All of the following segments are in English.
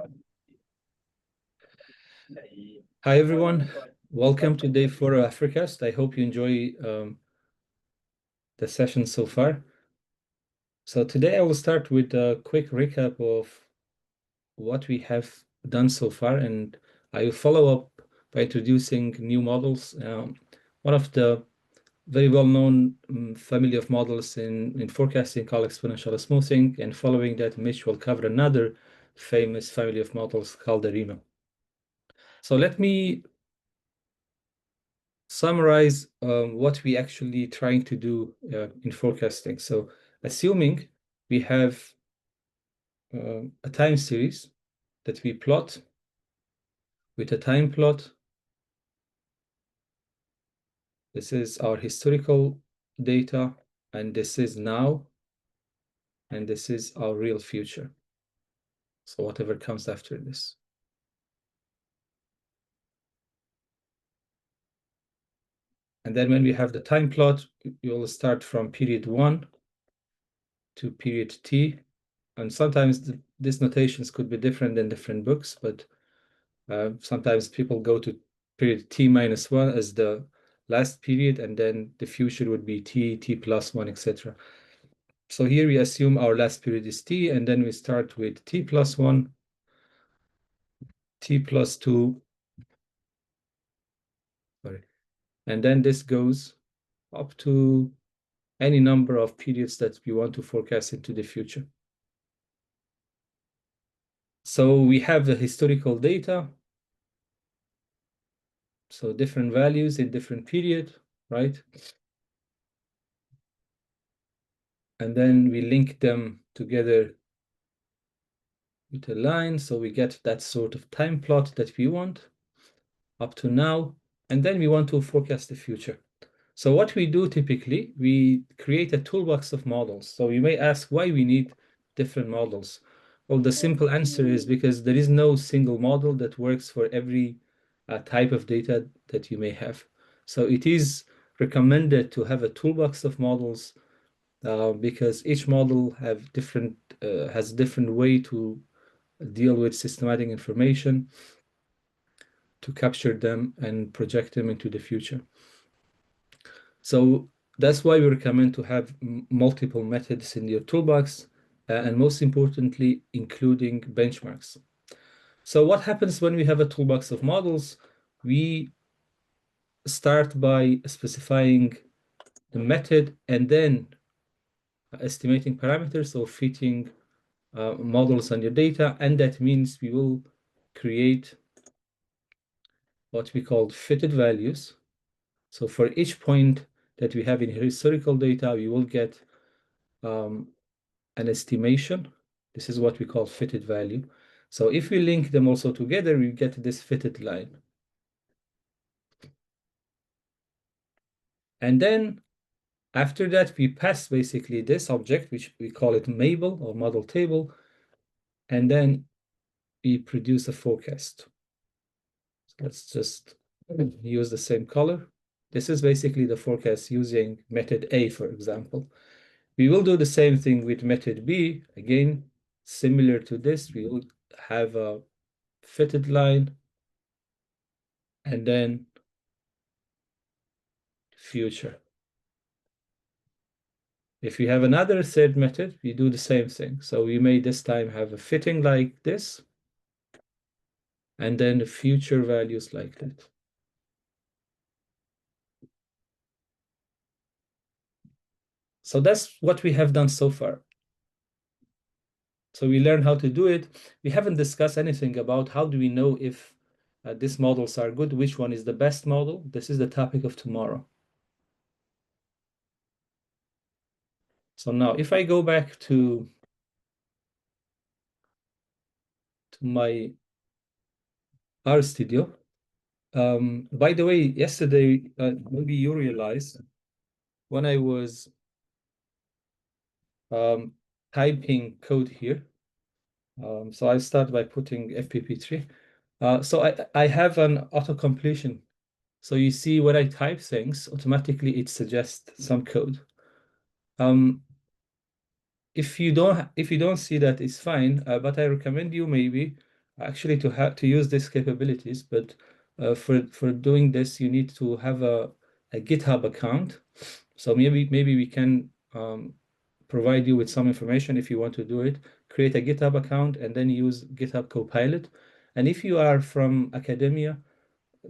Hi, everyone. Welcome to day 4 of AFRICAST. I hope you enjoy the session so far. So today I will start with a quick recap of what we have done so far, and I will follow up by introducing new models. One of the very well-known family of models in forecasting called exponential smoothing, and following that, Mitch will cover another famous family of models called the RIMA. So let me summarize what we actually trying to do in forecasting. So assuming we have a time series that we plot with a time plot. This is our historical data, and this is now, and this is our real future. So whatever comes after this. And then when we have the time plot, we will start from period 1 to period t. And sometimes these notations could be different in different books, but sometimes people go to period t minus 1 as the last period, and then the future would be t plus 1, etc. So here we assume our last period is t, and then we start with t plus 1, t plus 2, sorry, and then this goes up to any number of periods that we want to forecast into the future. So we have the historical data, so different values in different period, right? And then we link them together with a line, so we get that sort of time plot that we want up to now, and then we want to forecast the future. So what we do typically, we create a toolbox of models. So you may ask why we need different models. Well, the simple answer is because there is no single model that works for every type of data that you may have. So it is recommended to have a toolbox of models because each model has a different way to deal with systematic information, to capture them and project them into the future. So that's why we recommend to have multiple methods in your toolbox, and most importantly, including benchmarks. So what happens when we have a toolbox of models? We start by specifying the method and then estimating parameters, so fitting models on your data, and that means we will create what we call fitted values. So for each point that we have in historical data, we will get an estimation. This is what we call fitted value. So if we link them also together, we get this fitted line. And then after that, we pass basically this object, which we call it Mabel or model table, and then we produce a forecast. So let's just use the same color. This is basically the forecast using method A, for example. We will do the same thing with method B. Again, similar to this, we will have a fitted line and then future. If we have another third method, we do the same thing. So we may this time have a fitting like this, and then the future values like that. So that's what we have done so far. So we learned how to do it. We haven't discussed anything about how do we know if these models are good, which one is the best model. This is the topic of tomorrow. So now if I go back to my RStudio, by the way, yesterday, maybe you realized when I was typing code here, so I start by putting FPP3. So I have an auto-completion. So you see when I type things, automatically it suggests some code. If you don't see that, it's fine, but I recommend you maybe actually to use these capabilities, but for doing this, you need to have a GitHub account. So maybe we can provide you with some information if you want to do it. Create a GitHub account and then use GitHub Copilot. And if you are from academia,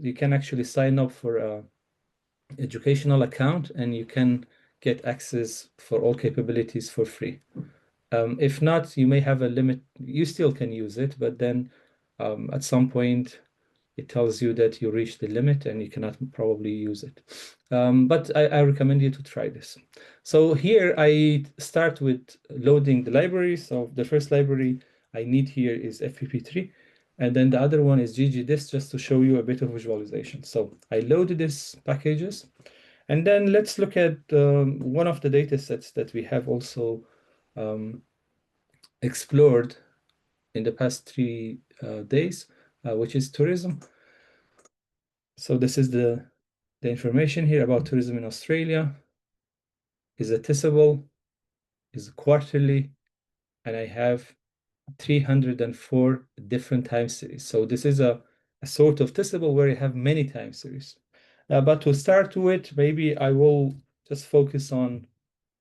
you can actually sign up for a educational account and you can get access for all capabilities for free. If not, you may have a limit. You still can use it, but then at some point it tells you that you reached the limit and you cannot probably use it. But I recommend you to try this. So here I start with loading the library. So the first library I need here is FPP3. And then the other one is ggdist, just to show you a bit of visualization. So I loaded these packages. And then let's look at one of the data sets that we have also explored in the past 3 days, which is tourism. So this is the information here about tourism in Australia. Is it testable? Is it quarterly? And I have 304 different time series. So this is a sort of testable where you have many time series. But to start with, maybe I will just focus on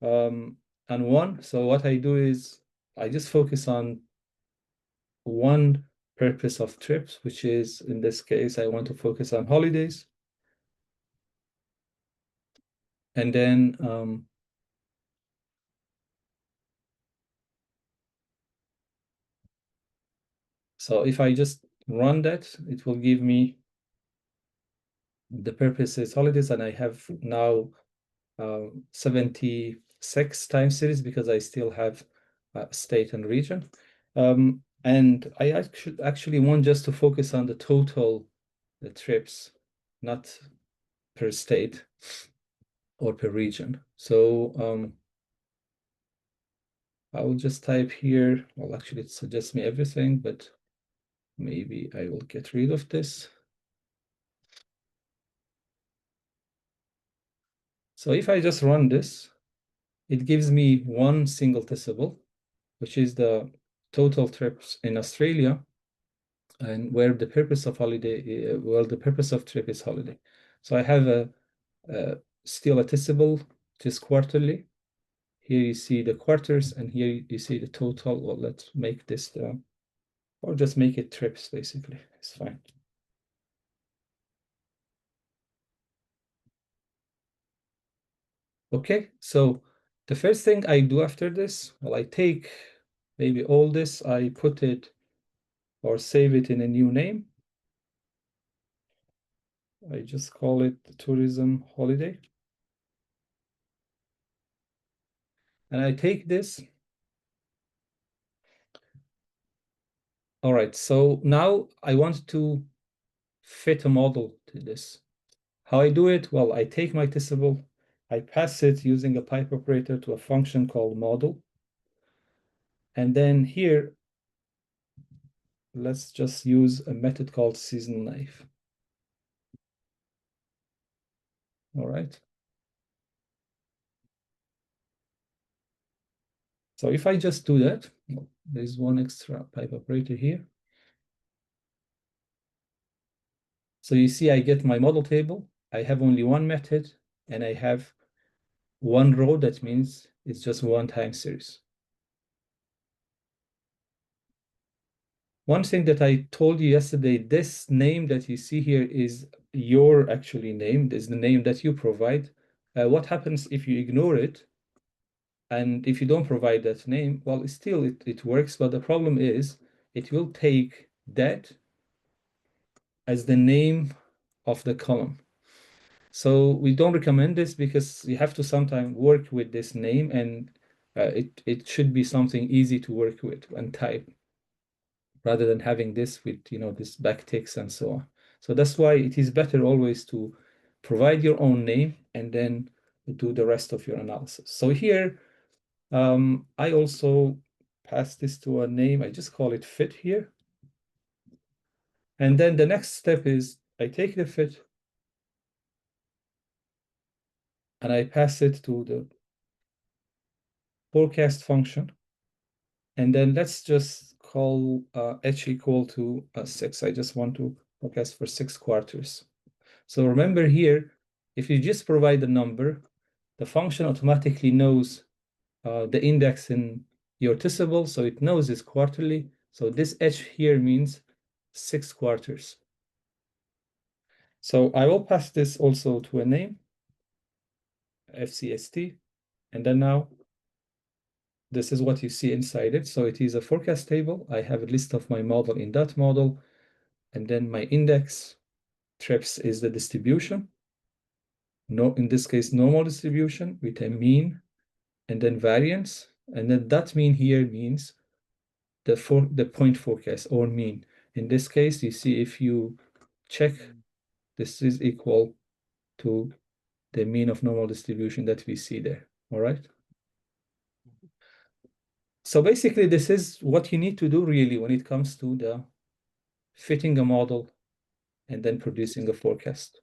one. So what I do is I just focus on one purpose of trips, which is, in this case, I want to focus on holidays. And then so if I just run that, it will give me the purpose is holidays, and I have now 76 time series because I still have state and region. And I actually want just to focus on the total the trips, not per state or per region. So I will just type here, well, actually it suggests me everything, but maybe I will get rid of this. So if I just run this, it gives me one single testable, which is the total trips in Australia, and where the purpose of holiday, well, the purpose of trip is holiday. So I have a still a testable, which is quarterly. Here you see the quarters, and here you see the total. Well, let's make this or just make it trips, basically. It's fine. Okay, so the first thing I do after this, well, I take maybe all this, I put it or save it in a new name. I just call it tourism holiday. And I take this. All right, so now I want to fit a model to this. How I do it? Well, I take my testable, I pass it using a pipe operator to a function called model. And then here, let's just use a method called season knife. All right. So if I just do that, there's one extra pipe operator here. So you see, I get my model table. I have only one method, and I have one row. That means it's just one time series. One thing that I told you yesterday, this name that you see here is your actually name. This is the name that you provide. What happens if you ignore it? And if you don't provide that name, well, still it works. But the problem is it will take that as the name of the column. So we don't recommend this because you have to sometimes work with this name, and it should be something easy to work with and type, rather than having this with, this backticks and so on. So that's why it is better always to provide your own name and then do the rest of your analysis. So here, I also pass this to a name. I just call it fit here. And then the next step is I take the fit and I pass it to the forecast function. And then let's just call h equal to 6. I just want to forecast for 6 quarters. So remember here, if you just provide a number, the function automatically knows the index in your tissable, so it knows it's quarterly. So this h here means 6 quarters. So I will pass this also to a name, FCST, and then now this is what you see inside it. So it is a forecast table. I have a list of my model in that model, and then my index, trips is the distribution. No, in this case, normal distribution with a mean and then variance. And then that mean here means the point forecast or mean. In this case, you see if you check, this is equal to the mean of normal distribution that we see there. All right. So basically, this is what you need to do really when it comes to the fitting a model and then producing a forecast.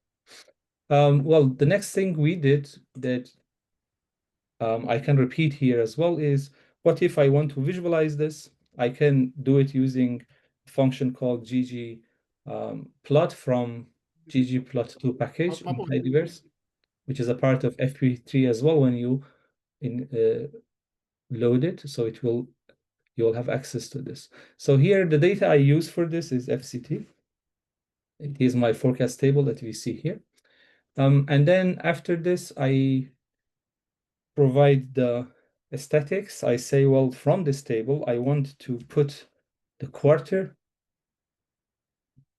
Well, the next thing we did that I can repeat here as well is, what if I want to visualize this? I can do it using a function called gg plot from ggplot2 package in Tidyverse, which is a part of FP3 as well when you load it. So you'll have access to this. So here, the data I use for this is FCT. It is my forecast table that we see here. And then after this, I provide the aesthetics. I say, well, from this table, I want to put the quarter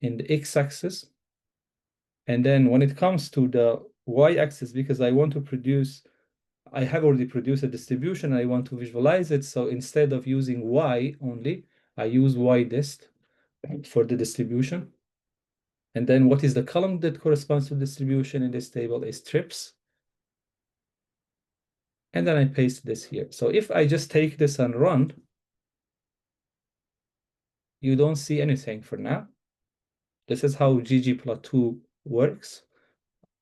in the x-axis. And then when it comes to the y-axis, because I want to produce, I have already produced a distribution, I want to visualize it. So instead of using y only, I use y-dist for the distribution. And then what is the column that corresponds to distribution in this table is trips. And then I paste this here. So if I just take this and run, you don't see anything for now. This is how ggplot2 works.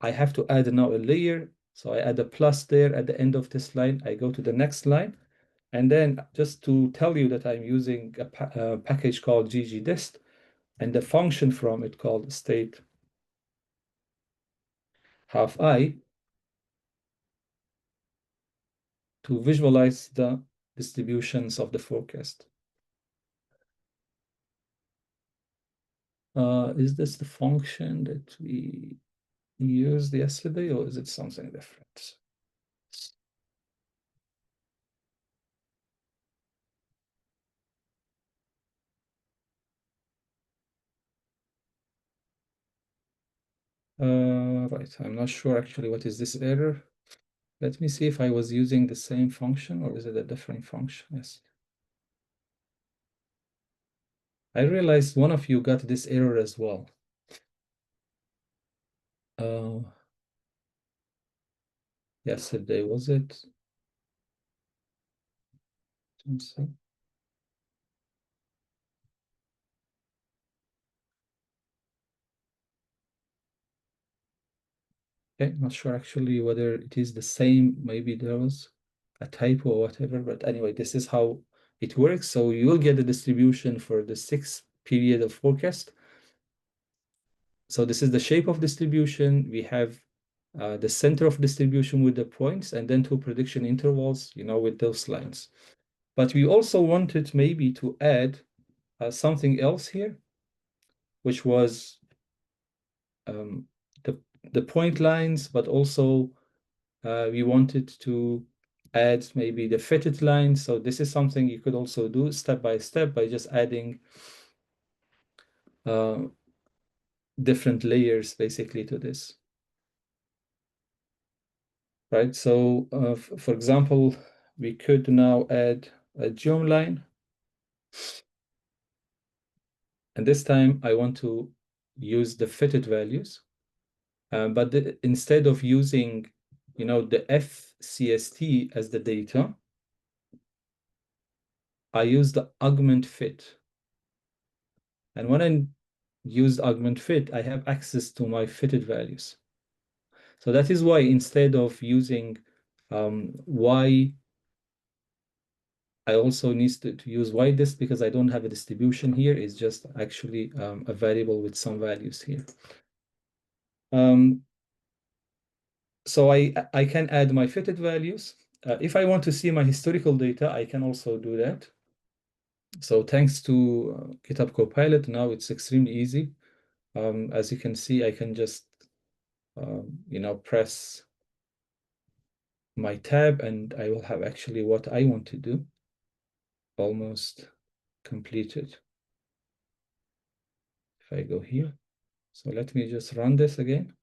I have to add now a layer. So I add a plus there at the end of this line. I go to the next line. And then just to tell you that I'm using a package called ggdist and the function from it called state half I to visualize the distributions of the forecast. Is this the function that we used yesterday, or is it something different? Right, I'm not sure actually what is this error. Let me see if I was using the same function or is it a different function? Yes. I realized one of you got this error as well. Yesterday, was it? Okay, not sure actually whether it is the same. Maybe there was a typo or whatever, but anyway, this is how it works. So you will get the distribution for the 6th period of forecast. So this is the shape of distribution. We have the center of distribution with the points and then 2 prediction intervals, with those lines. But we also wanted maybe to add something else here, which was the point lines, but also we wanted to add maybe the fitted lines. So this is something you could also do step by step by just adding different layers basically to this. Right, so for example, we could now add a geom line. And this time I want to use the fitted values. But instead of using, the FCST as the data, I use the augment fit. And when I use augment fit, I have access to my fitted values. So that is why instead of using y I also need to use y-dist because I don't have a distribution here. It's just actually a variable with some values here. So I can add my fitted values. If I want to see my historical data, I can also do that. So thanks to GitHub Copilot, now it's extremely easy. As you can see, I can just press my tab and I will have actually what I want to do almost completed. If I go here, so let me just run this again.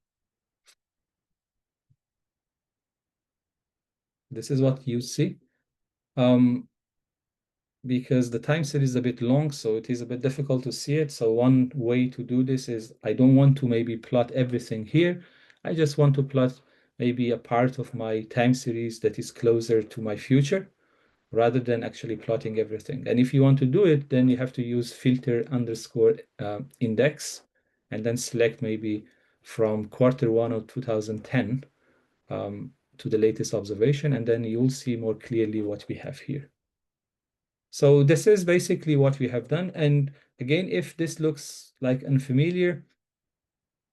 This is what you see. Because the time series is a bit long, so it is a bit difficult to see it. So one way to do this is I don't want to maybe plot everything here. I just want to plot maybe a part of my time series that is closer to my future rather than actually plotting everything. And if you want to do it, then you have to use filter underscore index and then select maybe from Q1 of 2010 to the latest observation, and then you'll see more clearly what we have here. So this is basically what we have done. And again, if this looks like unfamiliar,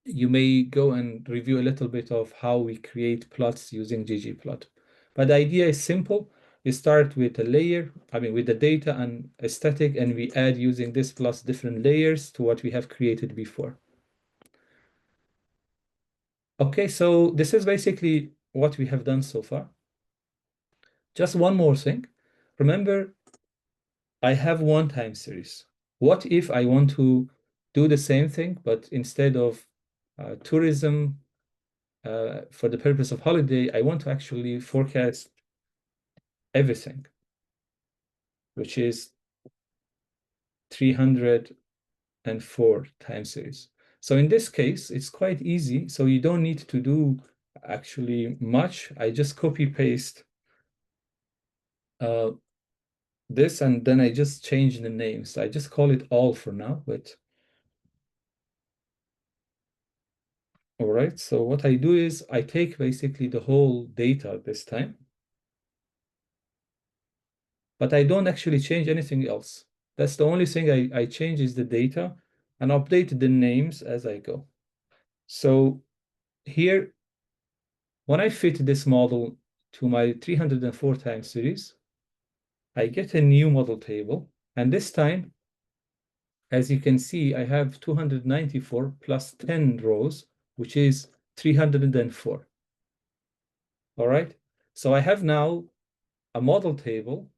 you may go and review a little bit of how we create plots using ggplot. But the idea is simple. We start with a layer, with the data and aesthetic, and we add using this plus different layers to what we have created before. Okay, so this is basically what we have done so far. Just one more thing. Remember, I have one time series. What if I want to do the same thing, but instead of tourism for the purpose of holiday, I want to actually forecast everything, which is 304 time series. So in this case, it's quite easy. So you don't need to do actually much. I just copy paste this, and then I just change the name. So I just call it all for now, but all right, so what I do is I take basically the whole data this time, but I don't actually change anything else. That's the only thing I change is the data and update the names as I go. So here, when I fit this model to my 304 time series, I get a new model table. And this time, as you can see, I have 294 plus 10 rows, which is 304. All right. So I have now a model table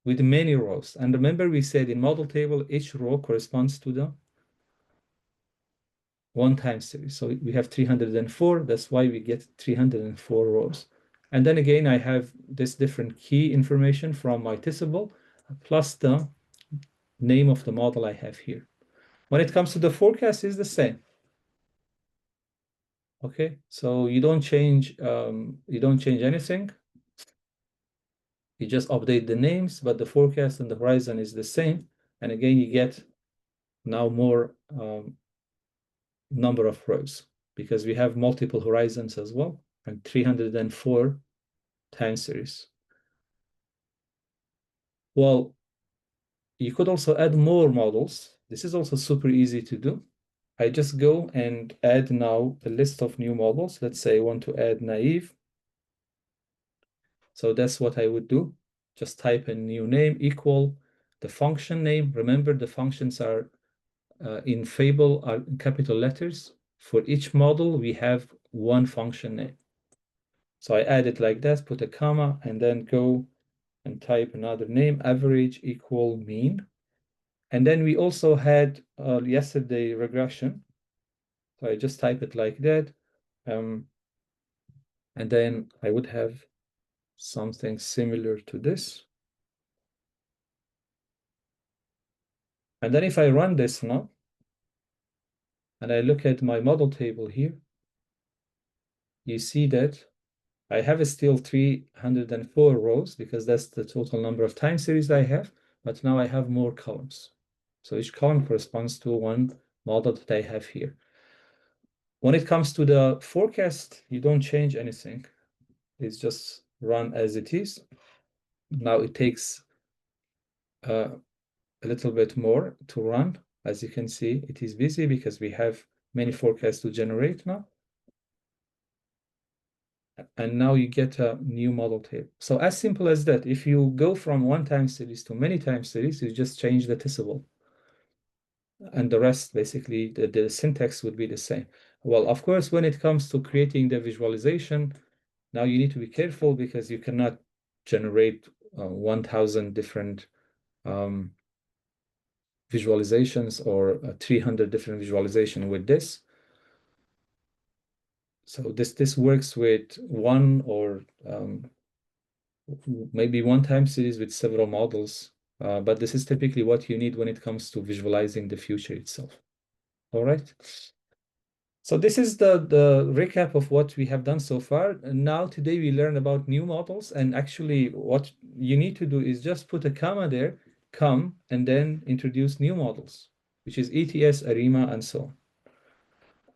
with many rows. And remember, we said in model table, each row corresponds to the one time series. So we have 304. That's why we get 304 rows. And then again, I have this different key information from my testable plus the name of the model I have here. When it comes to the forecast, is the same. Okay, so you don't change anything. You just update the names, but the forecast and the horizon is the same. And again, you get now more number of rows because we have multiple horizons as well and 304 time series. Well, you could also add more models. This is also super easy to do. I just go and add now a list of new models. Let's say I want to add naive. So that's what I would do. Just type a new name equal the function name. Remember, the functions are in Fable are in capital letters. For each model, we have one function name. So I add it like that, put a comma, and then go and type another name, average equal mean. And then we also had yesterday regression. So I just type it like that. And then I would have something similar to this. And then if I run this now, and I look at my model table here, you see that I have still 304 rows because that's the total number of time series I have, but now I have more columns. So each column corresponds to one model that I have here. When it comes to the forecast, you don't change anything. It's just run as it is. Now it takes a little bit more to run. As you can see, it is busy because we have many forecasts to generate now. And now you get a new model table. So as simple as that, if you go from one time series to many time series, you just change the tissable. And the rest, basically, the syntax would be the same. Well, of course, when it comes to creating the visualization, now you need to be careful because you cannot generate 1,000 different visualizations or 300 different visualization with this. So this works with one or maybe one time series with several models, but this is typically what you need when it comes to visualizing the future itself. All right. So this is the recap of what we have done so far. And now today we learn about new models, and actually what you need to do is just put a comma there, come, and then introduce new models, which is ETS, ARIMA, and so on.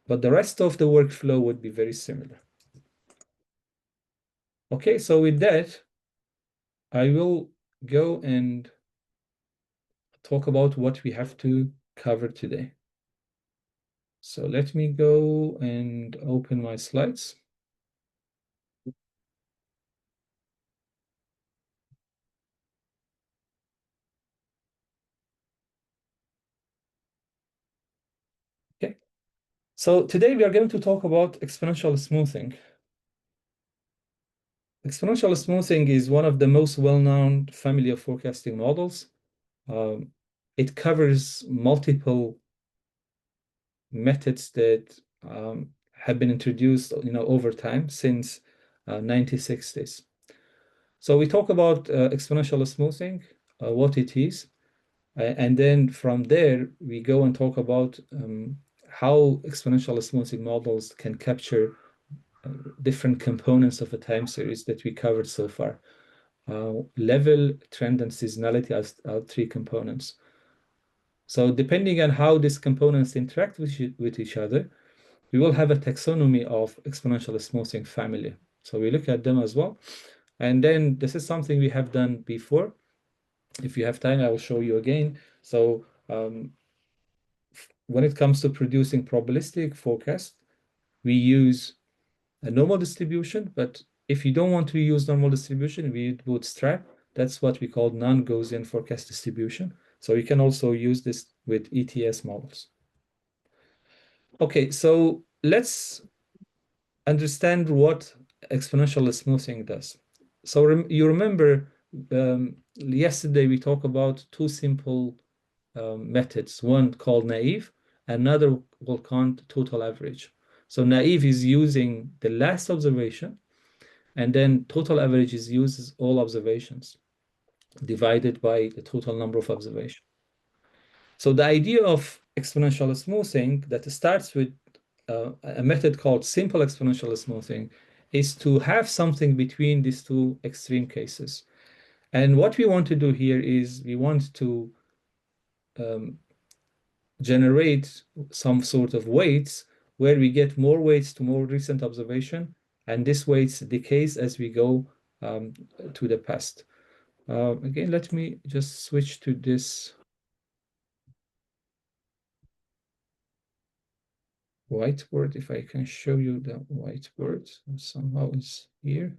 But the rest of the workflow would be very similar. Okay, so with that, I will go and talk about what we have to cover today. So let me go and open my slides. Okay, so today we are going to talk about exponential smoothing. Exponential smoothing is one of the most well-known family of forecasting models. It covers multiple methods that have been introduced, over time since 1960s. So we talk about exponential smoothing, what it is, and then from there we go and talk about how exponential smoothing models can capture different components of a time series that we covered so far. Level, trend, and seasonality are three components. So depending on how these components interact with each other, we will have a taxonomy of exponential smoothing family. So we look at them as well. And then this is something we have done before. If you have time, I will show you again. So when it comes to producing probabilistic forecast, we use a normal distribution, but if you don't want to use normal distribution, we use bootstrap. That's what we call non-Gaussian forecast distribution. So you can also use this with ETS models. Okay, so let's understand what exponential smoothing does. So you remember yesterday we talked about two simple methods, one called naive, another will count total average. So naive is using the last observation, and then total average is uses all observations divided by the total number of observations. So the idea of exponential smoothing that starts with a method called simple exponential smoothing is to have something between these two extreme cases. And what we want to do here is we want to generate some sort of weights where we get more weights to more recent observation, and this weights decays as we go to the past. Again, let me just switch to this whiteboard. If I can show you the whiteboard, somehow it's here.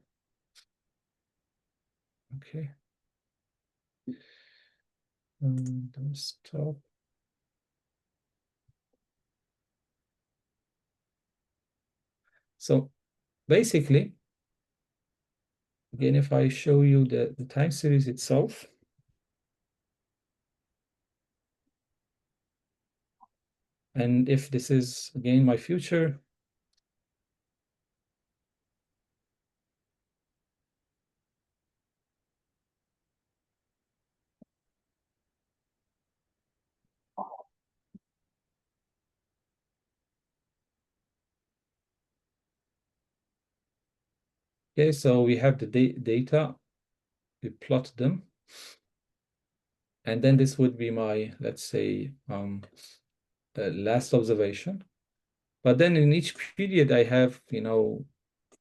Okay. Don't stop. So basically, again, if I show you the time series itself, and if this is, again, my future, okay, so we have the data, we plot them, and then this would be my, let's say, last observation. But then in each period, I have,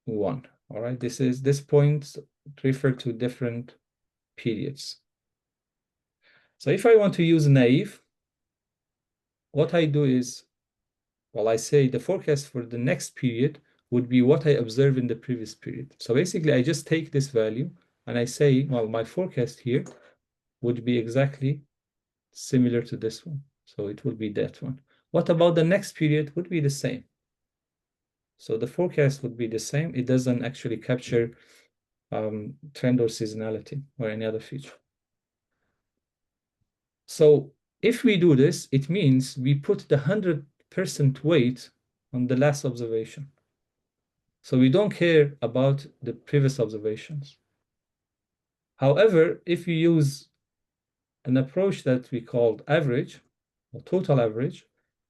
one. All right, this points refer to different periods. So if I want to use naive, what I do is, well, I say the forecast for the next period would be what I observe in the previous period. So basically, I just take this value and I say, well, my forecast here would be exactly similar to this one. So it would be that one. What about the next period? Would be the same. So the forecast would be the same. It doesn't actually capture trend or seasonality or any other feature. So if we do this, it means we put the 100% weight on the last observation. So we don't care about the previous observations. However, if you use an approach that we called average, or total average,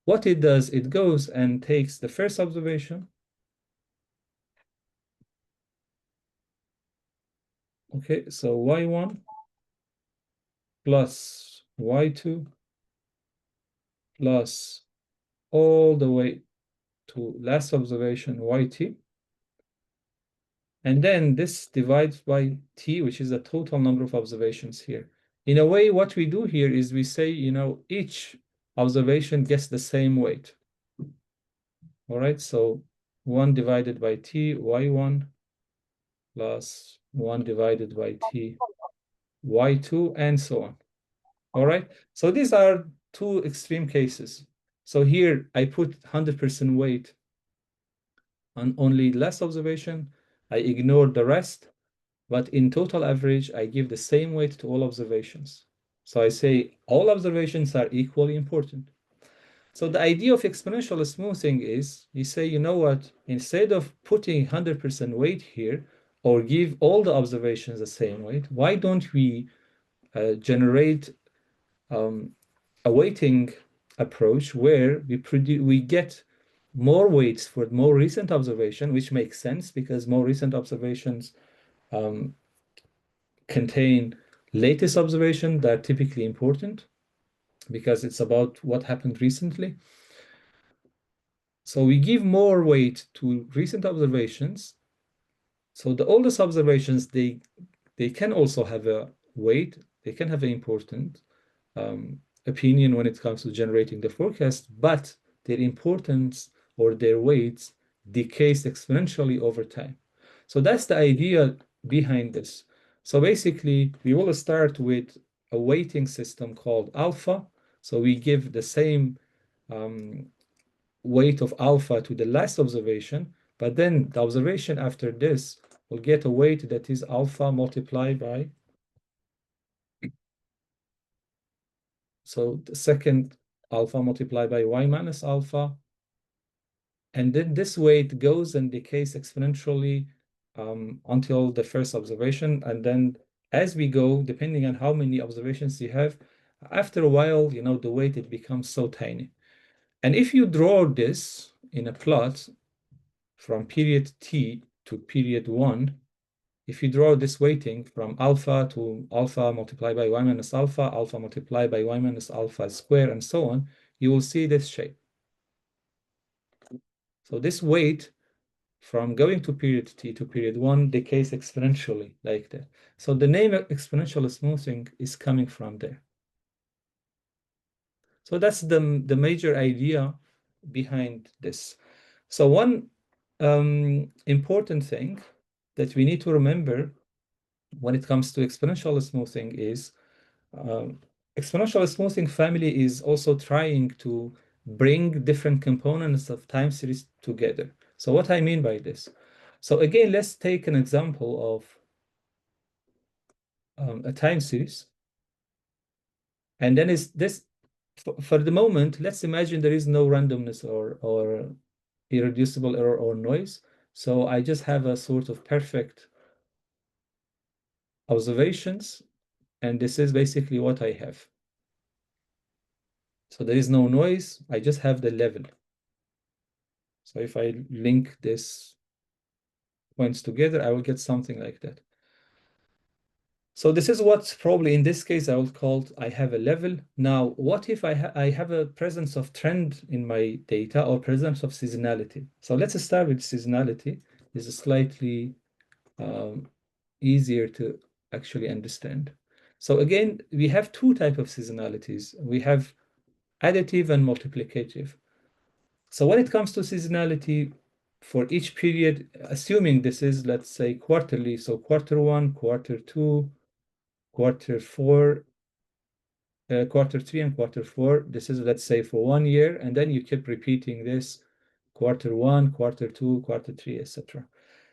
what it does, it goes and takes the first observation, okay, so y1 plus y2 plus all the way to last observation yt, and then this divides by t, which is the total number of observations here. In a way, what we do here is we say, each observation gets the same weight. All right, so 1 divided by t, y1, plus 1 divided by t, y2, and so on. All right, so these are two extreme cases. So here I put 100% weight on only last observation. I ignore the rest, but in total average, I give the same weight to all observations. So I say all observations are equally important. So the idea of exponential smoothing is you say, you know what, instead of putting 100% weight here or give all the observations the same weight, why don't we generate a weighting approach where we get more weights for more recent observation, which makes sense because more recent observations contain latest observation that are typically important because it's about what happened recently. So we give more weight to recent observations. So the oldest observations, they can also have a weight. They can have an important opinion when it comes to generating the forecast, but their importance or their weights decays exponentially over time. So that's the idea behind this. So basically, we will start with a weighting system called alpha. So we give the same weight of alpha to the last observation, but then the observation after this will get a weight that is alpha multiplied by, so the second alpha multiplied by y minus alpha. And then this weight goes and decays exponentially until the first observation. And then as we go, depending on how many observations you have, after a while, the weight, it becomes so tiny. And if you draw this in a plot from period t to period 1, if you draw this weighting from alpha to alpha multiplied by y minus alpha, alpha multiplied by y minus alpha square, and so on, you will see this shape. So this weight from going to period t to period 1 decays exponentially like that. So the name exponential smoothing is coming from there. So that's the major idea behind this. So one important thing that we need to remember when it comes to exponential smoothing is exponential smoothing family is also trying to bring different components of time series together. So what I mean by this? So again, let's take an example of a time series. And then is this, for the moment, let's imagine there is no randomness or irreducible error or noise. So I just have a sort of perfect observations, and this is basically what I have. So there is no noise, I just have the level. So if I link these points together, I will get something like that. So this is what probably in this case I will call I have a level. Now, what if I have a presence of trend in my data or presence of seasonality? So let's start with seasonality. This is slightly easier to actually understand. So again, we have two types of seasonalities. We have additive and multiplicative. So when it comes to seasonality, for each period, assuming this is, let's say, quarterly, so quarter one, quarter two, quarter four, quarter three, and quarter four, this is, let's say, for 1 year, and then you keep repeating this quarter one, quarter two, quarter three, etc.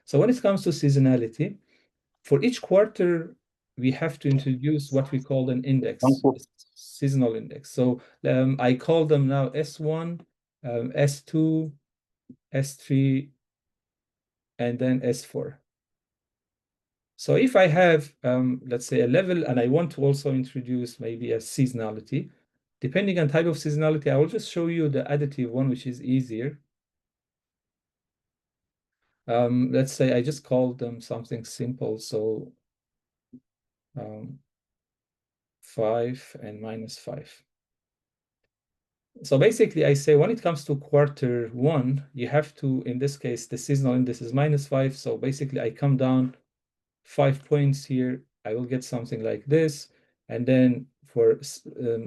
So when it comes to seasonality, for each quarter, we have to introduce what we call an index, a seasonal index. So I call them now S1, S2, S3, and then S4. So if I have, let's say, a level, and I want to also introduce maybe a seasonality, depending on type of seasonality, I will just show you the additive one, which is easier. Let's say I just called them something simple. So 5 and -5. So basically, I say when it comes to quarter one, you have to, in this case, the seasonal index is -5. So basically, I come down 5 points here. I will get something like this. And then for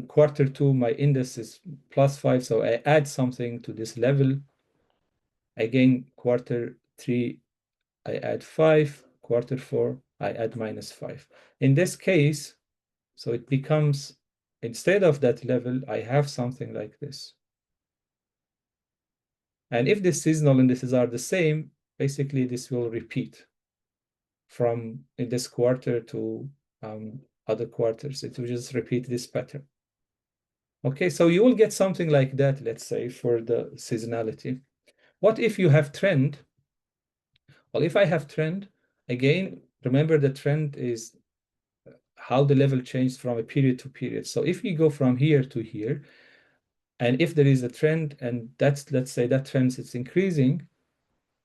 quarter two, my index is +5. So I add something to this level. Again, quarter three, I add 5. Quarter four, I add -5. In this case, so it becomes, instead of that level, I have something like this. And if the seasonal indices are the same, basically this will repeat from in this quarter to other quarters. It will just repeat this pattern. Okay, so you will get something like that, let's say, for the seasonality. What if you have trend? Well, if I have trend, again, remember the trend is how the level changed from a period to period. So if we go from here to here, and if there is a trend, and that's, let's say that trend is increasing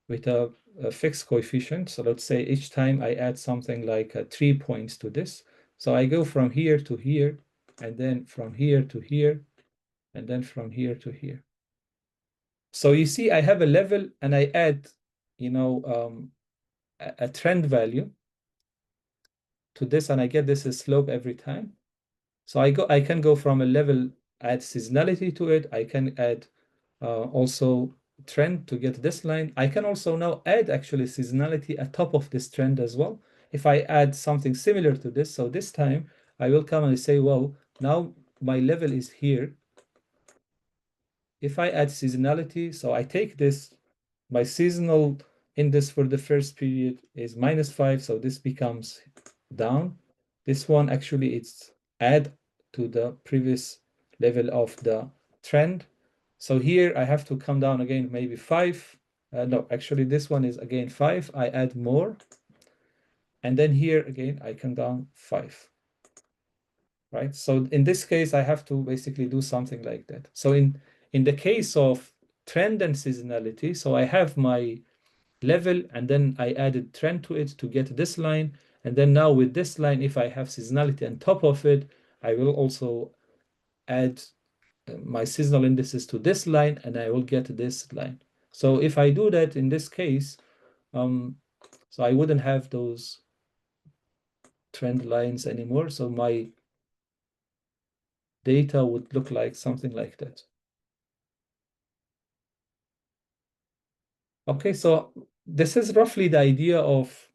with a fixed coefficient. So let's say each time I add something like 3 points to this. So I go from here to here, and then from here to here, and then from here to here. So you see, I have a level, and I add, a trend value to this, and I get this slope every time. So I can go from a level, add seasonality to it. I can add also trend to get this line. I can also now add actually seasonality at top of this trend as well. If I add something similar to this, so this time I will come and say, well, now my level is here. If I add seasonality, so I take this, my seasonal index for the first period is -5, so this becomes down. This one actually it's add to the previous level of the trend. So here I have to come down again, maybe 5. No, actually this one is again 5. I add more. And then here again, I come down 5. Right? So in this case, I have to basically do something like that. So in the case of trend and seasonality, so I have my level, and then I added trend to it to get this line. And then now with this line, if I have seasonality on top of it, I will also add my seasonal indices to this line, and I will get this line. So if I do that in this case, so I wouldn't have those trend lines anymore. So my data would look like something like that. Okay, so this is roughly the idea of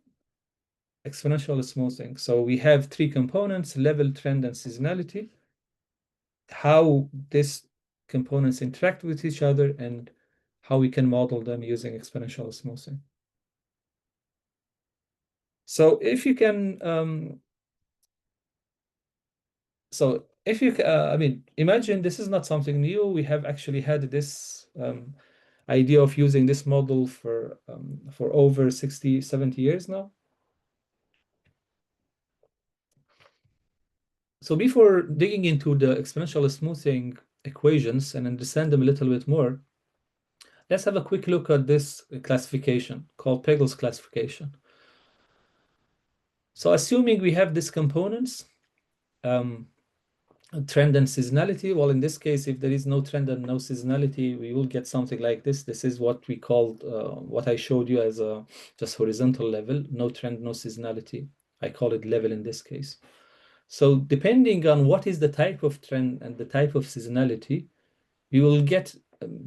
exponential smoothing. So we have 3 components: level, trend, and seasonality. How these components interact with each other, and how we can model them using exponential smoothing. So if you can, I mean, imagine this is not something new. We have actually had this idea of using this model for over 60, 70 years now. So before digging into the exponential smoothing equations and understand them a little bit more, let's have a quick look at this classification called Pegel's classification. So assuming we have these components, trend and seasonality, well, in this case, if there is no trend and no seasonality, we will get something like this. This is what we called, what I showed you as a just horizontal level, no trend, no seasonality. I call it level in this case. So depending on what is the type of trend and the type of seasonality, you will get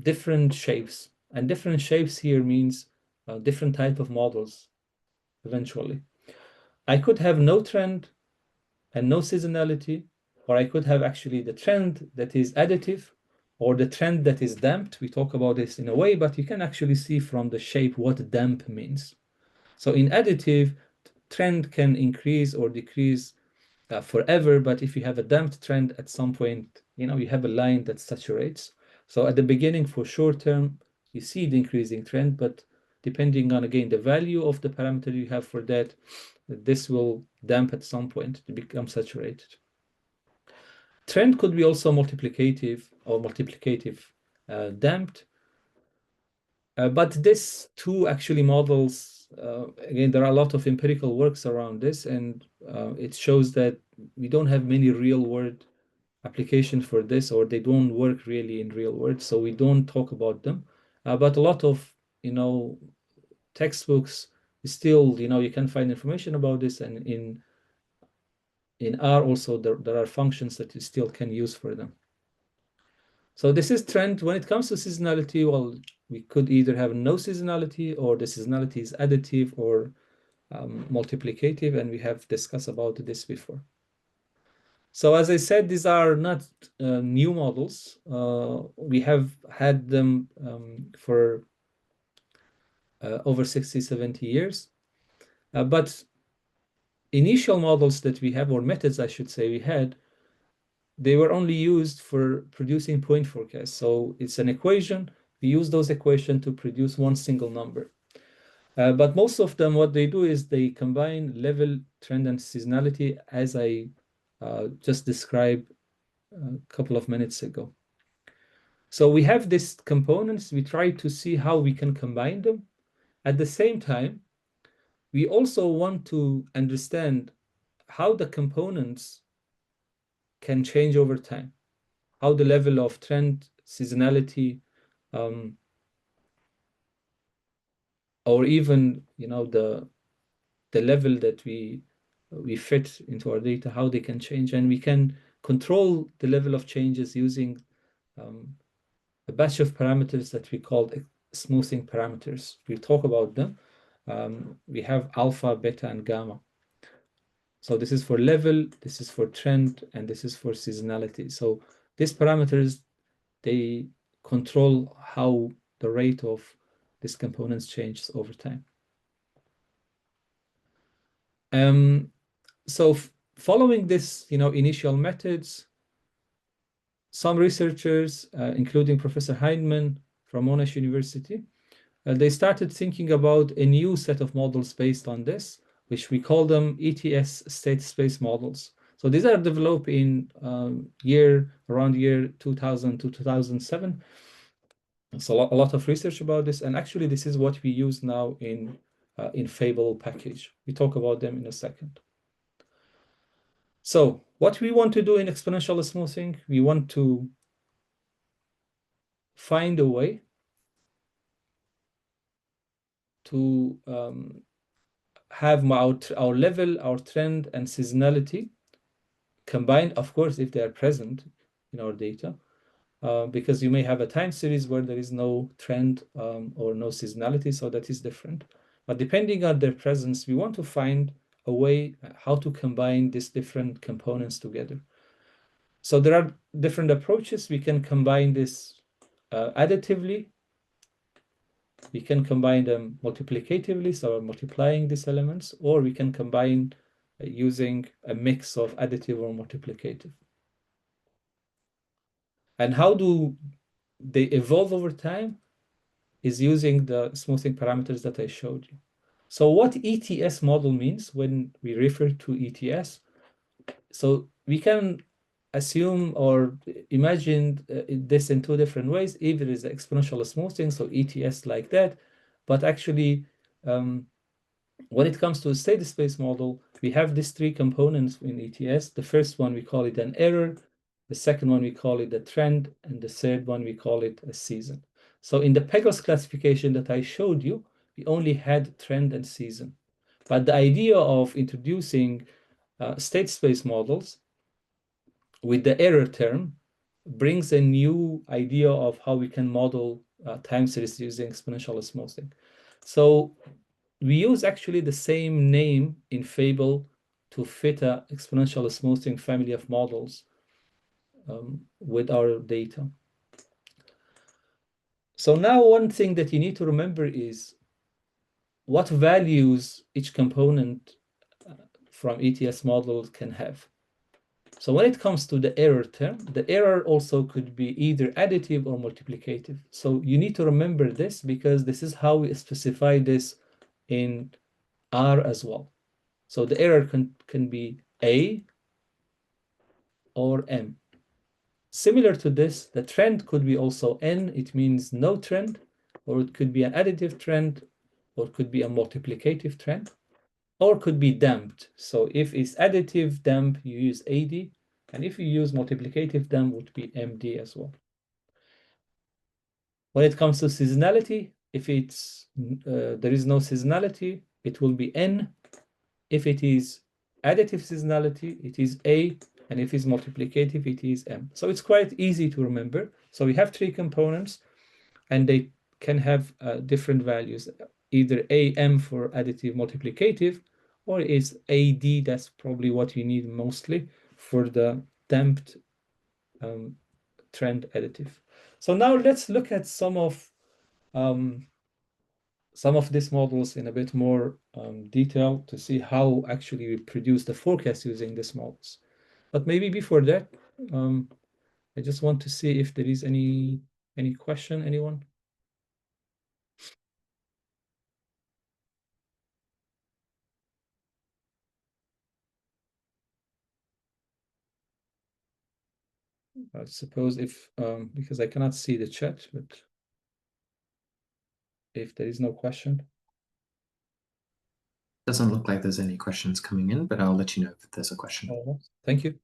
different shapes. And different shapes here means different type of models eventually. I could have no trend and no seasonality, or I could have actually the trend that is additive or the trend that is damped. We talk about this in a way, but you can actually see from the shape what damp means. So in additive, trend can increase or decrease forever, but if you have a damped trend at some point, you have a line that saturates. So at the beginning, for short term, you see the increasing trend, but depending on, again, the value of the parameter you have for that, this will damp at some point to become saturated. Trend could be also multiplicative or multiplicative damped. But this two actually models, again, there are a lot of empirical works around this, and it shows that we don't have many real world applications for this, or they don't work really in real world, so we don't talk about them. But a lot of, textbooks still, you can find information about this, and in R also there are functions that you still can use for them. So this is trend. When it comes to seasonality, well, we could either have no seasonality, or the seasonality is additive or multiplicative, and we have discussed about this before. So as I said, these are not new models. We have had them for over 60, 70 years. But initial models that we have, or methods I should say we had, they were only used for producing point forecasts. So it's an equation. We use those equations to produce one single number. But most of them, what they do is they combine level, trend, and seasonality, as I just described a couple of minutes ago. So we have these components. We try to see how we can combine them. At the same time, we also want to understand how the components can change over time, how the level of trend, seasonality, or even the level that we fit into our data, how they can change, and we can control the level of changes using a batch of parameters that we call smoothing parameters. We'll talk about them. We have alpha, beta, and gamma. So this is for level, this is for trend, and this is for seasonality. So these parameters, they control how the rate of these components changes over time. So following this, initial methods, some researchers, including Professor Heinemann from Monash University, they started thinking about a new set of models based on this, which we call them ETS state space models. So these are developed in around year 2000 to 2007. So a lot of research about this, and actually this is what we use now in Fable package. We talk about them in a second. So what we want to do in exponential smoothing, we want to find a way to have our level, our trend, and seasonality combined, of course, if they are present in our data, because you may have a time series where there is no trend or no seasonality, so that is different. But depending on their presence, we want to find a way how to combine these different components together. So there are different approaches. We can combine this additively. We can combine them multiplicatively, so multiplying these elements, or we can combine using a mix of additive or multiplicative. And how do they evolve over time is using the smoothing parameters that I showed you. So what ETS model means when we refer to ETS, so we can assume or imagine this in two different ways. Either is exponential smoothing, so ETS like that, but actually when it comes to a state space model, we have these three components in ETS. The first one, we call it an error. The second one, we call it a trend. And the third one, we call it a season. So in the Pegels classification that I showed you, we only had trend and season. But the idea of introducing state space models with the error term brings a new idea of how we can model time series using exponential smoothing. So we use actually the same name in Fable to fit a exponential smoothing family of models with our data. So now one thing that you need to remember is what values each component from ETS model can have. So when it comes to the error term, the error also could be either additive or multiplicative. So you need to remember this because this is how we specify this in R as well. So the error can be A or M. Similar to this, the trend could be also N, it means no trend, or it could be an additive trend, or it could be a multiplicative trend, or could be damped. So if it's additive damp, you use AD, and if you use multiplicative damp, would be MD as well. When it comes to seasonality, if it's there is no seasonality, it will be N. If it is additive seasonality, it is A, and if it's multiplicative, it is M. So it's quite easy to remember. So we have three components, and they can have different values, either AM for additive multiplicative, or is AD, that's probably what you need mostly for the damped trend additive. So now let's look at some of these models in a bit more detail to see how actually we produce the forecast using these models. But maybe before that, I just want to see if there is any question, anyone? I suppose if, because I cannot see the chat, but if there is no question. Doesn't look like there's any questions coming in, but I'll let you know if there's a question. Thank you.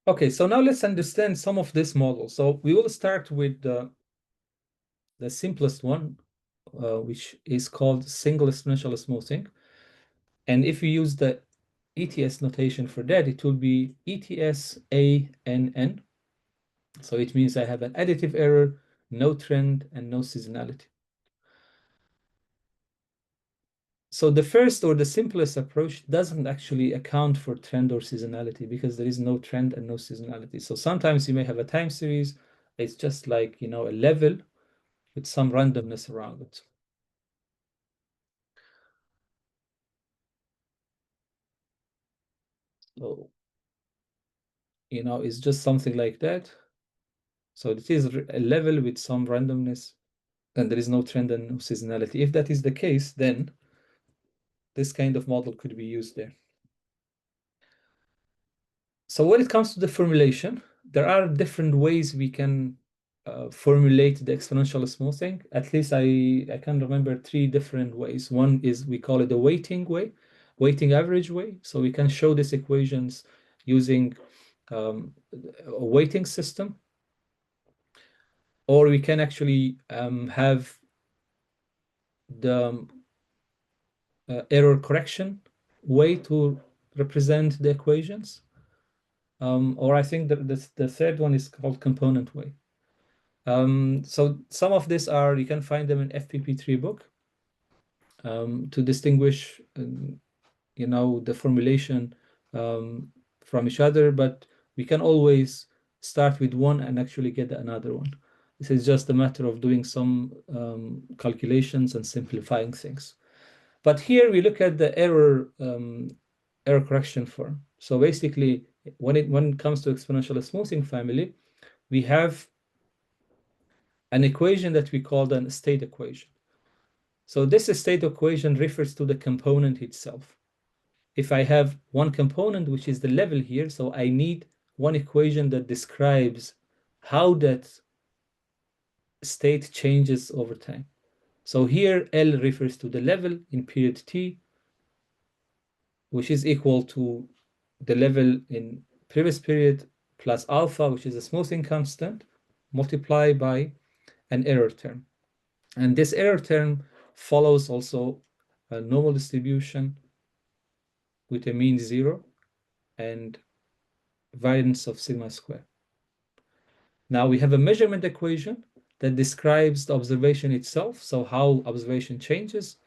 Okay, so now let's understand some of this model. So we will start with the simplest one, which is called single exponential smoothing. And if you use the ETS notation for that, it will be ETS ANN. So it means I have an additive error, no trend, and no seasonality. So the first or the simplest approach doesn't actually account for trend or seasonality because there is no trend and no seasonality. So sometimes you may have a time series. It's just like, a level with some randomness around it. So, it's just something like that. So it is a level with some randomness and there is no trend and no seasonality. If that is the case, then this kind of model could be used there. So when it comes to the formulation, there are different ways we can formulate the exponential smoothing. At least I can remember three different ways. One is we call it the weighting way, weighting average way. So we can show these equations using a weighting system, or we can actually have the error correction way to represent the equations. Or I think that the third one is called component way. So some of these you can find them in FPP3 book to distinguish, the formulation from each other, but we can always start with one and actually get another one. This is just a matter of doing some calculations and simplifying things. But here we look at the error correction form. So basically, when it comes to exponential smoothing family, we have an equation that we call the state equation. So this state equation refers to the component itself. If I have one component, which is the level here, so I need one equation that describes how that state changes over time. So here L refers to the level in period T, which is equal to the level in previous period plus alpha, which is a smoothing constant, multiplied by an error term. And this error term follows also a normal distribution with a mean 0 and variance of sigma square. Now we have a measurement equation that describes the observation itself, so how observation changes.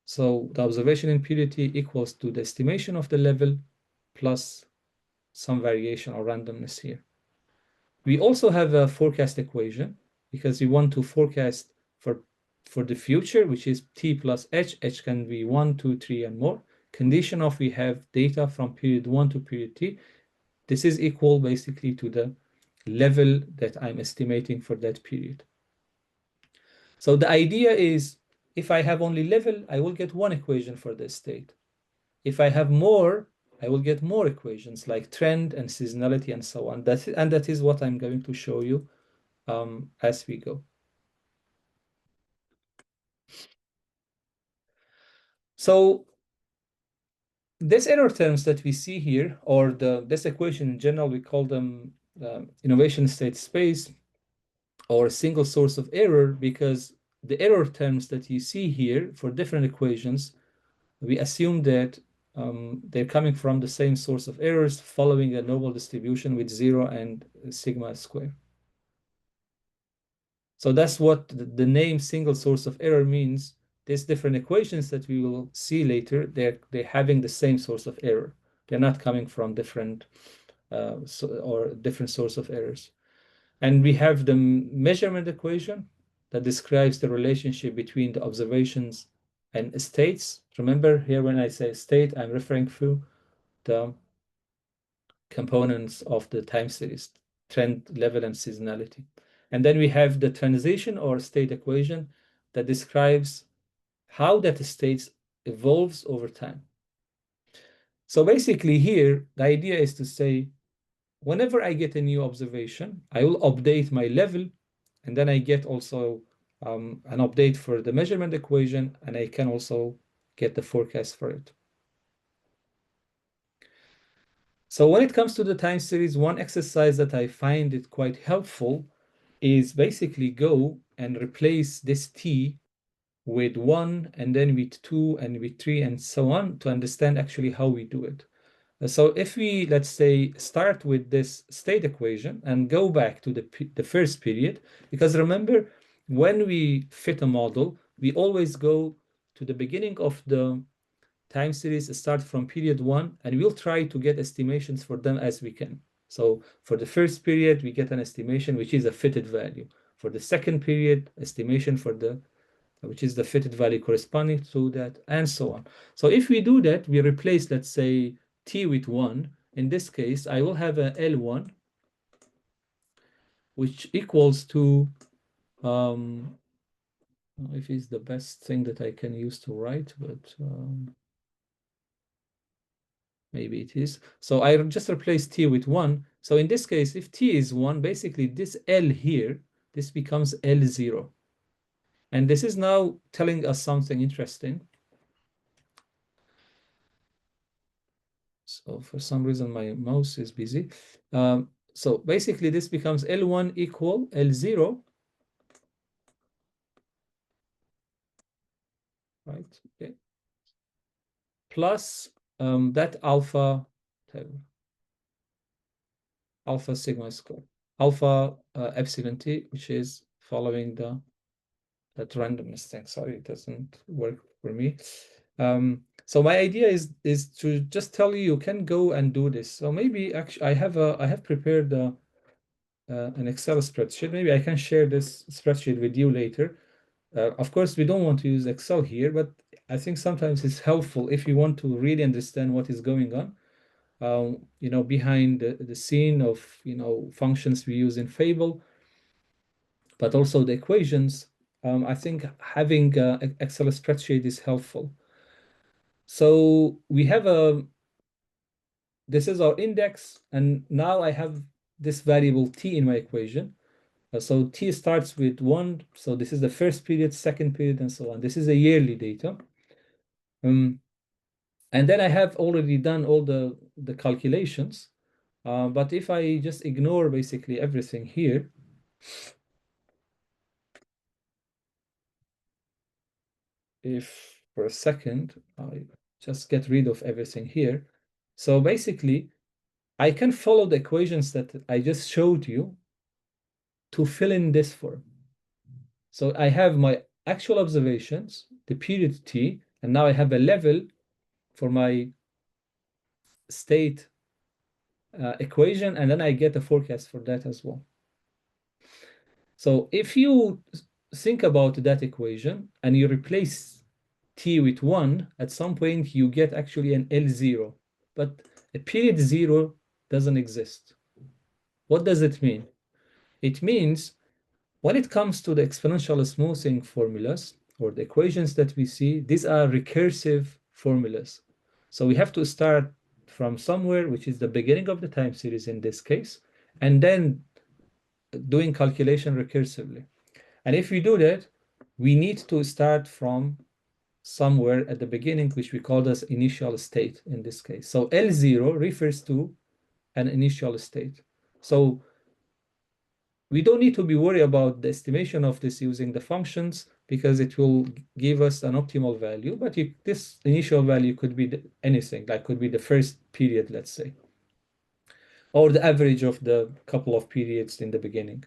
So the observation in period t equals to the estimation of the level plus some variation or randomness here. We also have a forecast equation because we want to forecast for the future, which is t plus h. H can be 1, 2, 3, and more. Condition of we have data from period 1 to period t. This is equal basically to the level that I'm estimating for that period. So the idea is if I have only level, I will get one equation for the state. If I have more, I will get more equations like trend and seasonality and so on. That is what I'm going to show you as we go. So these error terms that we see here, or this equation in general, we call them innovation state space or single source of error, because the error terms that you see here for different equations, we assume that they're coming from the same source of errors following a normal distribution with 0 and sigma square. So that's what the name single source of error means. These different equations that we will see later, they're having the same source of error. They're not coming from different different source of errors. And we have the measurement equation that describes the relationship between the observations and states. Remember here when I say state, I'm referring to the components of the time series, trend, level, and seasonality. And then we have the transition or state equation that describes how that state evolves over time. So basically here, the idea is to say, whenever I get a new observation, I will update my level, and then I get also an update for the measurement equation, and I can also get the forecast for it. So when it comes to the time series, one exercise that I find it quite helpful is basically go and replace this t with 1 and then with 2 and with 3 and so on to understand actually how we do it. So if we, let's say, start with this state equation and go back to the first period, because remember, when we fit a model, we always go to the beginning of the time series, start from period 1, and we'll try to get estimations for them as we can. So for the first period, we get an estimation, which is a fitted value. For the second period, estimation for which is the fitted value corresponding to that, and so on. So if we do that, we replace, let's say, t with 1. In this case, I will have a L1, which equals to, if it's the best thing that I can use to write, but maybe it is. So I just replace t with 1. So in this case, if t is 1, basically this L here, this becomes L0. And this is now telling us something interesting. So for some reason, my mouse is busy. So basically, this becomes L1 equal L0, right? Okay. Plus that alpha sigma square, alpha epsilon t, which is following that randomness thing. Sorry, it doesn't work for me. So my idea is to just tell you can go and do this. So maybe actually I have prepared an Excel spreadsheet. Maybe I can share this spreadsheet with you later. Of course, we don't want to use Excel here, but I think sometimes it's helpful if you want to really understand what is going on, behind the scene of, functions we use in Fable, but also the equations. I think having an Excel spreadsheet is helpful. So we have this is our index, and now I have this variable t in my equation. So t starts with 1. So this is the first period, second period, and so on. This is a yearly data. And then I have already done all the calculations. But if I just ignore basically everything here, if for a second I just get rid of everything here. So basically, I can follow the equations that I just showed you to fill in this form. So I have my actual observations, the period t, and now I have a level for my state equation, and then I get a forecast for that as well. So if you think about that equation and you replace t with 1, at some point you get actually an L0, but a period 0 doesn't exist. What does it mean? It means when it comes to the exponential smoothing formulas or the equations that we see, these are recursive formulas. So we have to start from somewhere, which is the beginning of the time series in this case, and then doing calculation recursively. And if we do that, we need to start from somewhere at the beginning, which we call as initial state in this case. So L0 refers to an initial state. So we don't need to be worried about the estimation of this using the functions because it will give us an optimal value. But this initial value could be anything, like could be the first period, let's say, or the average of the couple of periods in the beginning.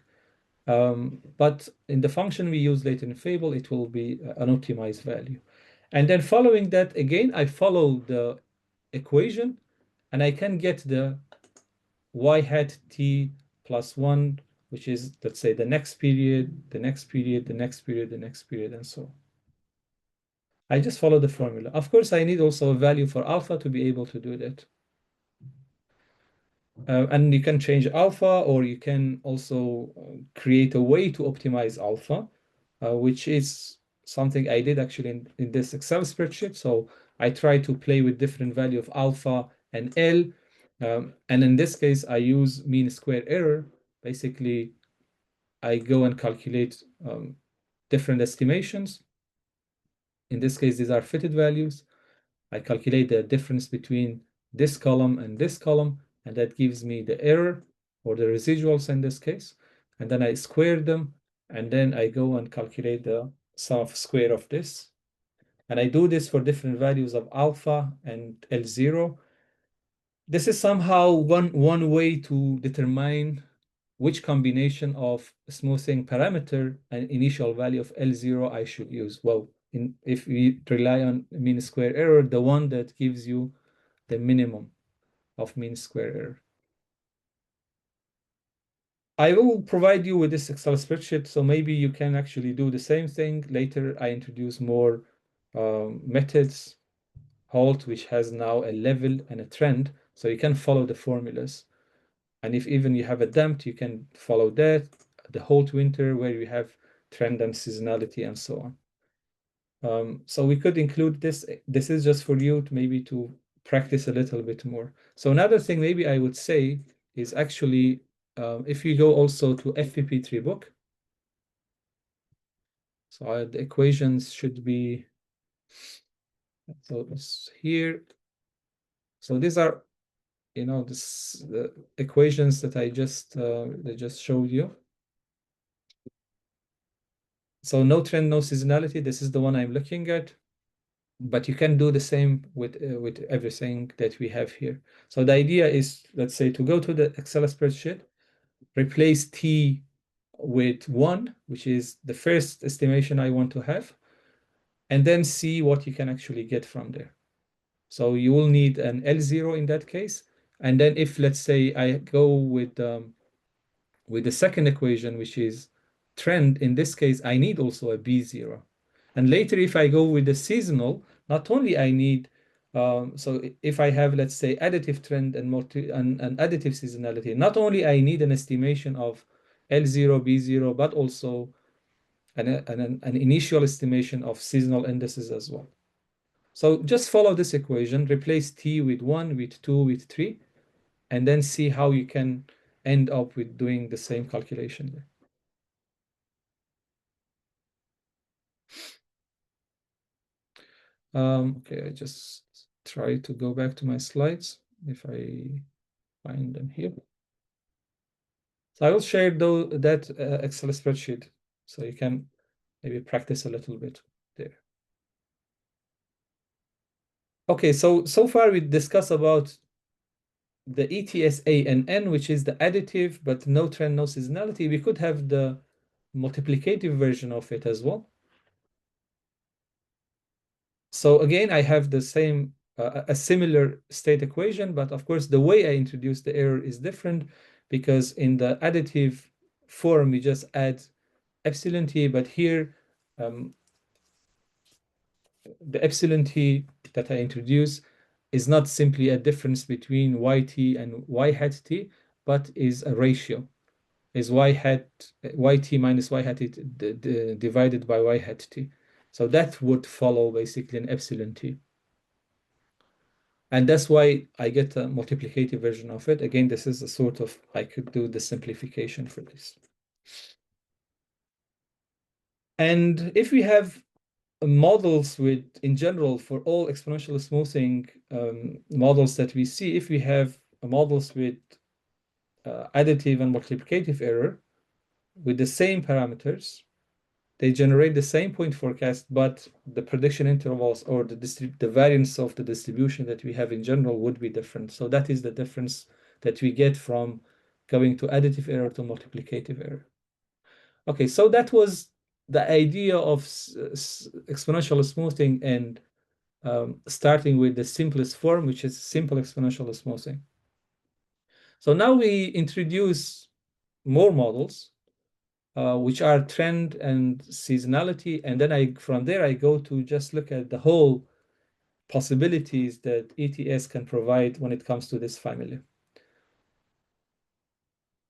But in the function we use later in Fable, it will be an optimized value. And then following that, again, I follow the equation and I can get the y hat t plus 1, which is, let's say, the next period, the next period, the next period, the next period, and so on. I just follow the formula. Of course, I need also a value for alpha to be able to do that. And you can change alpha, or you can also create a way to optimize alpha, which is something I did actually in this Excel spreadsheet. So I try to play with different value of alpha and L. And in this case, I use mean square error. Basically, I go and calculate different estimations. In this case, these are fitted values. I calculate the difference between this column and this column, and that gives me the error or the residuals in this case. And then I square them, and then I go and calculate the sum of square of this. And I do this for different values of alpha and L0. This is somehow one way to determine which combination of smoothing parameter and initial value of L0 I should use. Well, if we rely on mean square error, the one that gives you the minimum of mean square error. I will provide you with this Excel spreadsheet, so maybe you can actually do the same thing. Later, I introduce more methods, Halt, which has now a level and a trend, so you can follow the formulas. And if even you have a damped, you can follow that, the Halt winter, where you have trend and seasonality and so on. So we could include this. This is just for you to maybe to practice a little bit more. So another thing maybe I would say is actually, if you go also to FPP3 book, so the equations should be, so it's here. So these are, the equations that I just showed you. So no trend, no seasonality. This is the one I'm looking at. But you can do the same with everything that we have here. So the idea is, let's say, to go to the Excel spreadsheet, replace T with 1, which is the first estimation I want to have, and then see what you can actually get from there. So you will need an L0 in that case. And then if, let's say, I go with the second equation, which is trend, in this case, I need also a B0. And later, if I go with the seasonal, not only I need, so if I have, let's say, additive trend and additive seasonality, not only I need an estimation of L0, B0, but also an initial estimation of seasonal indices as well. So just follow this equation, replace T with 1, with 2, with 3, and then see how you can end up with doing the same calculation there. Okay, I just try to go back to my slides if I find them here. So I will share that Excel spreadsheet so you can maybe practice a little bit there. Okay, so far we discussed about the ETSA and N, which is the additive, but no trend, no seasonality. We could have the multiplicative version of it as well. So again, I have the same, a similar state equation, but of course, the way I introduce the error is different because in the additive form, we just add epsilon t, but here, the epsilon t that I introduce is not simply a difference between yt and y hat t, but is a ratio, is y hat yt minus y hat t divided by y hat t. So that would follow basically an epsilon t. And that's why I get a multiplicative version of it. Again, this is a sort of, I could do the simplification for this. And if we have models with, in general, for all exponential smoothing models that we see, if we have models with additive and multiplicative error with the same parameters, they generate the same point forecast, but the prediction intervals or the variance of the distribution that we have in general would be different. So that is the difference that we get from going to additive error to multiplicative error. Okay, so that was the idea of exponential smoothing and starting with the simplest form, which is simple exponential smoothing. So now we introduce more models, which are trend and seasonality. And then from there, I go to just look at the whole possibilities that ETS can provide when it comes to this family.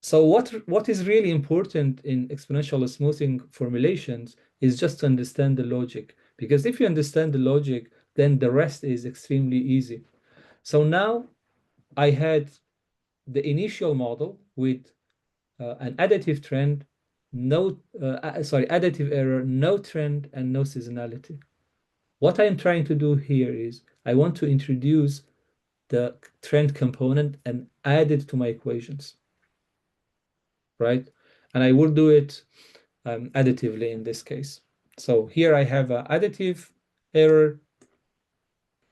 So what is really important in exponential smoothing formulations is just to understand the logic. Because if you understand the logic, then the rest is extremely easy. So now I had the initial model with an additive trend, additive error, no trend, and no seasonality. What I'm trying to do here is I want to introduce the trend component and add it to my equations, right? And I will do it additively in this case. So here I have an additive error,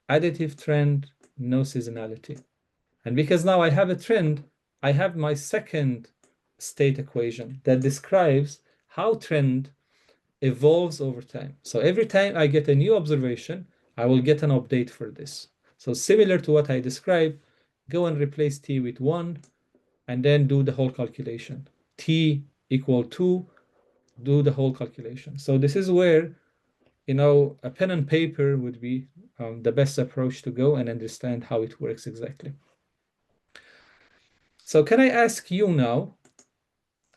additive trend, no seasonality. And because now I have a trend, I have my second state equation that describes how trend evolves over time. So every time I get a new observation, I will get an update for this. So similar to what I described, go and replace t with 1 and then do the whole calculation. T equal 2, do the whole calculation. So this is where, a pen and paper would be the best approach to go and understand how it works exactly. So can I ask you now,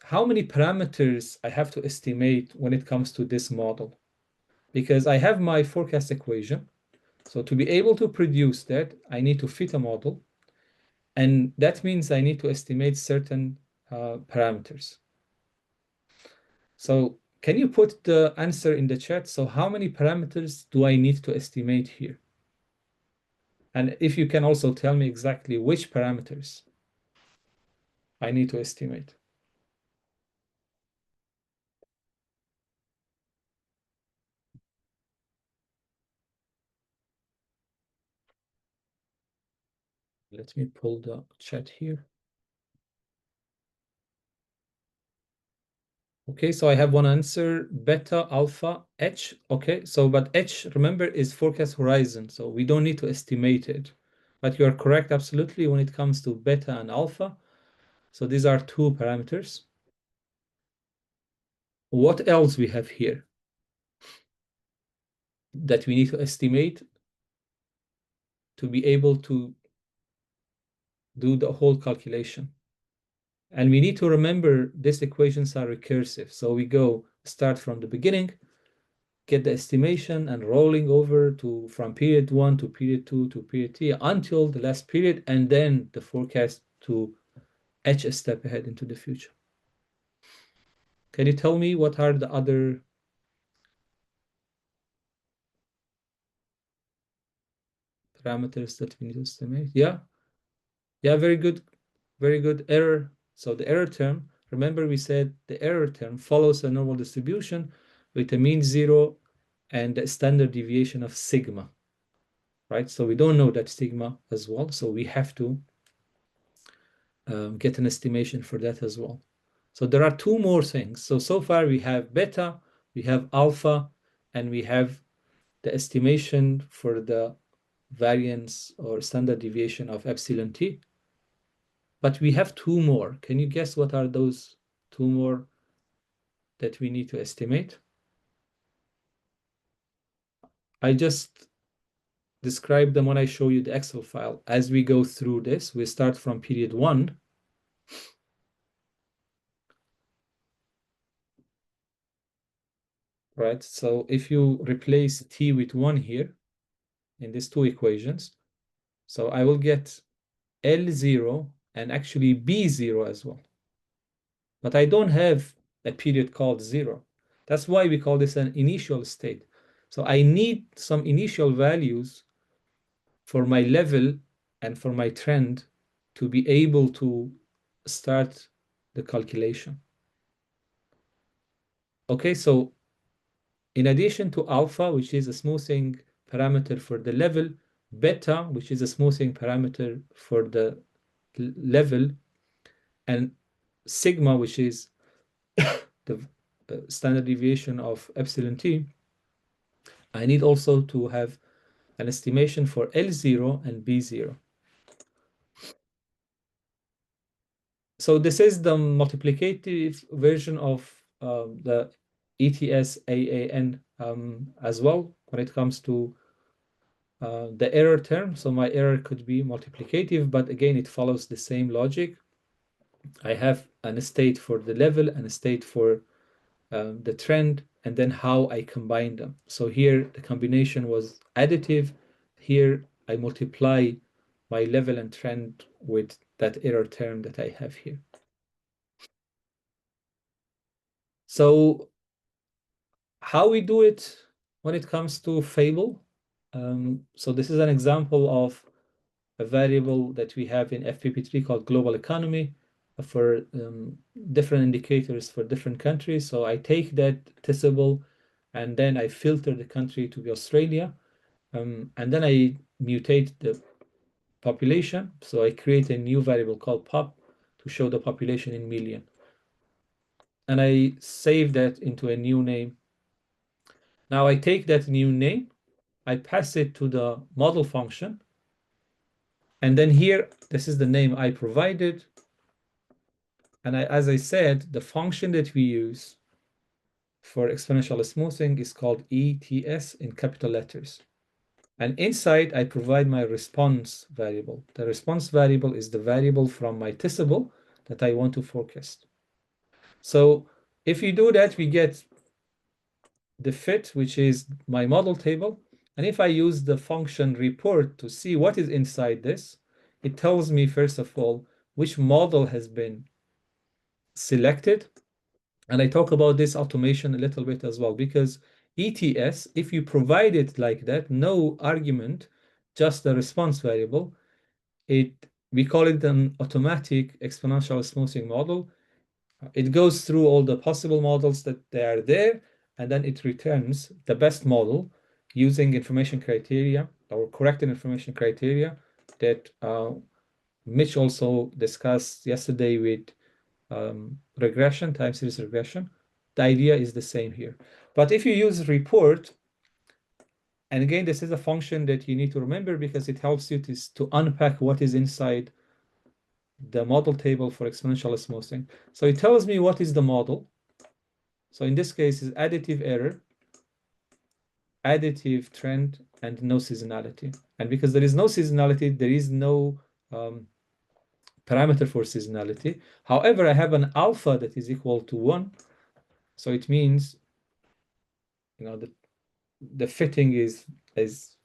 how many parameters I have to estimate when it comes to this model? Because I have my forecast equation. So to be able to produce that, I need to fit a model. And that means I need to estimate certain parameters. So can you put the answer in the chat? So how many parameters do I need to estimate here? And if you can also tell me exactly which parameters I need to estimate. Let me pull the chat here. Okay, so I have one answer, beta, alpha, H. Okay, so but H, remember, is forecast horizon, so we don't need to estimate it. But you are correct absolutely when it comes to beta and alpha. So these are two parameters. What else we have here that we need to estimate to be able to do the whole calculation? And we need to remember these equations are recursive. So we start from the beginning, get the estimation and rolling over from period 1 to period 2 to period 3 until the last period, and then the forecast to etch a step ahead into the future. Can you tell me what are the other parameters that we need to estimate? Yeah, very good. Very good. Error. So the error term, remember we said the error term follows a normal distribution with a mean 0 and a standard deviation of sigma. right? So we don't know that sigma as well. So we have to get an estimation for that as well. So there are two more things. So far we have beta, we have alpha, and we have the estimation for the variance or standard deviation of epsilon t. But we have two more. Can you guess what are those two more that we need to estimate? I just describe them when I show you the Excel file. As we go through this, we start from period 1. Right? So if you replace t with 1 here in these two equations, so I will get L0 and actually B0 as well. But I don't have a period called 0. That's why we call this an initial state. So I need some initial values for my level and for my trend to be able to start the calculation. Okay, so in addition to alpha, which is a smoothing parameter for the level, beta, which is a smoothing parameter for the level, and sigma, which is the standard deviation of epsilon t, I need also to have an estimation for L0 and B0. So this is the multiplicative version of the ETS AAN as well when it comes to the error term. So my error could be multiplicative, but again, it follows the same logic. I have an state for the level and a state for the trend, and then how I combine them. So here the combination was additive. Here I multiply my level and trend with that error term that I have here. So how we do it when it comes to Fable. So this is an example of a variable that we have in FPP3 called global economy for different indicators for different countries. So I take that testable and then I filter the country to be Australia. And then I mutate the population. So I create a new variable called pop to show the population in million. And I save that into a new name. Now I take that new name, I pass it to the model function. And then here, this is the name I provided. And as I said, the function that we use for exponential smoothing is called ETS in capital letters. And inside, I provide my response variable. The response variable is the variable from my testable that I want to forecast. So if you do that, we get the fit, which is my model table. And if I use the function report to see what is inside this, it tells me, first of all, which model has been selected. And I talk about this automation a little bit as well, because ETS, if you provide it like that, no argument, just the response variable, we call it an automatic exponential smoothing model. It goes through all the possible models that they are there, and then it returns the best model using information criteria or corrected information criteria that Mitch also discussed yesterday with regression, time series regression. The idea is the same here. But if you use report, and again, this is a function that you need to remember because it helps you to unpack what is inside the model table for exponential smoothing. So it tells me what is the model. So in this case, is additive error, additive trend, and no seasonality. And because there is no seasonality, there is no parameter for seasonality. However, I have an alpha that is equal to 1. So it means, the fitting is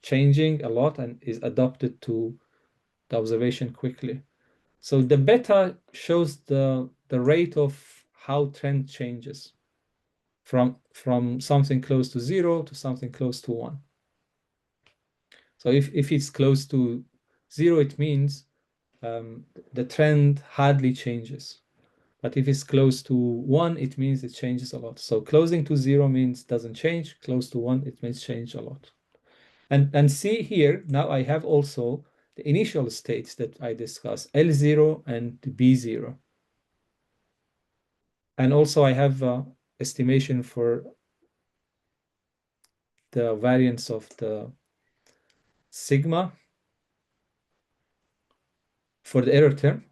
changing a lot and is adapted to the observation quickly. So the beta shows the rate of how trend changes from something close to 0 to something close to 1. So if it's close to 0, it means the trend hardly changes. But if it's close to 1, it means it changes a lot. So closing to 0 means doesn't change. Close to 1, it means change a lot. And see here, now I have also the initial states that I discussed, L0 and B0. And also I have estimation for the variance of the sigma for the error term.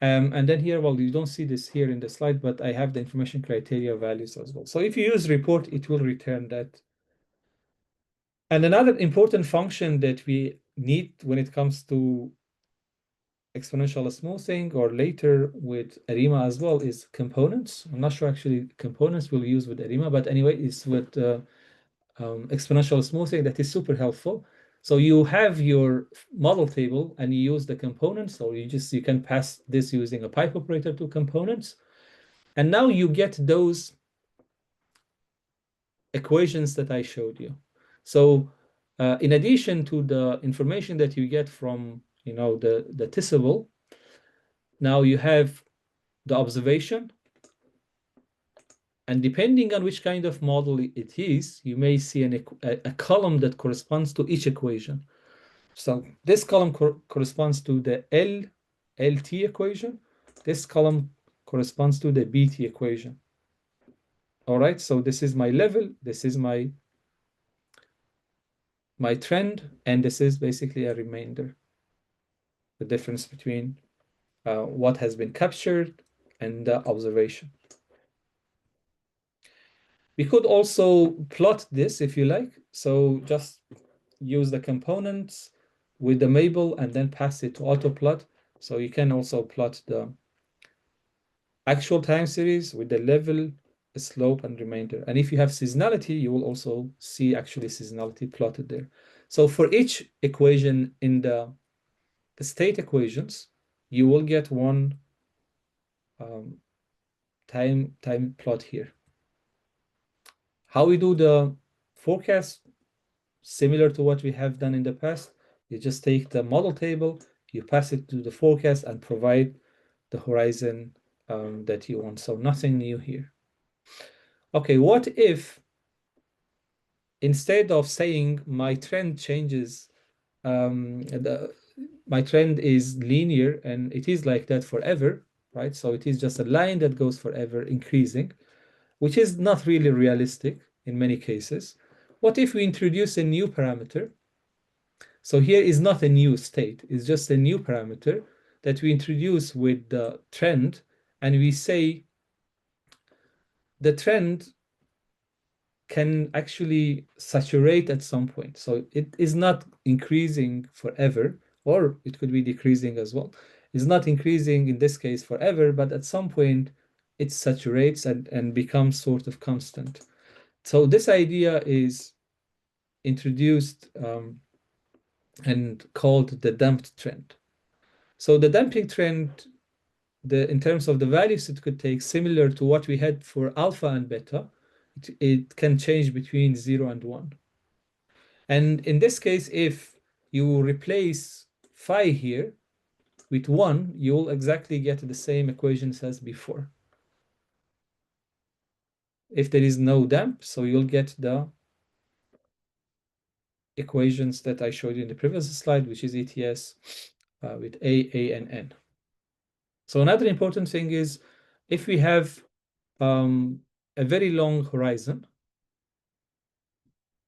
And then here, well, you don't see this here in the slide, but I have the information criteria values as well. So if you use report, it will return that. And another important function that we need when it comes to exponential smoothing or later with ARIMA as well is components. I'm not sure actually components we'll use with ARIMA, but anyway, it's with exponential smoothing that is super helpful. So you have your model table and you use the components, or you can pass this using a pipe operator to components. And now you get those equations that I showed you. So in addition to the information that you get from the tissable, now you have the observation. And depending on which kind of model it is, you may see a column that corresponds to each equation. So this column corresponds to the LT equation. This column corresponds to the BT equation. All right, so this is my level, this is my trend, and this is basically a remainder. The difference between what has been captured and the observation. We could also plot this if you like. So just use the components with the Mabel and then pass it to autoplot. So you can also plot the actual time series with the level, slope, and remainder. And if you have seasonality, you will also see actually seasonality plotted there. So for each equation in the state equations, you will get one time plot here. How we do the forecast, similar to what we have done in the past. You just take the model table, you pass it to the forecast and provide the horizon that you want. So nothing new here. Okay, what if instead of saying my trend changes, my trend is linear and it is like that forever, right? So it is just a line that goes forever increasing, which is not really realistic in many cases. What if we introduce a new parameter? So here is not a new state, it's just a new parameter that we introduce with the trend, and we say the trend can actually saturate at some point. So it is not increasing forever, or it could be decreasing as well. It's not increasing in this case forever, but at some point it saturates and becomes sort of constant. So this idea is introduced and called the damped trend. So the damping trend, in terms of the values it could take, similar to what we had for alpha and beta, it can change between 0 and 1. And in this case, if you replace phi here with 1, you'll exactly get the same equations as before. If there is no damp, so you'll get the equations that I showed you in the previous slide, which is ETS with A, and N. So another important thing is if we have a very long horizon,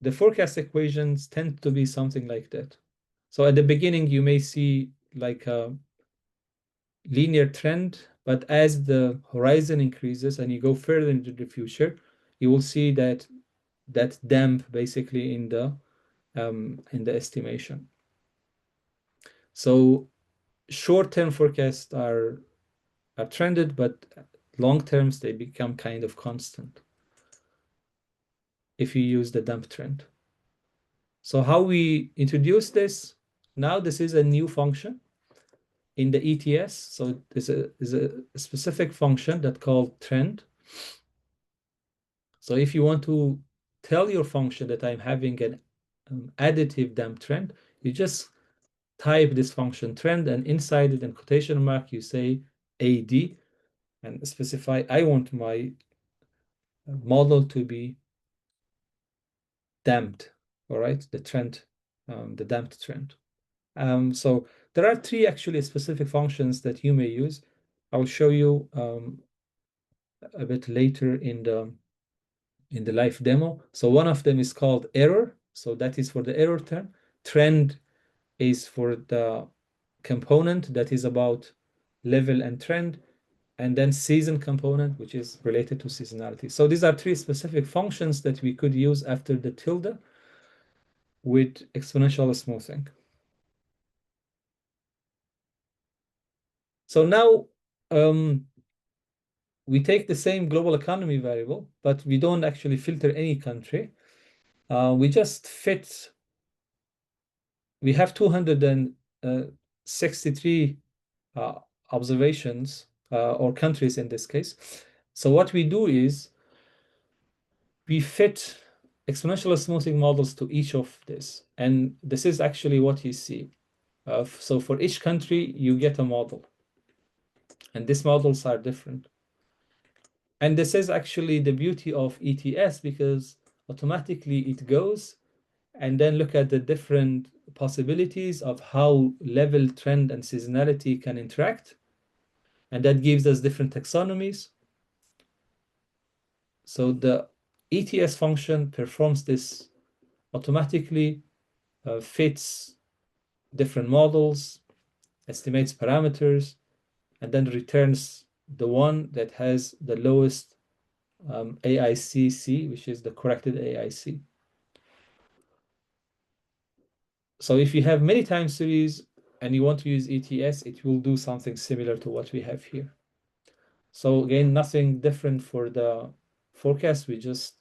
the forecast equations tend to be something like that. So at the beginning, you may see like a linear trend, but as the horizon increases and you go further into the future, you will see that damp basically in the estimation. So short-term forecasts are trended, but long terms they become kind of constant if you use the damp trend. So how we introduce this, now this is a new function in the ETS. So this is a specific function that called trend. So if you want to tell your function that I'm having an additive damp trend, you just type this function trend, and inside it in quotation mark, you say AD and specify I want my model to be damped, all right, the trend the damped trend. So there are three actually specific functions that you may use. I'll show you a bit later in the live demo. So one of them is called error. So that is for the error term. Trend is for the component that is about level and trend, and then season component, which is related to seasonality. So these are three specific functions that we could use after the tilde with exponential smoothing. So now we take the same global economy variable, but we don't actually filter any country. We just fit, we have 263 observations or countries in this case. So what we do is we fit exponential smoothing models to each of this. And this is actually what you see. So for each country, you get a model. And these models are different. And this is actually the beauty of ETS, because automatically it goes and then look at the different possibilities of how level, trend, and seasonality can interact. And that gives us different taxonomies. So the ETS function performs this automatically, fits different models, estimates parameters, and then returns the one that has the lowest AICC, which is the corrected AIC. So if you have many time series and you want to use ETS, it will do something similar to what we have here. So again, nothing different for the forecast. We just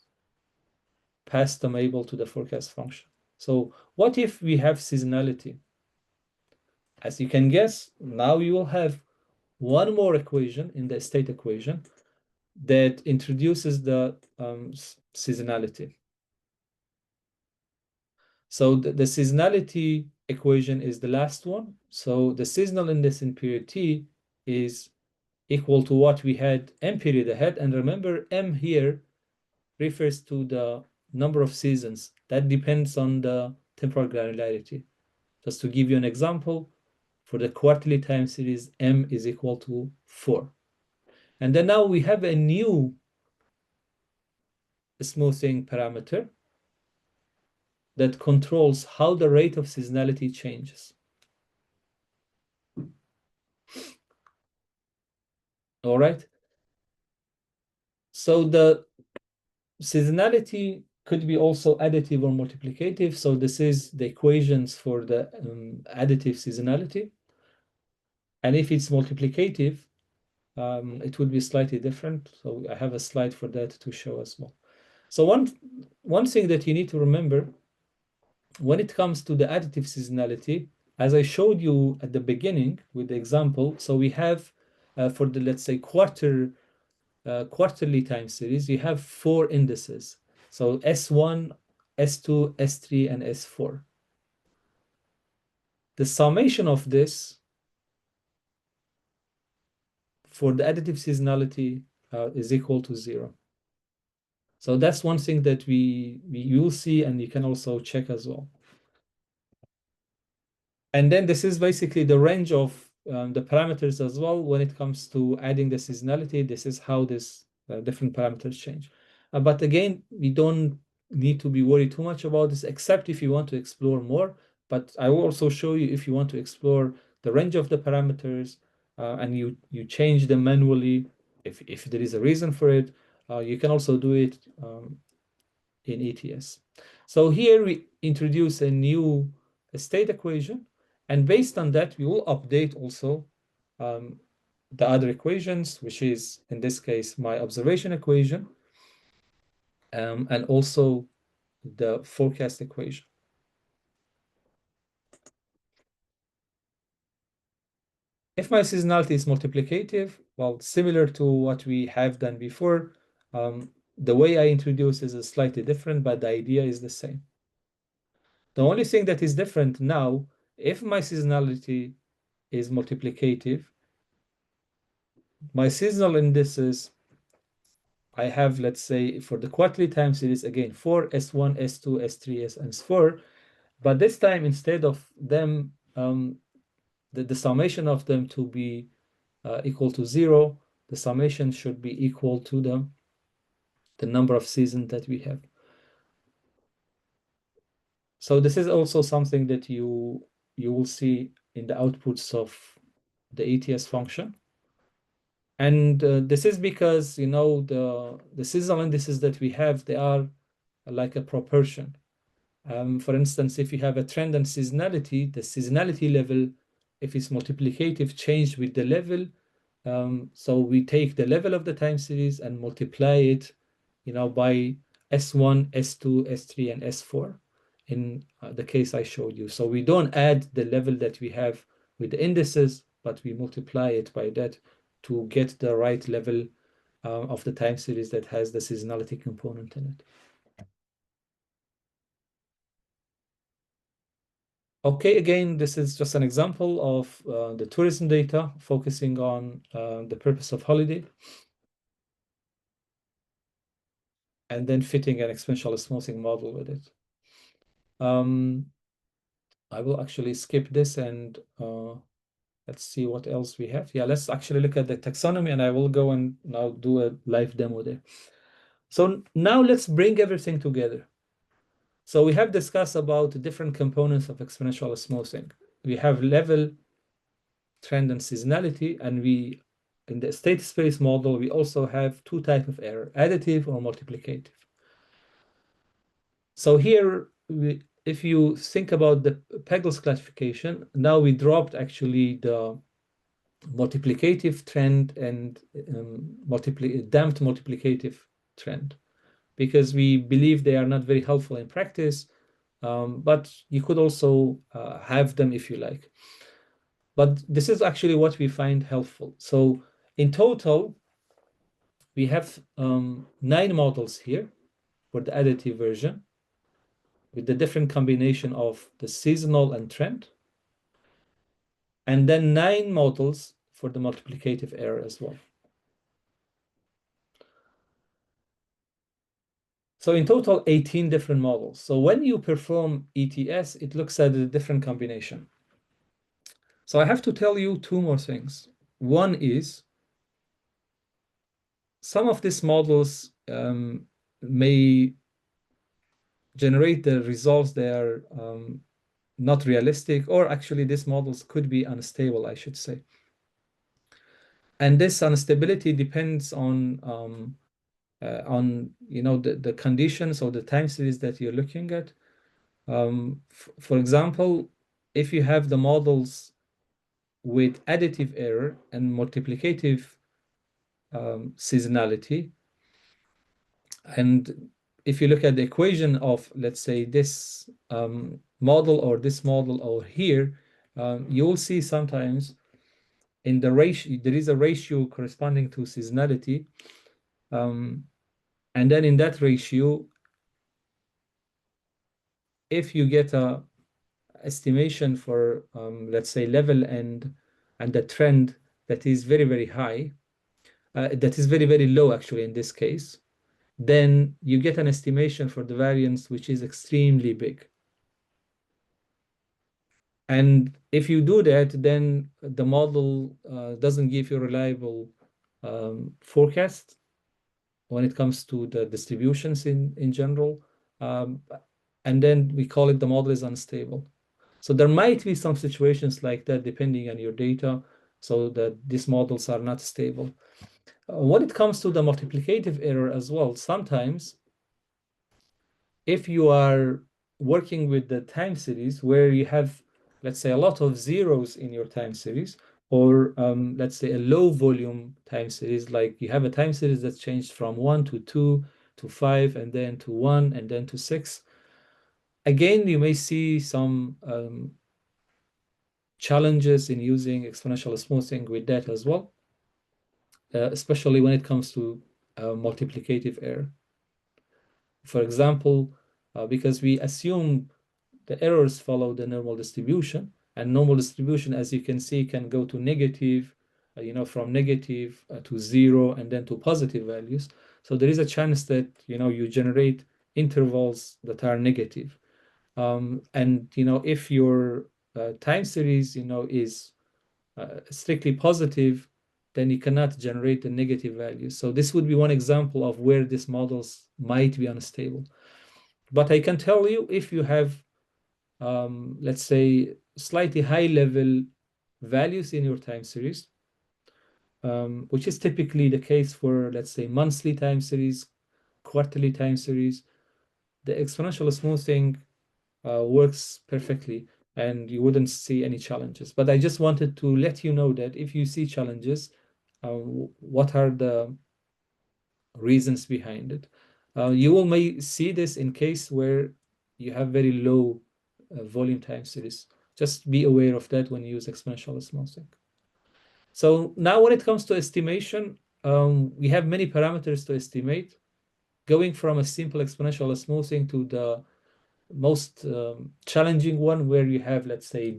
pass the label to the forecast function. So what if we have seasonality? As you can guess, now you will have one more equation in the state equation that introduces the seasonality. So the seasonality equation is the last one. So the seasonal index in period T is equal to what we had M period ahead. And remember, M here refers to the number of seasons. That depends on the temporal granularity. Just to give you an example, for the quarterly time series, M is equal to 4. And then now we have a new smoothing parameter that controls how the rate of seasonality changes. All right. So the seasonality could be also additive or multiplicative. So this is the equations for the additive seasonality. And if it's multiplicative, it would be slightly different. So I have a slide for that to show as well. So one thing that you need to remember when it comes to the additive seasonality, as I showed you at the beginning with the example, so we have for the, let's say, quarterly time series, you have 4 indices. So S1, S2, S3, and S4. The summation of this for the additive seasonality is equal to 0. So that's one thing that you'll see, and you can also check as well. And then this is basically the range of the parameters as well. When it comes to adding the seasonality, this is how this different parameters change. But again, we don't need to be worried too much about this, except if you want to explore more. But I will also show you if you want to explore the range of the parameters and you change them manually, if there is a reason for it, you can also do it in ETS. So here we introduce a new state equation, and based on that, we will update also the other equations, which is, in this case, my observation equation, and also the forecast equation. If my seasonality is multiplicative, well, similar to what we have done before, the way I introduce is slightly different, but the idea is the same. The only thing that is different now, if my seasonality is multiplicative, my seasonal indices, I have, let's say, for the quarterly time series, again, 4, S1, S2, S3, and S4. But this time, instead of them, the summation of them to be equal to 0, the summation should be equal to the number of seasons that we have. So this is also something that you will see in the outputs of the ATS function. And this is because, the seasonal indices that we have, they are like a proportion. For instance, if you have a trend and seasonality, the seasonality level, if it's multiplicative, change with the level. So we take the level of the time series and multiply it, by S1, S2, S3, and S4 in the case I showed you. So we don't add the level that we have with the indices, but we multiply it by that to get the right level of the time series that has the seasonality component in it. Okay, again, this is just an example of the tourism data focusing on the purpose of holiday and then fitting an exponential smoothing model with it. I will actually skip this and let's see what else we have. Yeah, let's actually look at the taxonomy, and I will go and now do a live demo there. So now let's bring everything together. So we have discussed about the different components of exponential smoothing. We have level, trend, and seasonality, and in the state space model, we also have two types of error, additive or multiplicative. So here, if you think about the Peggle's classification, now we dropped actually the multiplicative trend and damped multiplicative trend, because we believe they are not very helpful in practice, but you could also have them if you like. But this is actually what we find helpful. So in total, we have 9 models here for the additive version with the different combination of the seasonal and trend, and then 9 models for the multiplicative error as well. So in total, 18 different models. So when you perform ETS, it looks at a different combination. So I have to tell you 2 more things. One is some of these models may generate the results that are not realistic, or actually these models could be unstable, I should say. And this instability depends on the conditions or the time series that you're looking at. For example, if you have the models with additive error and multiplicative seasonality, and if you look at the equation of, let's say, this model or this model or here, you will see sometimes in the ratio, there is a ratio corresponding to seasonality. And then in that ratio, if you get a estimation for, let's say, level and the trend that is very, very high, that is very, very low, actually, in this case, then you get an estimation for the variance, which is extremely big. And if you do that, then the model doesn't give you reliable forecast when it comes to the distributions in general. And then we call it the model is unstable. So there might be some situations like that depending on your data, so that these models are not stable. When it comes to the multiplicative error as well, sometimes if you are working with the time series where you have, let's say, a lot of zeros in your time series, or let's say a low volume time series, like you have a time series that's changed from 1 to 2 to 5 and then to 1 and then to 6. Again, you may see some challenges in using exponential smoothing with that as well, especially when it comes to multiplicative error. For example, because we assume the errors follow the normal distribution, and normal distribution, as you can see, can go to negative, from negative to 0 and then to positive values. So there is a chance that you generate intervals that are negative. And if your time series is strictly positive, then you cannot generate a negative value. So this would be one example of where these models might be unstable. But I can tell you, if you have let's say slightly high level values in your time series, which is typically the case for, let's say, monthly time series, quarterly time series, the exponential smoothing works perfectly and you wouldn't see any challenges. But I just wanted to let you know that if you see challenges, what are the reasons behind it? You will may see this in case where you have very low volume time series. Just be aware of that when you use exponential smoothing. So now when it comes to estimation, we have many parameters to estimate, going from a simple exponential smoothing to the most challenging one, where you have, let's say,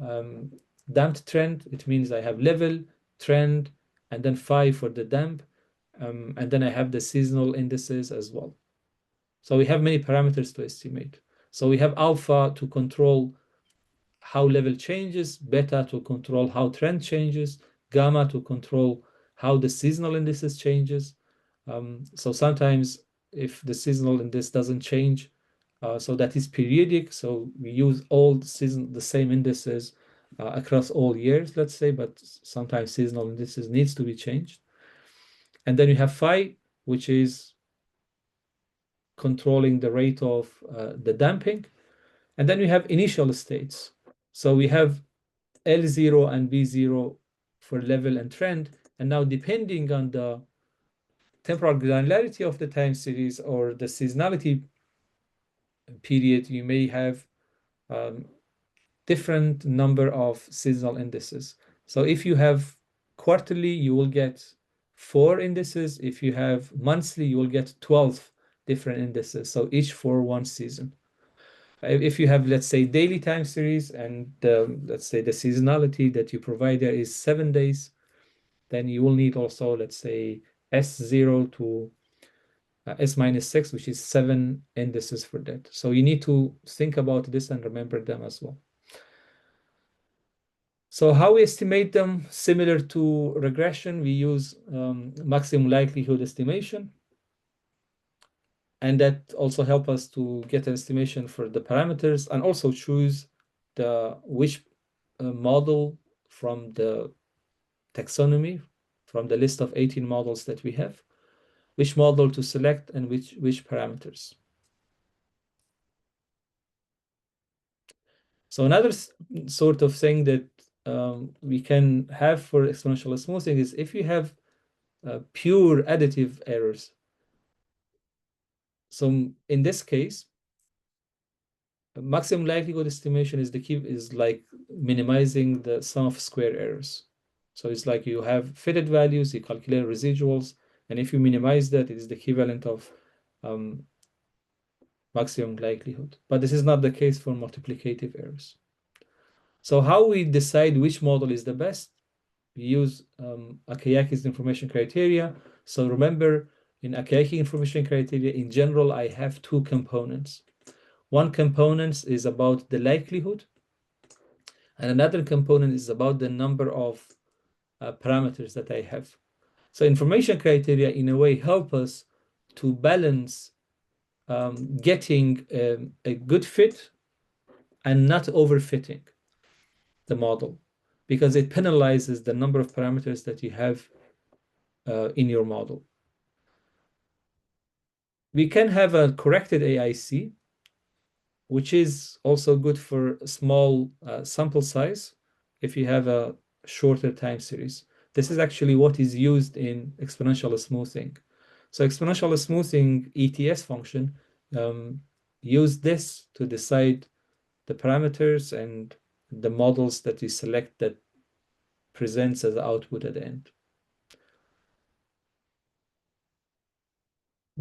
um, damped trend. It means I have level, trend, and then phi for the damp. And then I have the seasonal indices as well. So we have many parameters to estimate. So we have alpha to control how level changes, beta to control how trend changes, gamma to control how the seasonal indices changes. So sometimes if the seasonal index doesn't change, so that is periodic. So we use all the same indices across all years, let's say, but sometimes seasonal indices needs to be changed. And then you have phi, which is controlling the rate of the damping. And then we have initial states. So we have L0 and B0 for level and trend. And now depending on the temporal granularity of the time series or the seasonality period, you may have different number of seasonal indices. So if you have quarterly, you will get 4 indices. If you have monthly, you will get 12 different indices. So each for one season. If you have, let's say, daily time series and let's say the seasonality that you provide there is 7 days, then you will need also, let's say, S0 to S minus 6, which is 7 indices for that. So you need to think about this and remember them as well. So how we estimate them, similar to regression, we use maximum likelihood estimation. And that also help us to get an estimation for the parameters and also choose which model from the taxonomy, from the list of 18 models that we have, which model to select and which parameters. So another sort of thing that we can have for exponential smoothing is if you have pure additive errors. So in this case, maximum likelihood estimation is the key, is like minimizing the sum of square errors. So it's like you have fitted values, you calculate residuals, and if you minimize that, it is the equivalent of maximum likelihood. But this is not the case for multiplicative errors. So how we decide which model is the best? We use Akayaki's information criteria. So remember, in Akayaki information criteria, in general, I have 2 components. One component is about the likelihood, and another component is about the number of parameters that I have. So information criteria, in a way, help us to balance getting a good fit and not overfitting the model, because it penalizes the number of parameters that you have in your model. We can have a corrected AIC, which is also good for small sample size if you have a shorter time series. This is actually what is used in exponential smoothing. So exponential smoothing ETS function use this to decide the parameters and the models that you select that presents as output at the end.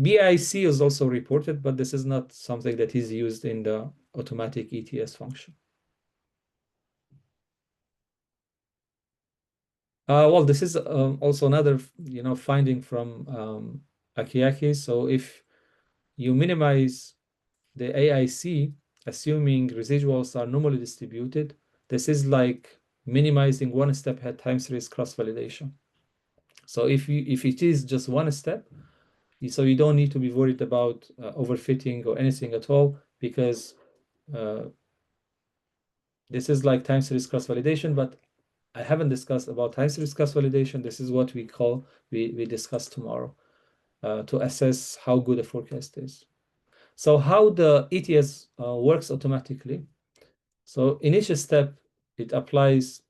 BIC is also reported, but this is not something that is used in the automatic ETS function. Well, this is also another, finding from Akiyaki. So if you minimize the AIC, assuming residuals are normally distributed, this is like minimizing one step ahead time series cross-validation. So if it is just one step, so you don't need to be worried about overfitting or anything at all, because this is like time series cross-validation, but I haven't discussed about time series cross-validation. This is what we discuss tomorrow to assess how good a forecast is. So how the ETS works automatically. So in each step, it applies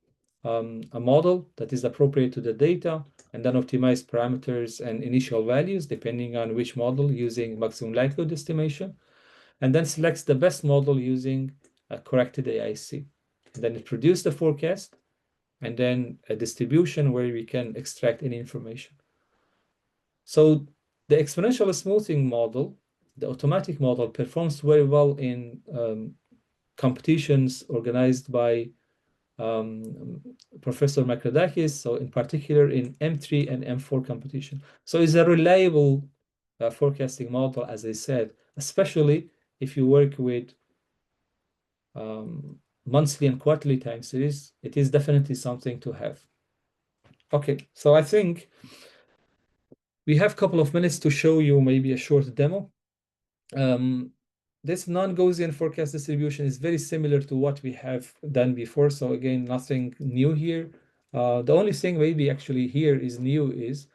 a model that is appropriate to the data, and then optimize parameters and initial values depending on which model, using maximum likelihood estimation, and then selects the best model using a corrected AIC. And then it produces the forecast, and then a distribution where we can extract any information. So the exponential smoothing model, the automatic model, performs very well in competitions organized by Professor Makradakis, so in particular in M3 and M4 competition. So it's a reliable forecasting model, as I said, especially if you work with monthly and quarterly time series. It is definitely something to have. Okay, so I think we have a couple of minutes to show you maybe a short demo. This non-Gaussian forecast distribution is very similar to what we have done before. So again, nothing new here. The only thing maybe actually here is new is,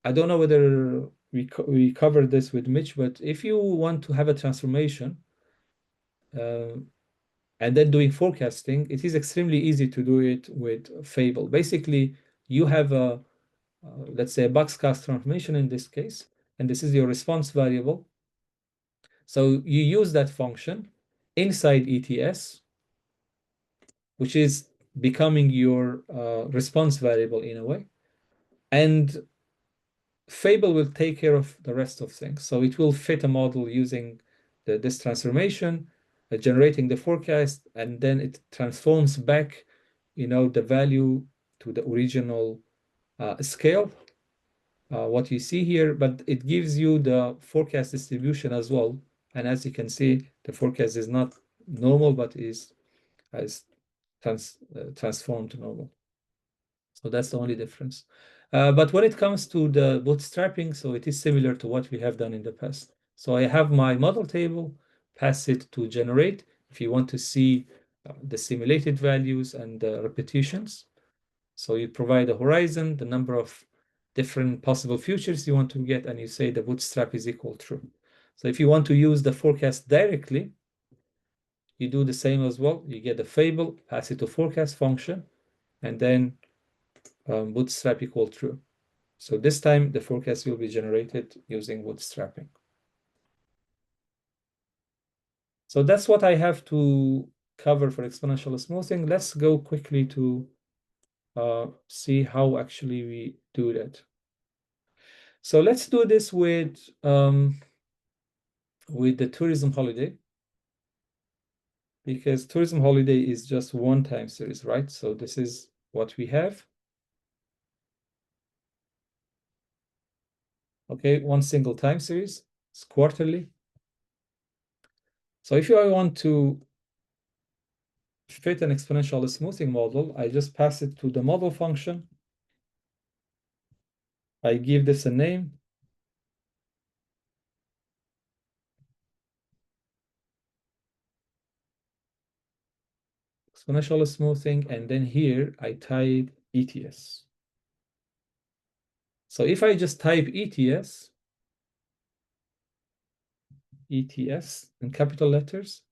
I don't know whether we covered this with Mitch, but if you want to have a transformation and then doing forecasting, it is extremely easy to do it with Fable. Basically, you have a, let's say a boxcast transformation in this case, and this is your response variable. So you use that function inside ETS, which is becoming your response variable in a way. And Fable will take care of the rest of things. So it will fit a model using this transformation, generating the forecast, and then it transforms back, the value to the original scale, what you see here, but it gives you the forecast distribution as well. And as you can see, the forecast is not normal, but is transformed to normal. So that's the only difference. But when it comes to the bootstrapping, so it is similar to what we have done in the past. So I have my model table, pass it to generate. If you want to see the simulated values and the repetitions, so you provide a horizon, the number of different possible futures you want to get, and you say the bootstrap is equal true. So if you want to use the forecast directly, you do the same as well. You get the Fable, pass it to forecast function, and then bootstrap equal true. So this time the forecast will be generated using bootstrapping. So that's what I have to cover for exponential smoothing. Let's go quickly to see how actually we do that. So let's do this with the tourism holiday, because tourism holiday is just one time series, right? So this is what we have. Okay, one single time series, it's quarterly. So if I want to fit an exponential smoothing model, I just pass it to the model function. I give this a name. Exponential smoothing, and then here I type ETS. So if I just type ETS in capital letters,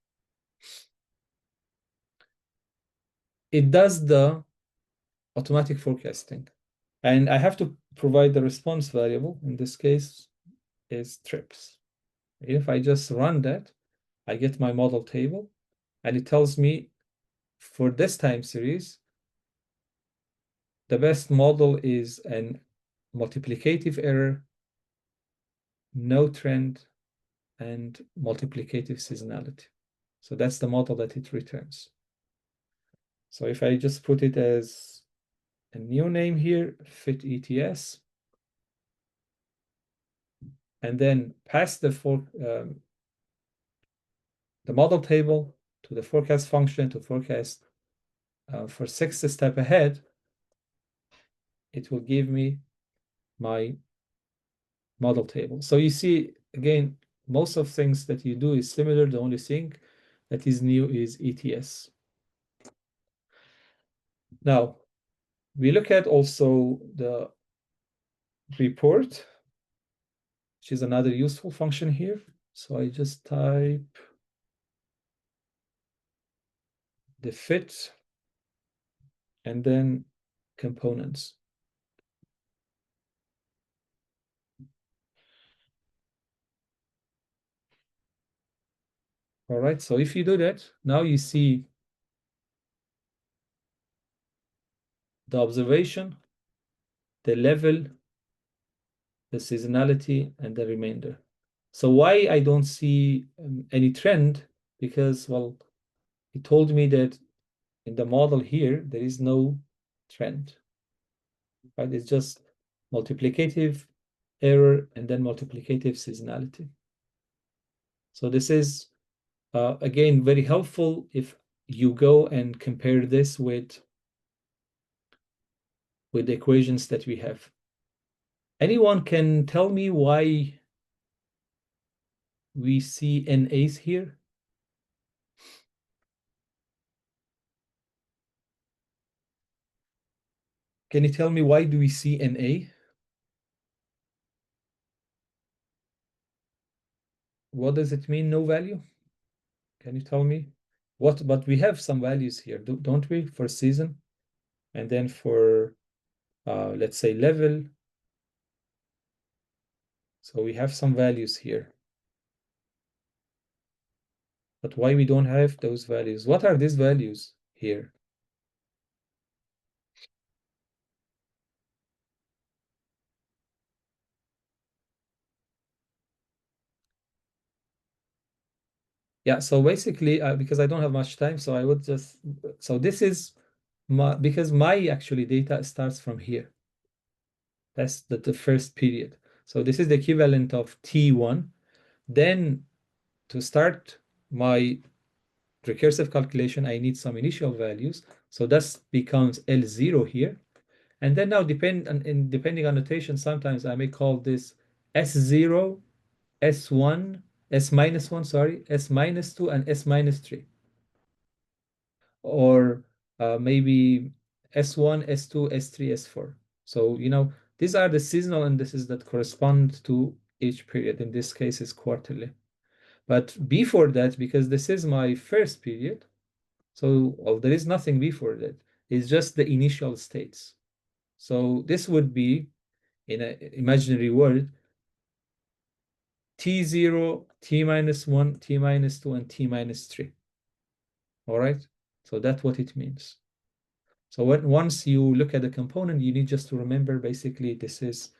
it does the automatic forecasting. And I have to provide the response variable, in this case is trips. If I just run that, I get my model table, and it tells me for this time series, the best model is an multiplicative error, no trend, and multiplicative seasonality. So that's the model that it returns. So if I just put it as a new name here, fit ETS, and then pass the model table to the forecast function to forecast for 6 step ahead, it will give me my model table. So you see, again, most of things that you do is similar. The only thing that is new is ETS. Now, we look at also the report, which is another useful function here. So I just type the fit and then components. All right, so if you do that, now you see the observation, the level, the seasonality, and the remainder. So why I don't see any trend? Because, well, it told me that in the model here, there is no trend, right? It's just multiplicative error and then multiplicative seasonality. So this is, again, very helpful if you go and compare this with the equations that we have. Anyone can tell me why we see NAs here? Can you tell me why do we see NA? What does it mean, no value? Can you tell me? What? But we have some values here, don't we, for season? And then for, let's say, level. So we have some values here. But why we don't have those values? What are these values here? Yeah, so basically, because I don't have much time, so I would just, so this is because my actually data starts from here. That's the first period. So this is the equivalent of T1. Then to start my recursive calculation, I need some initial values. So that becomes L0 here. And then now depending on notation, sometimes I may call this S0, S1, S minus 1, sorry, S minus 2, and S minus 3. Or maybe S1, S2, S3, S4. So, these are the seasonal indices that correspond to each period. In this case, is quarterly. But before that, because this is my first period, so there is nothing before that. It's just the initial states. So this would be, in an imaginary world, T0, T minus 1, T minus 2, and T minus 3. All right? So that's what it means. So once you look at the component, you need just to remember basically this is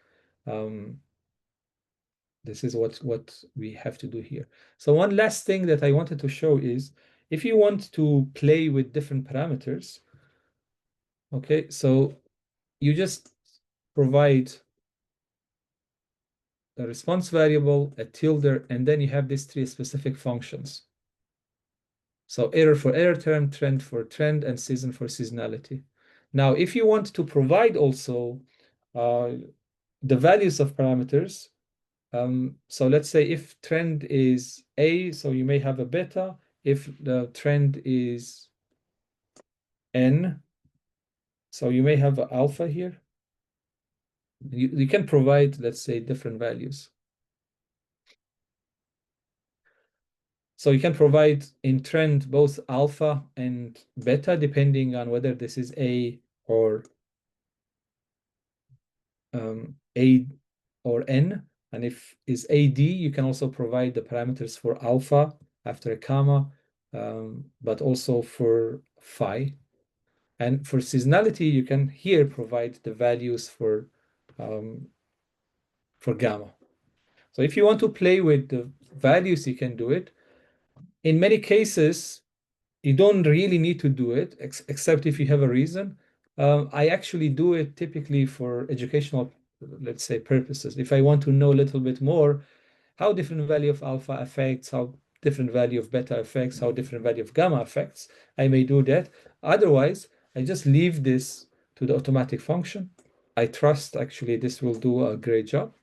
what we have to do here. So one last thing that I wanted to show is if you want to play with different parameters, okay, so you just provide the response variable, a tilde, and then you have these 3 specific functions. So error for error term, trend for trend, and season for seasonality. Now, if you want to provide also the values of parameters, so let's say if trend is A, so you may have a beta. If the trend is N, so you may have alpha here. You can provide, let's say, different values. So you can provide in trend both alpha and beta, depending on whether this is A or A or N. And if is AD, you can also provide the parameters for alpha after a comma, but also for phi. And for seasonality, you can here provide the values for gamma. So if you want to play with the values, you can do it. In many cases, you don't really need to do it, except if you have a reason. I actually do it typically for educational let's say, purposes. If I want to know a little bit more, how different value of alpha affects, how different value of beta affects, how different value of gamma affects, I may do that. Otherwise, I just leave this to the automatic function. I trust actually this will do a great job.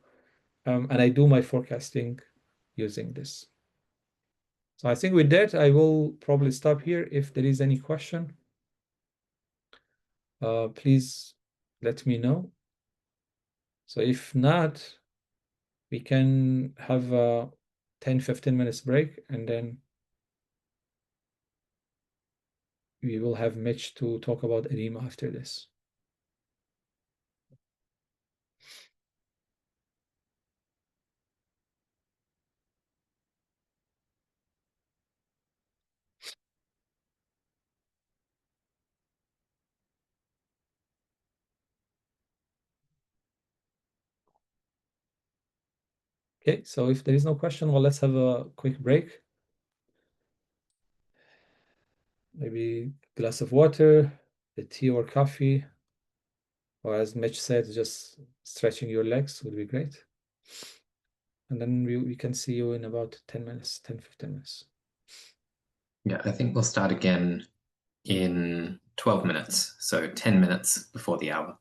And I do my forecasting using this. So I think with that, I will probably stop here. If there is any question, please let me know. So if not, we can have a 10-15 minutes break, and then we will have Mitch to talk about edema after this. Okay, so if there is no question, well, let's have a quick break. Maybe a glass of water, a tea or coffee, or as Mitch said, just stretching your legs would be great. And then we can see you in about 10 minutes, 10-15 minutes. Yeah, I think we'll start again in 12 minutes, so 10 minutes before the hour.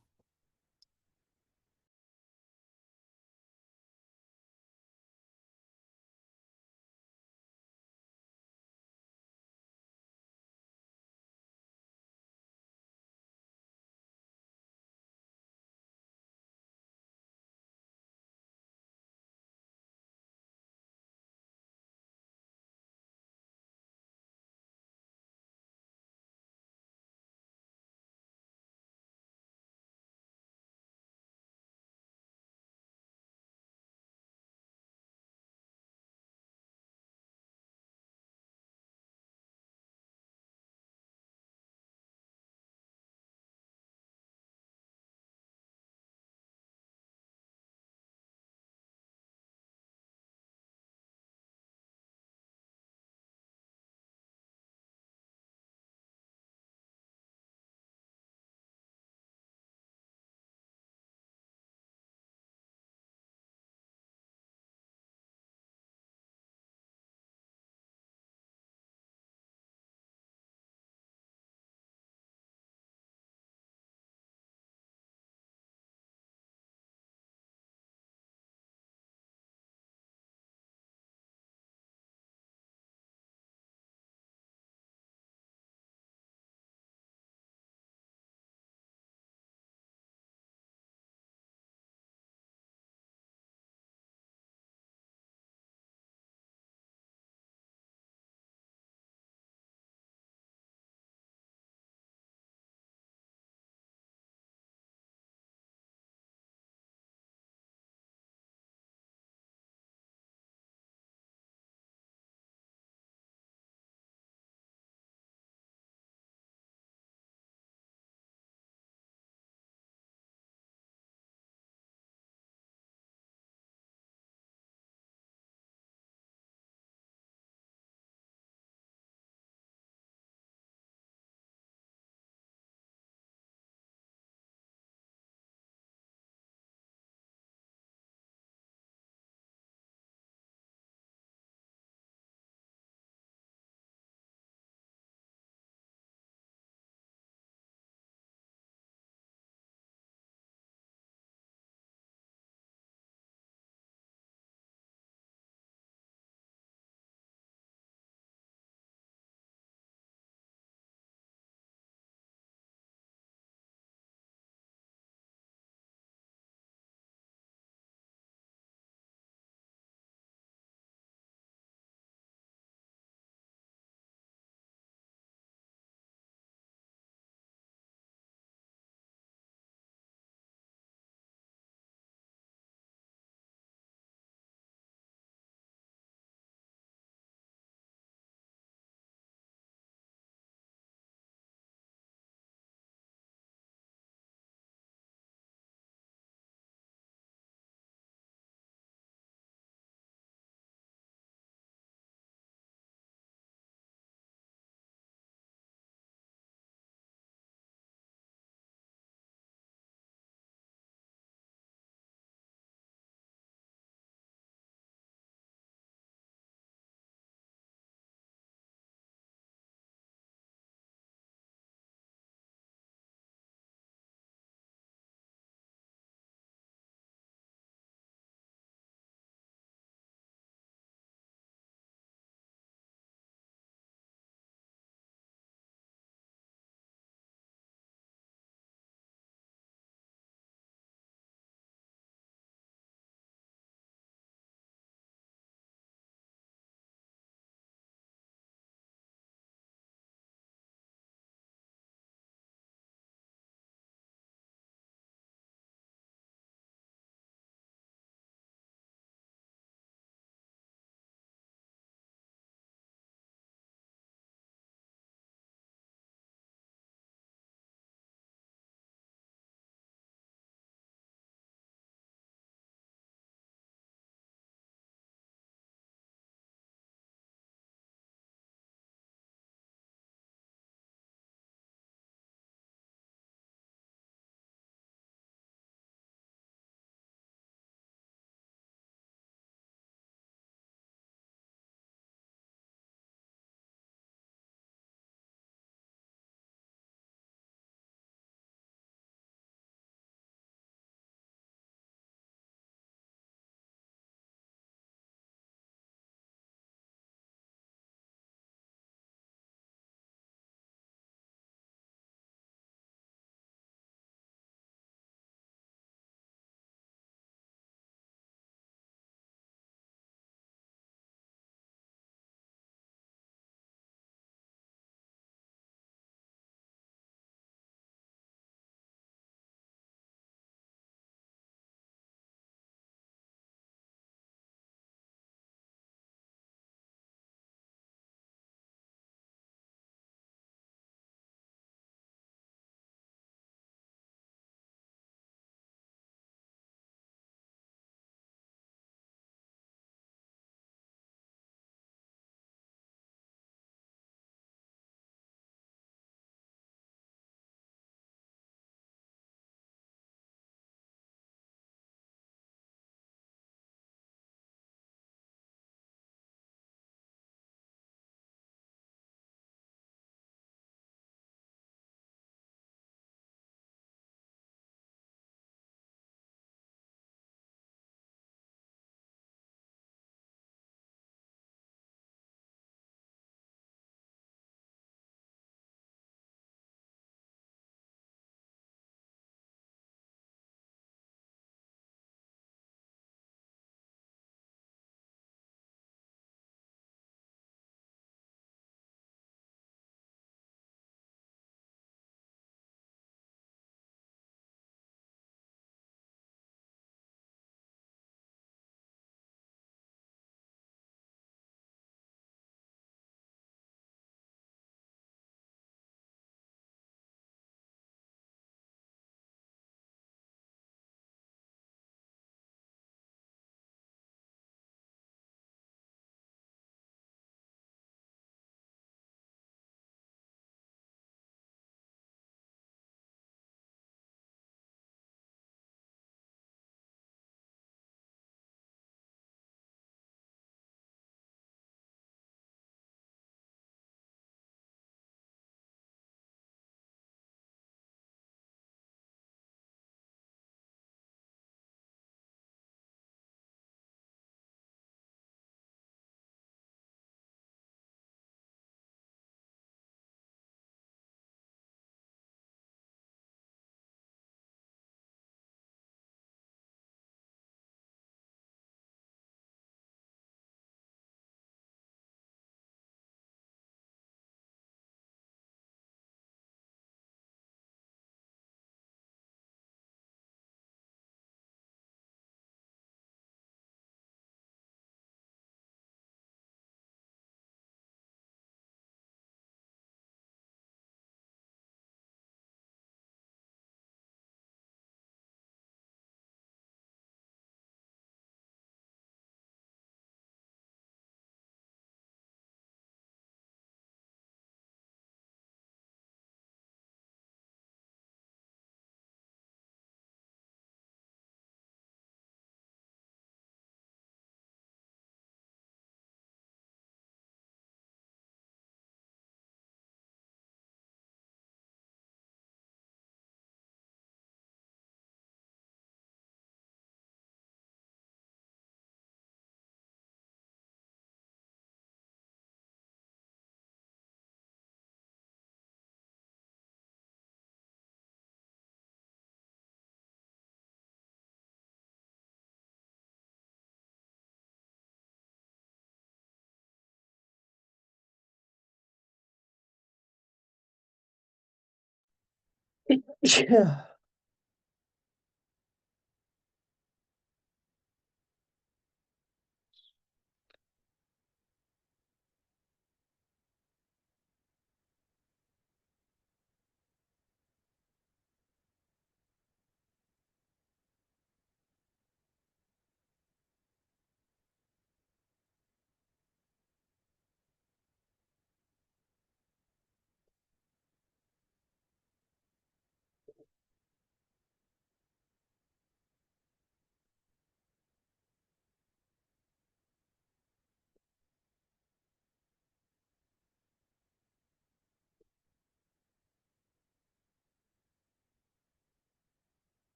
Yeah.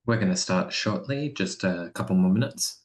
We're going to start shortly, just a couple more minutes.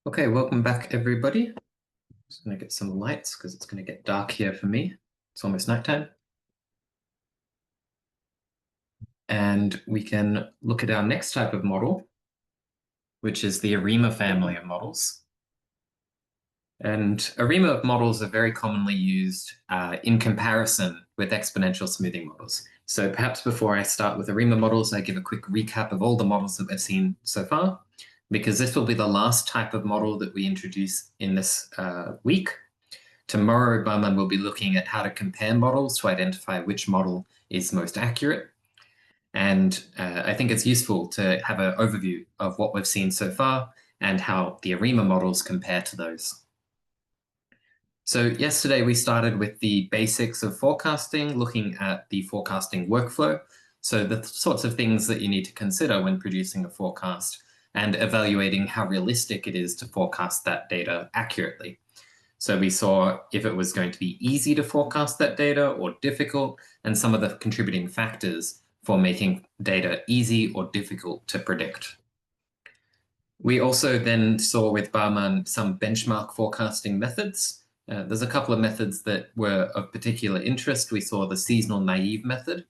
Okay, welcome back, everybody. Just going to get some lights because it's going to get dark here for me. It's almost nighttime. And we can look at our next type of model, which is the ARIMA family of models. And ARIMA models are very commonly used in comparison with exponential smoothing models. So perhaps before I start with ARIMA models, I give a quick recap of all the models that we've seen so far, because this will be the last type of model that we introduce in this week. Tomorrow, Bahman will be looking at how to compare models to identify which model is most accurate. And I think it's useful to have an overview of what we've seen so far and how the ARIMA models compare to those. So yesterday we started with the basics of forecasting, looking at the forecasting workflow. So the sorts of things that you need to consider when producing a forecast and evaluating how realistic it is to forecast that data accurately. So we saw if it was going to be easy to forecast that data or difficult, and some of the contributing factors for making data easy or difficult to predict. We also then saw with Bahman some benchmark forecasting methods. There's a couple of methods that were of particular interest. We saw the seasonal naive method,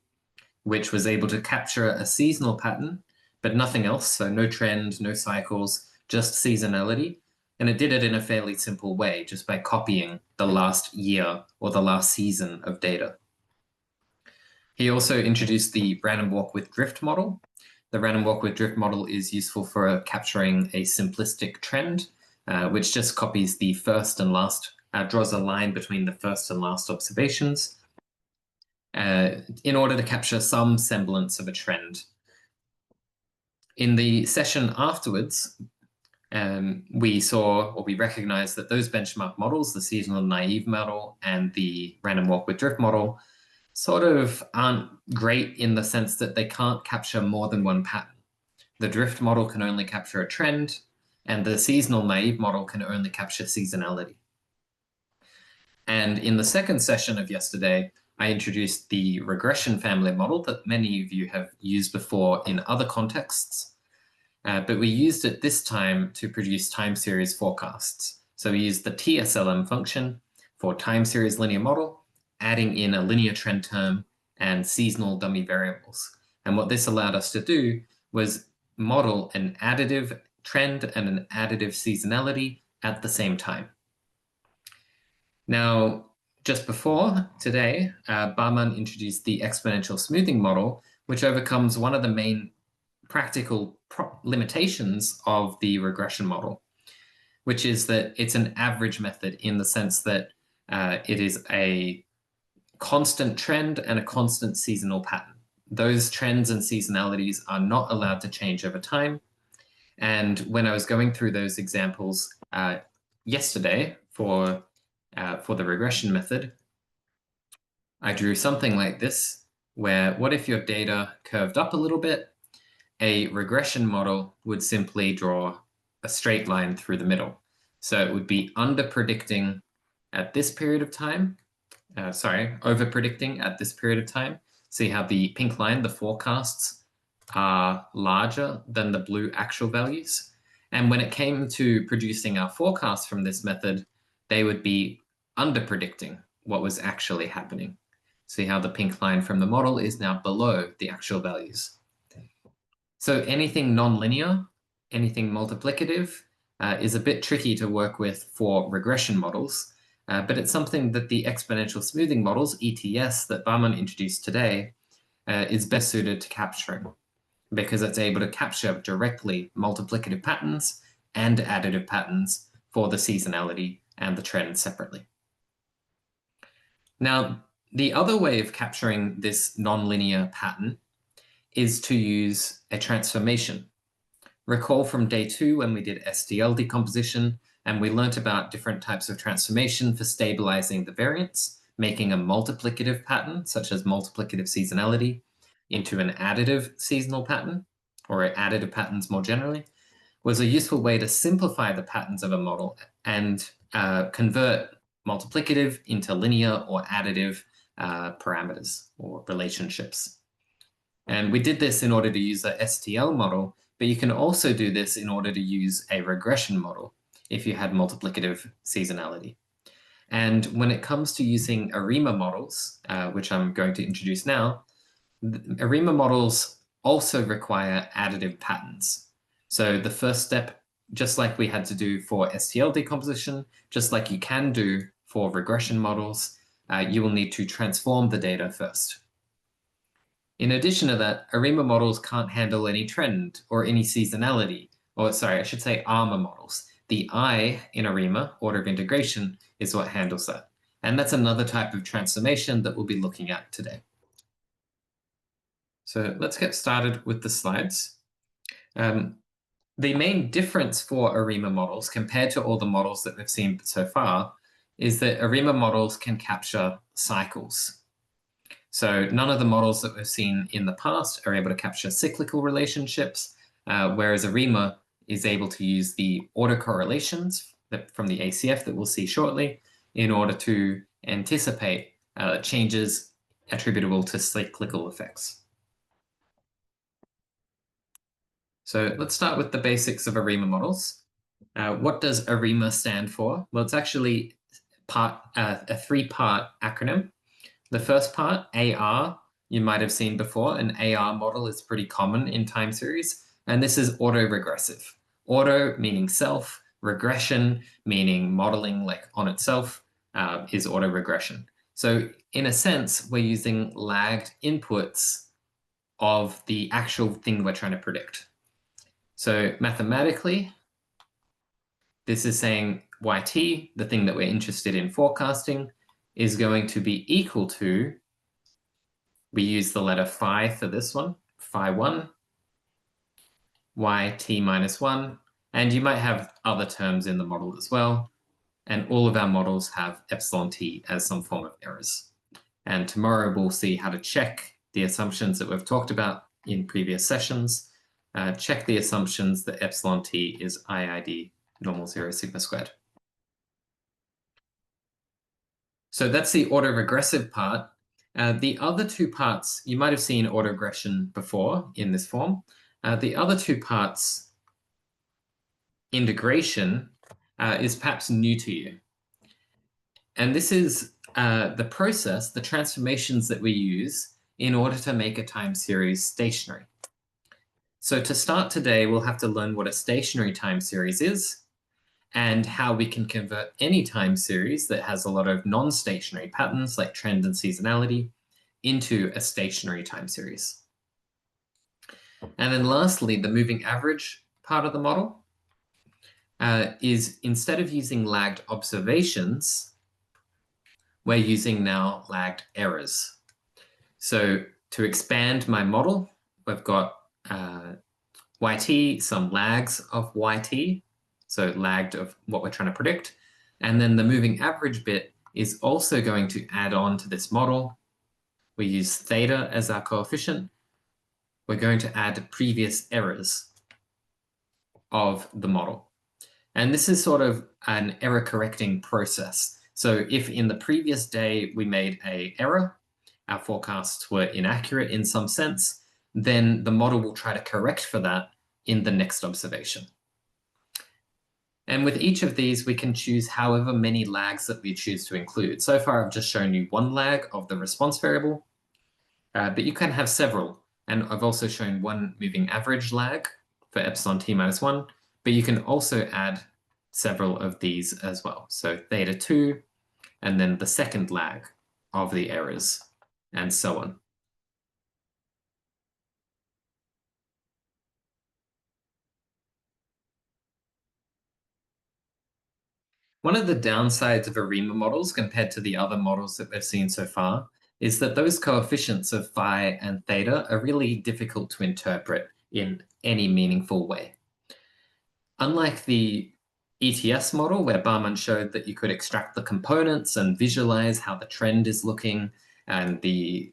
which was able to capture a seasonal pattern, but nothing else. So no trend, no cycles, just seasonality, And it did it in a fairly simple way, just by copying the last year or the last season of data. He also introduced the random walk with drift model. The random walk with drift model is useful for capturing a simplistic trend, which just copies the first and last, draws a line between the first and last observations in order to capture some semblance of a trend. In the session afterwards, we saw, or we recognized, that those benchmark models, the seasonal naive model and the random walk with drift model, sort of aren't great in the sense that they can't capture more than one pattern. The drift model can only capture a trend, and the seasonal naive model can only capture seasonality. And in the second session of yesterday, I introduced the regression family model that many of you have used before in other contexts. But we used it this time to produce time series forecasts. So we used the TSLM function for time series linear model, adding in a linear trend term and seasonal dummy variables. And what this allowed us to do was model an additive trend and an additive seasonality at the same time. Now, just before today, Bahman introduced the exponential smoothing model, which overcomes one of the main practical limitations of the regression model, which is that it's an average method in the sense that it is a constant trend and a constant seasonal pattern. Those trends and seasonalities are not allowed to change over time. And when I was going through those examples yesterday for the regression method, I drew something like this, where what if your data curved up a little bit? A regression model would simply draw a straight line through the middle. So it would be under-predicting at this period of time, over-predicting at this period of time. See how the pink line, the forecasts, are larger than the blue actual values. And when it came to producing our forecasts from this method, they would be under-predicting what was actually happening. See how the pink line from the model is now below the actual values. So anything nonlinear, anything multiplicative is a bit tricky to work with for regression models, but it's something that the exponential smoothing models, ETS, that Bahman introduced today, is best suited to capturing, because it's able to capture directly multiplicative patterns and additive patterns for the seasonality and the trend separately. Now, the other way of capturing this nonlinear pattern is to use a transformation. Recall from day 2 when we did STL decomposition, and we learnt about different types of transformation for stabilizing the variance, making a multiplicative pattern, such as multiplicative seasonality, into an additive seasonal pattern, or additive patterns more generally, was a useful way to simplify the patterns of a model and convert multiplicative into linear or additive parameters or relationships. And we did this in order to use a STL model, but you can also do this in order to use a regression model if you had multiplicative seasonality. And when it comes to using ARIMA models, which I'm going to introduce now, ARIMA models also require additive patterns. So the first step, just like we had to do for STL decomposition, just like you can do for regression models, you will need to transform the data first. In addition to that, ARIMA models can't handle any trend or any seasonality, or sorry, I should say ARMA models. The I in ARIMA, order of integration, is what handles that. And that's another type of transformation that we'll be looking at today. So let's get started with the slides. The main difference for ARIMA models compared to all the models that we've seen so far is that ARIMA models can capture cycles. So none of the models that we've seen in the past are able to capture cyclical relationships, whereas ARIMA is able to use the autocorrelations from the ACF that we'll see shortly in order to anticipate changes attributable to cyclical effects. So let's start with the basics of ARIMA models. What does ARIMA stand for? Well, it's actually a 3-part acronym. The first part, AR, you might have seen before. An AR model is pretty common in time series, and this is autoregressive. Auto meaning self, Regression, meaning modeling like on itself, is autoregression. So in a sense, we're using lagged inputs of the actual thing we're trying to predict. So mathematically, this is saying yt, the thing that we're interested in forecasting, is going to be equal to, we use the letter phi for this one, phi1, yt minus 1, and you might have other terms in the model as well. And all of our models have epsilon t as some form of errors. And tomorrow we'll see how to check the assumptions that we've talked about in previous sessions. Check the assumptions that epsilon t is IID normal 0 sigma squared. So that's the autoregressive part. The other two parts, you might have seen autoregression before in this form. The other two parts, integration, is perhaps new to you. And this is the process, the transformations that we use in order to make a time series stationary. So to start today, we'll have to learn what a stationary time series is and how we can convert any time series that has a lot of non-stationary patterns like trend and seasonality into a stationary time series. And then lastly, the moving average part of the model is, instead of using lagged observations, we're using now lagged errors. So to expand my model, we've got yt, some lags of yt, so lagged of what we're trying to predict. And then the moving average bit is also going to add on to this model. We use theta as our coefficient. We're going to add previous errors of the model. And this is sort of an error correcting process. So if in the previous day we made an error, our forecasts were inaccurate in some sense, then the model will try to correct for that in the next observation. And with each of these, we can choose however many lags that we choose to include. So far, I've just shown you one lag of the response variable, but you can have several. And I've also shown one moving average lag for epsilon t minus 1, but you can also add several of these as well. So theta 2, and then the second lag of the errors, and so on. One of the downsides of ARIMA models compared to the other models that we've seen so far is that those coefficients of phi and theta are really difficult to interpret in any meaningful way. Unlike the ETS model, where Bahman showed that you could extract the components and visualize how the trend is looking and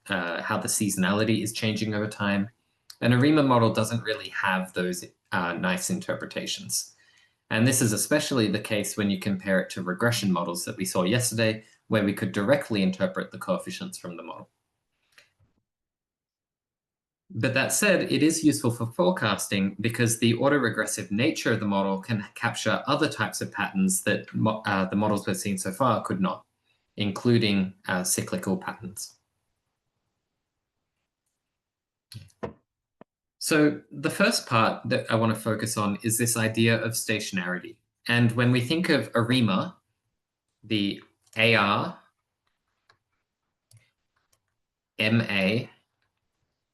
how the seasonality is changing over time, an ARIMA model doesn't really have those nice interpretations. And this is especially the case when you compare it to regression models that we saw yesterday, where we could directly interpret the coefficients from the model. But that said, it is useful for forecasting because the autoregressive nature of the model can capture other types of patterns that the models we've seen so far could not, including cyclical patterns. So the first part that I want to focus on is this idea of stationarity. And when we think of ARIMA, the AR, MA,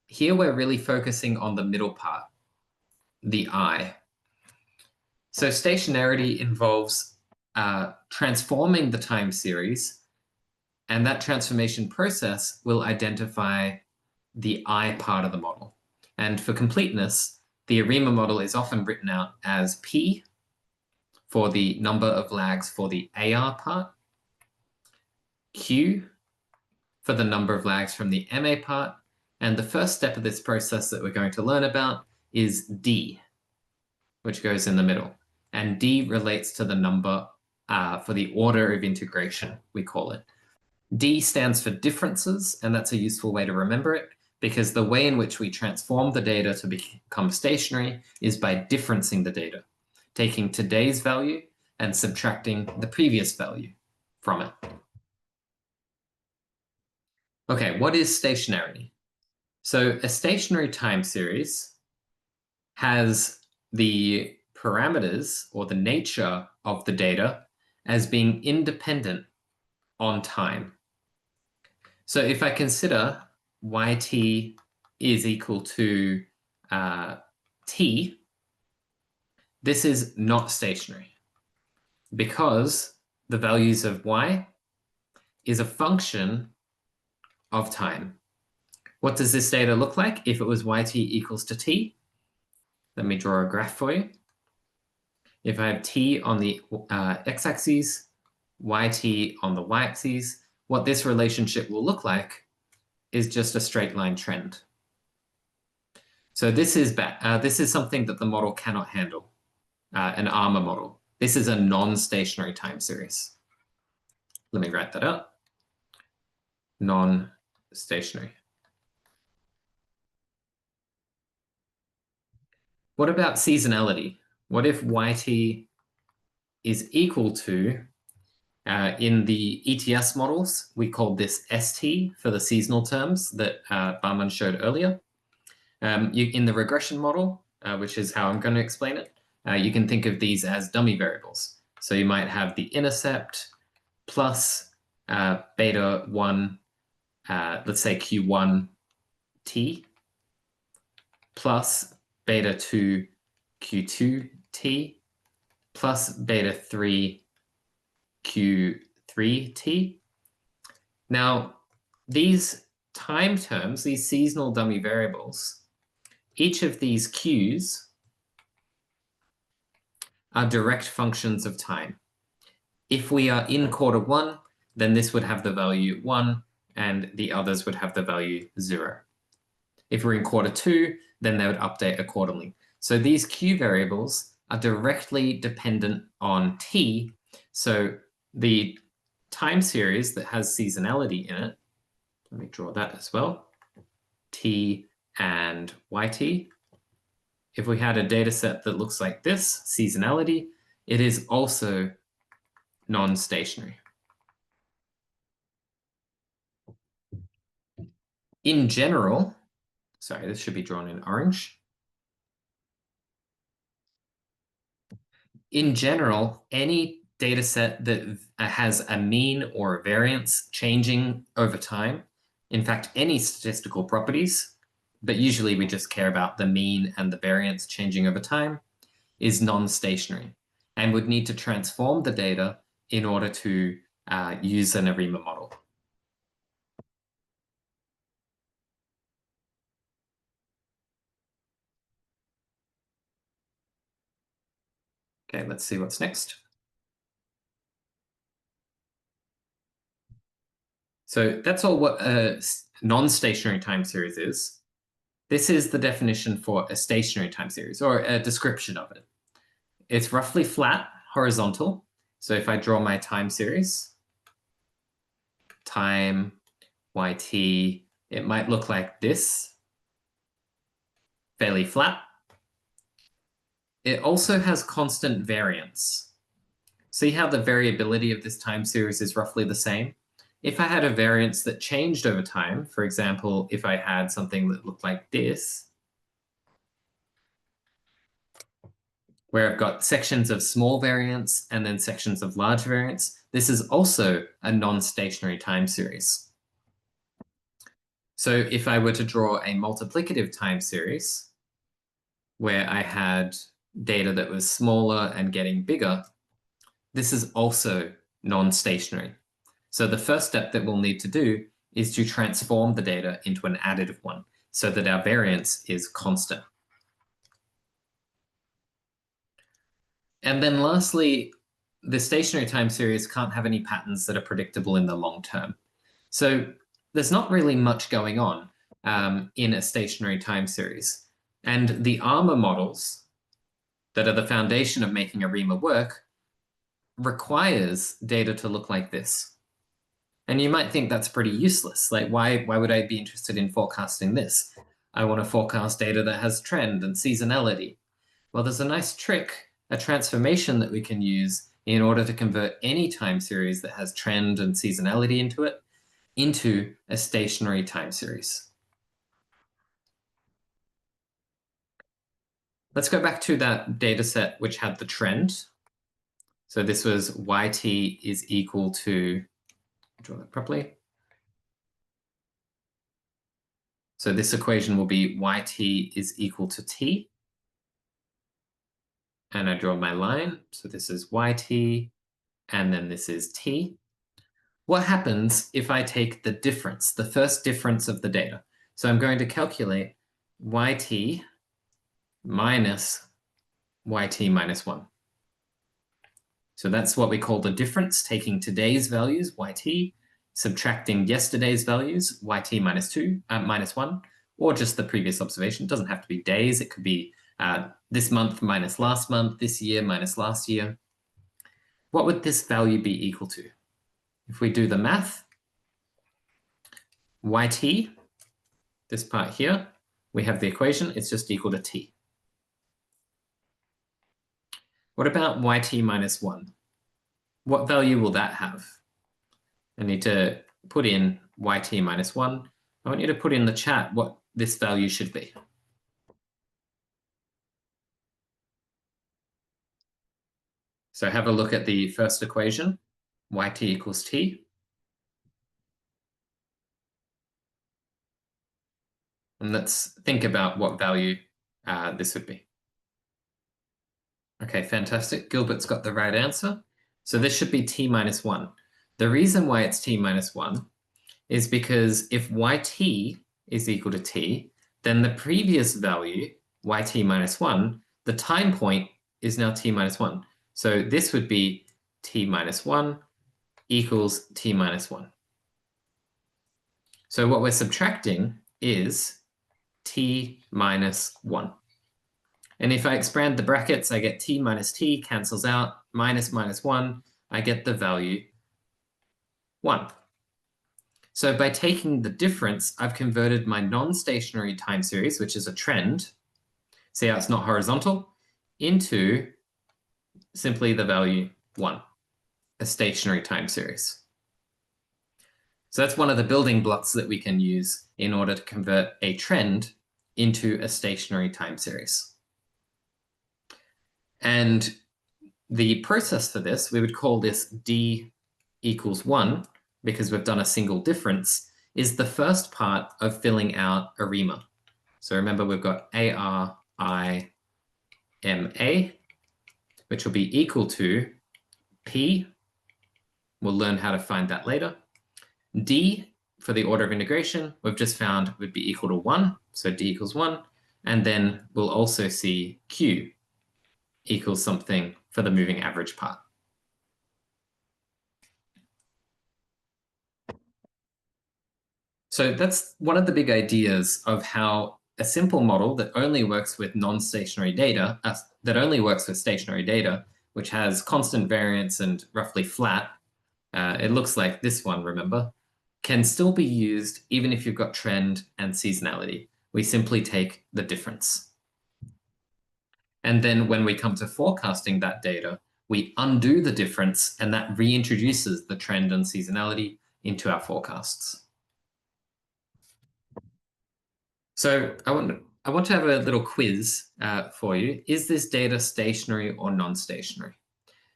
here we're really focusing on the middle part, the I. So stationarity involves transforming the time series, and that transformation process will identify the I part of the model. And for completeness, the ARIMA model is often written out as P for the number of lags for the AR part, Q for the number of lags from the MA part, and the first step of this process that we're going to learn about is D, which goes in the middle. And D relates to the number for the order of integration, we call it. D stands for differences, and that's a useful way to remember it, because the way in which we transform the data to become stationary is by differencing the data, taking today's value and subtracting the previous value from it. Okay, what is stationarity? So a stationary time series has the parameters or the nature of the data as being independent on time. So if I consider yt is equal to t, this is not stationary because the values of y is a function of time. What does this data look like if it was yt equals to t? Let me draw a graph for you. If I have t on the x-axis, yt on the y-axis, what this relationship will look like is just a straight line trend. So this is something that the model cannot handle, an ARMA model. This is a non-stationary time series. Let me write that up. Non-stationary. What about seasonality? What if yt is equal to, in the ETS models, we called this ST for the seasonal terms that Bahman showed earlier. In the regression model, which is how I'm going to explain it, you can think of these as dummy variables. So you might have the intercept plus beta 1, let's say Q1t, plus beta 2 Q2t, plus beta 3 Q3t. Now, these time terms, these seasonal dummy variables, each of these Qs are direct functions of time. If we are in quarter 1, then this would have the value 1, and the others would have the value 0. If we're in quarter 2, then they would update accordingly. So these Q variables are directly dependent on t. So the time series that has seasonality in it, let me draw that as well, t and yt. If we had a data set that looks like this, seasonality, it is also non-stationary. In general, sorry, this should be drawn in orange. In general, any data set that has a mean or a variance changing over time, in fact, any statistical properties, but usually we just care about the mean and the variance changing over time, is non-stationary and would need to transform the data in order to use an ARIMA model. Okay, let's see what's next. So that's all what a non-stationary time series is. This is the definition for a stationary time series, or a description of it. It's roughly flat, horizontal. So if I draw my time series, time, yt, it might look like this, fairly flat. It also has constant variance. See how the variability of this time series is roughly the same? If I had a variance that changed over time, for example, if I had something that looked like this, where I've got sections of small variance and then sections of large variance, this is also a non-stationary time series. So if I were to draw a multiplicative time series, where I had data that was smaller and getting bigger, this is also non-stationary. So the first step that we'll need to do is to transform the data into an additive one so that our variance is constant. And then lastly, the stationary time series can't have any patterns that are predictable in the long term. So there's not really much going on in a stationary time series. And the ARMA models that are the foundation of making ARIMA work requires data to look like this. And you might think that's pretty useless. Like, why would I be interested in forecasting this? I want to forecast data that has trend and seasonality. Well, there's a nice trick, a transformation that we can use in order to convert any time series that has trend and seasonality into it into a stationary time series. Let's go back to that data set which had the trend. So this was yt is equal to, draw that properly. So this equation will be yt is equal to t. And I draw my line. So this is yt, and then this is t. What happens if I take the difference, the first difference of the data? So I'm going to calculate yt minus yt minus 1. So that's what we call the difference, taking today's values, yt, subtracting yesterday's values, yt minus 1, or just the previous observation. It doesn't have to be days. It could be this month minus last month, this year minus last year. What would this value be equal to? If we do the math, yt, this part here, we have the equation, it's just equal to t. What about yt minus 1? What value will that have? I need to put in yt minus 1. I want you to put in the chat what this value should be. So have a look at the first equation, yt equals t. And let's think about what value this would be. Okay, fantastic. Gilbert's got the right answer. So this should be t minus 1. The reason why it's t minus 1 is because if yt is equal to t, then the previous value, yt minus 1, the time point is now t minus 1. So this would be t minus 1 equals t minus 1. So what we're subtracting is t minus 1. And if I expand the brackets, I get t minus t cancels out, minus minus 1, I get the value 1. So by taking the difference, I've converted my non-stationary time series, which is a trend, see how it's not horizontal, into simply the value 1, a stationary time series. So that's one of the building blocks that we can use in order to convert a trend into a stationary time series. And the process for this, we would call this d equals 1, because we've done a single difference, is the first part of filling out ARIMA. So remember, we've got ARIMA, which will be equal to P. We'll learn how to find that later. D, for the order of integration, we've just found would be equal to 1. So D equals 1. And then we'll also see Q equals something for the moving average part. So that's one of the big ideas of how a simple model that only works with non-stationary data, that only works with stationary data, which has constant variance and roughly flat, it looks like this one, remember, can still be used even if you've got trend and seasonality. We simply take the difference. And then when we come to forecasting that data, we undo the difference, and that reintroduces the trend and seasonality into our forecasts. So I want to have a little quiz for you. Is this data stationary or non-stationary?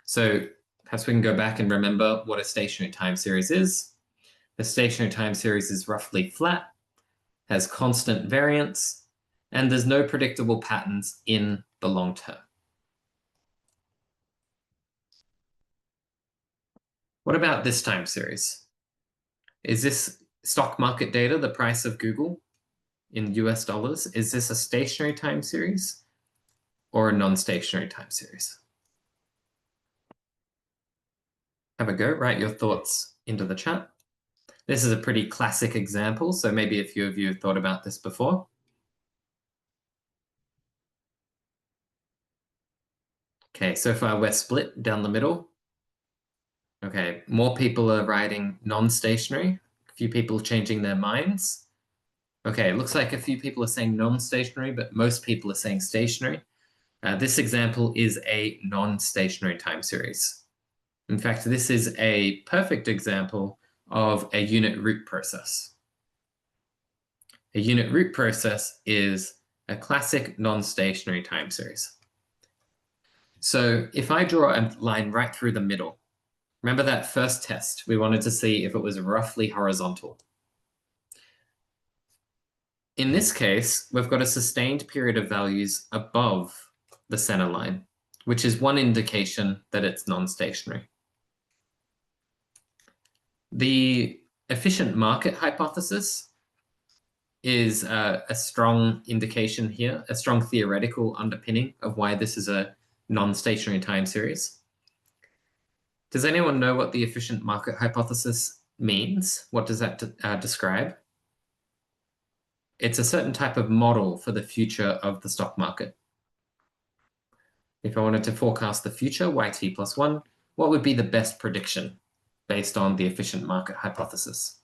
So perhaps we can go back and remember what a stationary time series is. The stationary time series is roughly flat, has constant variance, and there's no predictable patterns in the long term. What about this time series? Is this stock market data, the price of Google in US dollars? Is this a stationary time series or a non-stationary time series? Have a go, write your thoughts into the chat. This is a pretty classic example, so maybe a few of you have thought about this before. Okay, so far we're split down the middle. Okay, more people are writing non-stationary, a few people changing their minds. Okay, it looks like a few people are saying non-stationary, but most people are saying stationary. This example is a non-stationary time series. In fact, this is a perfect example of a unit root process. A unit root process is a classic non-stationary time series. So if I draw a line right through the middle, remember that first test, we wanted to see if it was roughly horizontal. In this case, we've got a sustained period of values above the center line, which is one indication that it's non-stationary. The efficient market hypothesis is a strong indication here, a strong theoretical underpinning of why this is a non-stationary time series. Does anyone know what the efficient market hypothesis means? What does that describe? It's a certain type of model for the future of the stock market. If I wanted to forecast the future, YT plus 1, what would be the best prediction based on the efficient market hypothesis?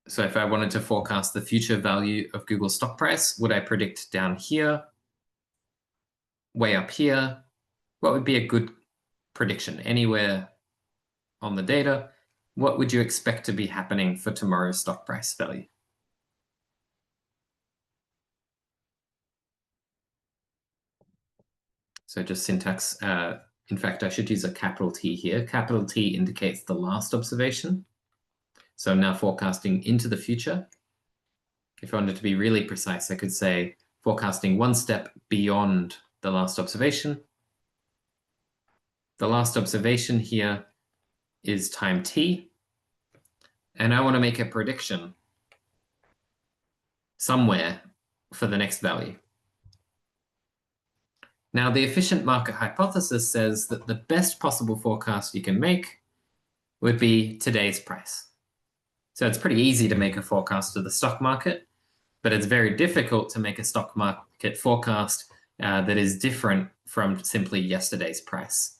So if I wanted to forecast the future value of Google's stock price, would I predict down here, way up here? What would be a good prediction? Anywhere on the data, what would you expect to be happening for tomorrow's stock price value? So just syntax. In fact, I should use a capital T here. Capital T indicates the last observation. So I'm now forecasting into the future. If I wanted to be really precise, I could say forecasting one step beyond the last observation. The last observation here is time t. And I want to make a prediction somewhere for the next value. Now, the efficient market hypothesis says that the best possible forecast you can make would be today's price. So it's pretty easy to make a forecast of the stock market, but it's very difficult to make a stock market forecast that is different from simply yesterday's price.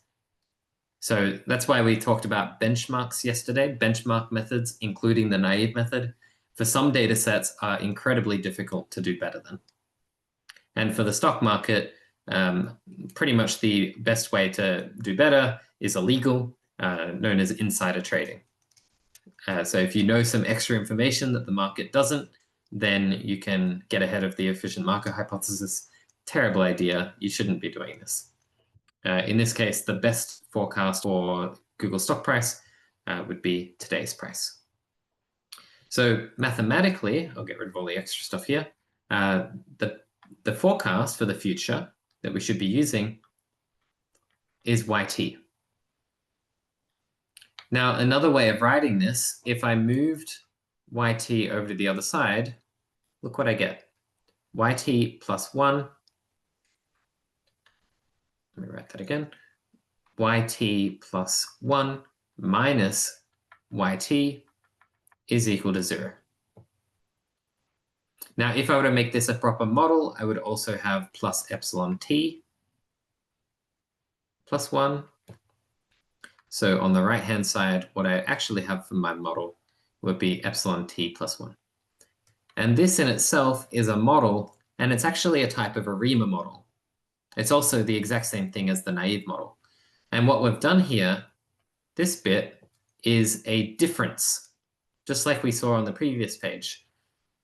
So that's why we talked about benchmarks yesterday. Benchmark methods, including the naive method, for some data sets are incredibly difficult to do better than. And for the stock market, pretty much the best way to do better is illegal, known as insider trading. So if you know some extra information that the market doesn't, then you can get ahead of the efficient market hypothesis. Terrible idea. You shouldn't be doing this. In this case, the best forecast for Google stock price would be today's price. So mathematically, I'll get rid of all the extra stuff here. The forecast for the future that we should be using is YT. Now, another way of writing this, if I moved YT over to the other side, look what I get. YT plus 1. Let me write that again. YT plus 1 minus YT is equal to 0. Now, if I were to make this a proper model, I would also have plus epsilon t plus 1. So on the right-hand side, what I actually have for my model would be epsilon t plus 1. And this in itself is a model, and it's actually a type of ARIMA model. It's also the exact same thing as the naive model. And what we've done here, this bit, is a difference, just like we saw on the previous page.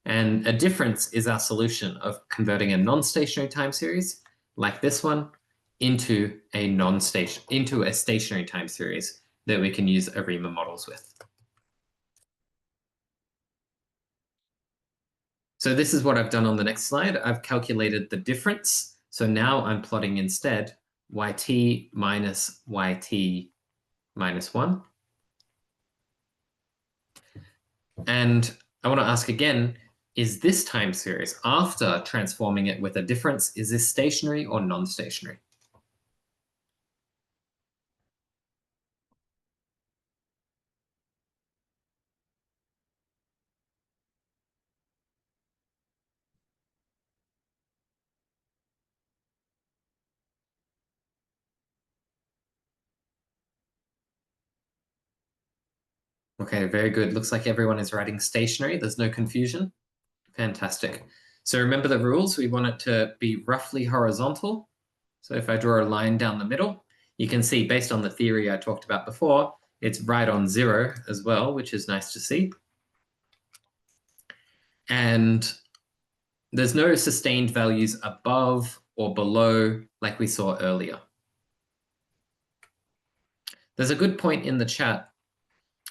And a difference is our solution of converting a non-stationary time series, like this one, into a stationary time series that we can use ARIMA models with. So this is what I've done on the next slide. I've calculated the difference. So now I'm plotting instead YT minus YT minus 1. And I want to ask again, is this time series, after transforming it with a difference, is this stationary or non-stationary? Okay, very good. Looks like everyone is writing stationary. There's no confusion. Fantastic. So remember the rules. We want it to be roughly horizontal. So if I draw a line down the middle, You can see based on the theory I talked about before, it's right on 0 as well, which is nice to see. And there's no sustained values above or below like we saw earlier. There's a good point in the chat.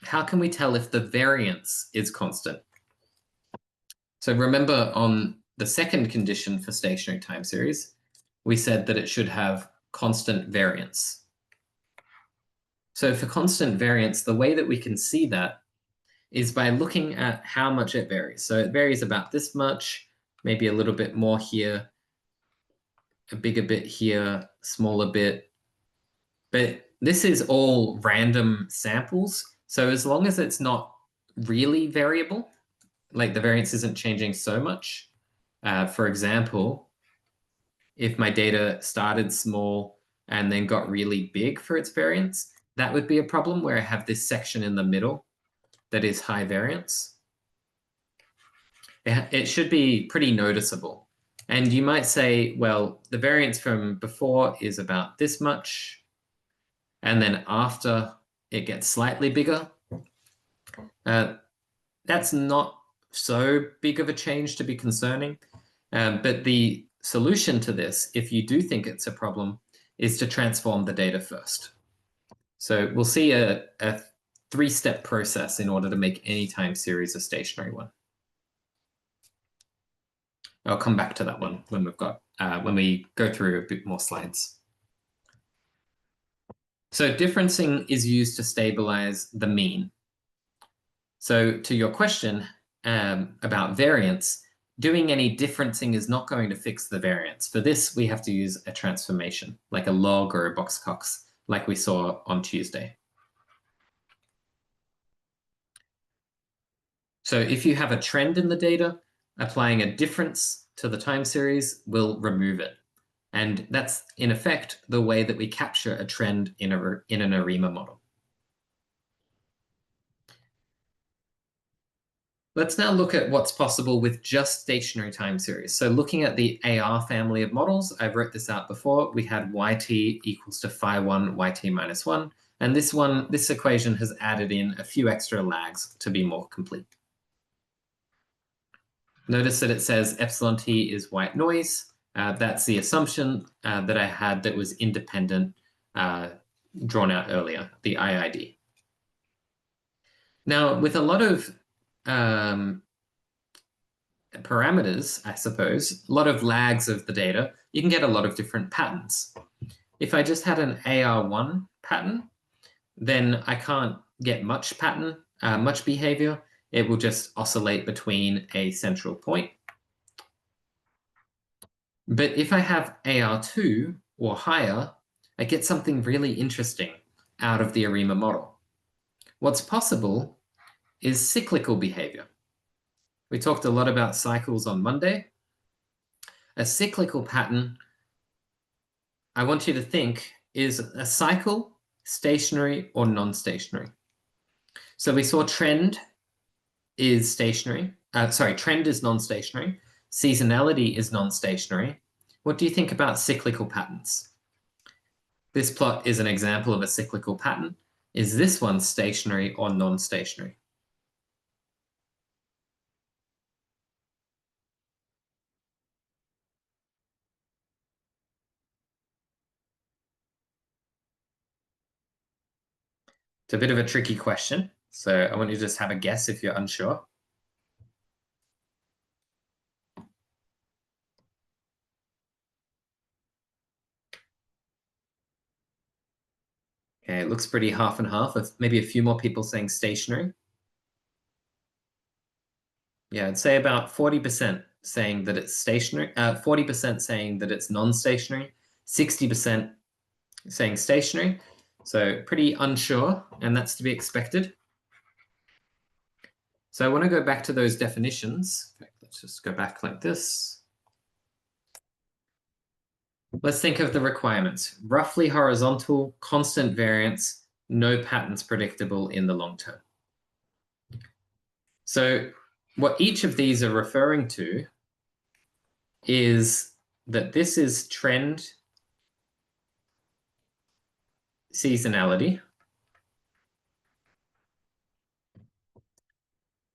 How can we tell if the variance is constant? So remember on the second condition for stationary time series, we said that it should have constant variance. So for constant variance, the way that we can see that is by looking at how much it varies. So it varies about this much, maybe a little bit more here, a bigger bit here, smaller bit. But this is all random samples. So as long as it's not really variable, like the variance isn't changing so much. For example, if my data started small and then got really big for its variance, that would be a problem where I have this section in the middle that is high variance. It should be pretty noticeable. And you might say, well, the variance from before is about this much, and then after it gets slightly bigger. That's not so big of a change to be concerning. But the solution to this, if you do think it's a problem, is to transform the data first. So we'll see a 3-step process in order to make any time series a stationary one. I'll come back to that one when when we go through a bit more slides. So differencing is used to stabilize the mean. So to your question about variance, doing any differencing is not going to fix the variance. For this, we have to use a transformation, like a log or a box-cox, like we saw on Tuesday. So if you have a trend in the data, applying a difference to the time series will remove it. And that's, in effect, the way that we capture a trend in an ARIMA model. Let's now look at what's possible with just stationary time series. So looking at the AR family of models, I wrote this out before. We had yt equals to phi1, yt minus 1. And this equation has added in a few extra lags to be more complete. Notice that it says epsilon t is white noise. That's the assumption that I had that was independent, drawn out earlier, the IID. Now, with a lot of parameters, I suppose, a lot of lags of the data, you can get a lot of different patterns. If I just had an AR1 pattern, then I can't get much pattern, much behavior. It will just oscillate between a central point. But if I have AR2 or higher, I get something really interesting out of the ARIMA model. What's possible is cyclical behavior. We talked a lot about cycles on Monday. A cyclical pattern, I want you to think, is a cycle stationary or non-stationary? So we saw trend is stationary. Trend is non-stationary. Seasonality is non-stationary. What do you think about cyclical patterns? This plot is an example of a cyclical pattern. Is this one stationary or non-stationary? It's a bit of a tricky question, so I want you to just have a guess if you're unsure. Okay, it looks pretty half and half, with maybe a few more people saying stationary. Yeah, I'd say about 40% saying that it's stationary, 40% saying that it's non-stationary, 60% saying stationary. So pretty unsure, and that's to be expected. So I want to go back to those definitions. Let's just go back like this. Let's think of the requirements. Roughly horizontal, constant variance, no patterns predictable in the long term. So what each of these are referring to is that this is trend seasonality.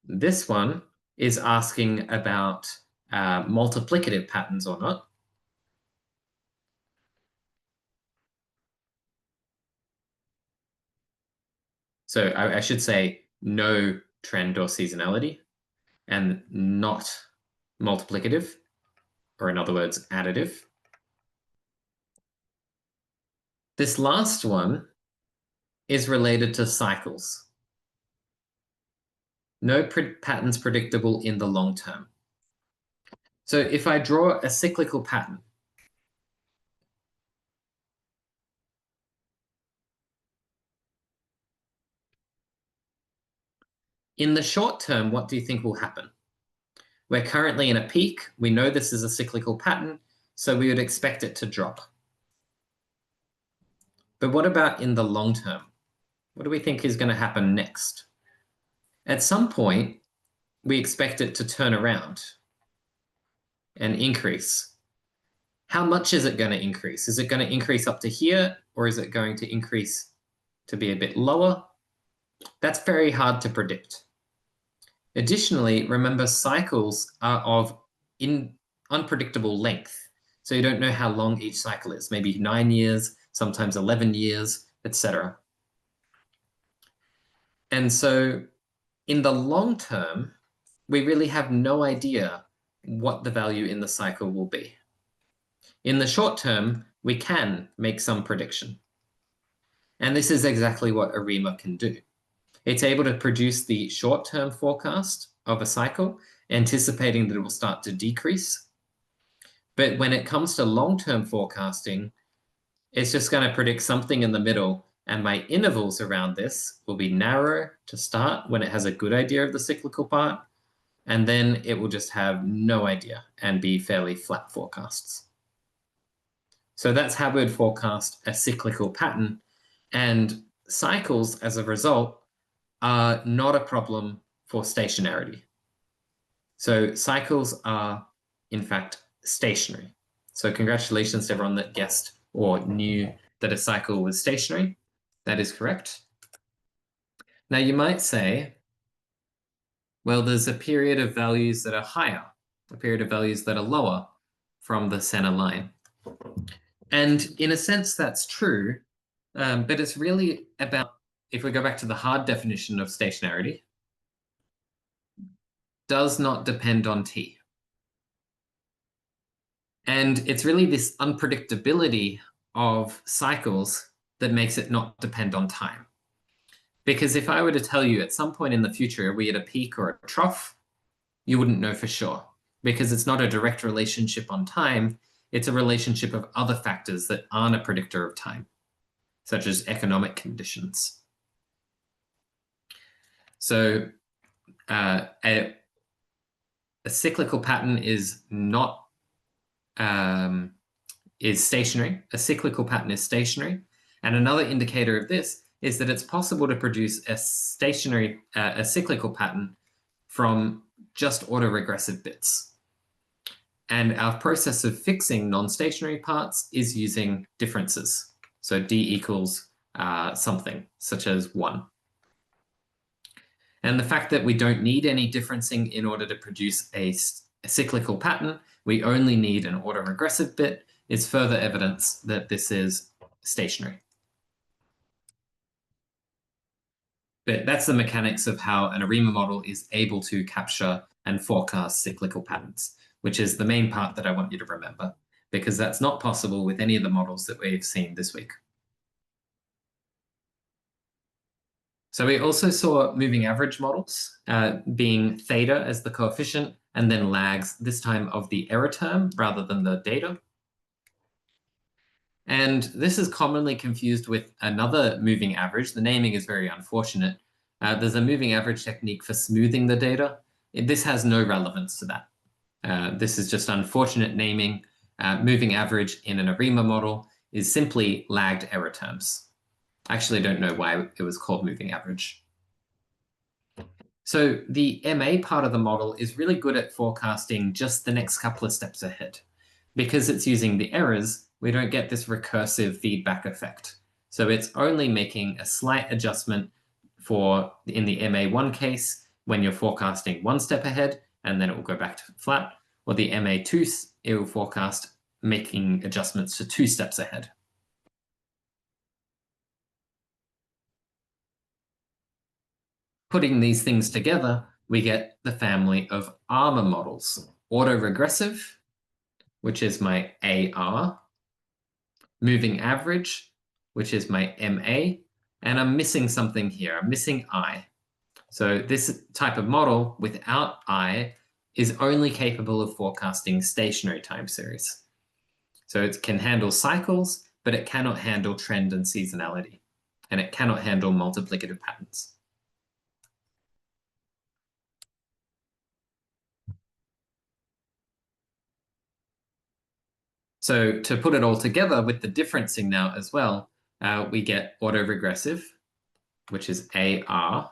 This one is asking about multiplicative patterns or not. So I should say no trend or seasonality and not multiplicative, or in other words, additive. This last one is related to cycles. No patterns predictable in the long term. So if I draw a cyclical pattern, in the short term, what do you think will happen? We're currently in a peak. We know this is a cyclical pattern, so we would expect it to drop. But what about in the long term? What do we think is going to happen next? At some point, we expect it to turn around and increase. How much is it going to increase? Is it going to increase up to here, or is it going to increase to be a bit lower? That's very hard to predict. Additionally, remember, cycles are of unpredictable length. So you don't know how long each cycle is, maybe 9 years, sometimes 11 years, etc. And so in the long term, we really have no idea what the value in the cycle will be. In the short term, we can make some prediction. And this is exactly what ARIMA can do. It's able to produce the short-term forecast of a cycle, anticipating that it will start to decrease. But when it comes to long-term forecasting, it's just going to predict something in the middle, and my intervals around this will be narrow to start when it has a good idea of the cyclical part, and then it will just have no idea and be fairly flat forecasts. So that's how we'd forecast a cyclical pattern, and cycles, as a result, are not a problem for stationarity. So cycles are, in fact, stationary. So congratulations to everyone that guessed or knew that a cycle was stationary. That is correct. Now you might say, well, there's a period of values that are higher, a period of values that are lower from the center line. And in a sense, that's true, but it's really about, if we go back to the hard definition of stationarity, does not depend on t. And it's really this unpredictability of cycles that makes it not depend on time. Because if I were to tell you at some point in the future, are we at a peak or a trough, you wouldn't know for sure, because it's not a direct relationship on time. It's a relationship of other factors that aren't a predictor of time, such as economic conditions. So a cyclical pattern is not is stationary. A cyclical pattern is stationary. And another indicator of this is that it's possible to produce a cyclical pattern from just autoregressive bits. And our process of fixing non-stationary parts is using differences. So d equals something, such as 1. And the fact that we don't need any differencing in order to produce a cyclical pattern, we only need an autoregressive bit, is further evidence that this is stationary. But that's the mechanics of how an ARIMA model is able to capture and forecast cyclical patterns, which is the main part that I want you to remember, because that's not possible with any of the models that we've seen this week. So we also saw moving average models being theta as the coefficient, and then lags, this time of the error term rather than the data. And this is commonly confused with another moving average. The naming is very unfortunate. There's a moving average technique for smoothing the data. This has no relevance to that. This is just unfortunate naming. Moving average in an ARIMA model is simply lagged error terms. I actually don't know why it was called moving average. So the MA part of the model is really good at forecasting just the next couple of steps ahead. Because it's using the errors, we don't get this recursive feedback effect. So it's only making a slight adjustment for in the MA1 case when you're forecasting one step ahead, and then it will go back to flat, or the MA2, it will forecast making adjustments to 2 steps ahead. Putting these things together, we get the family of ARMA models. Autoregressive, which is my AR, moving average, which is my MA, and I'm missing something here. I'm missing I. So this type of model without I is only capable of forecasting stationary time series. So it can handle cycles, but it cannot handle trend and seasonality, and it cannot handle multiplicative patterns. So to put it all together with the differencing now as well, we get autoregressive, which is AR,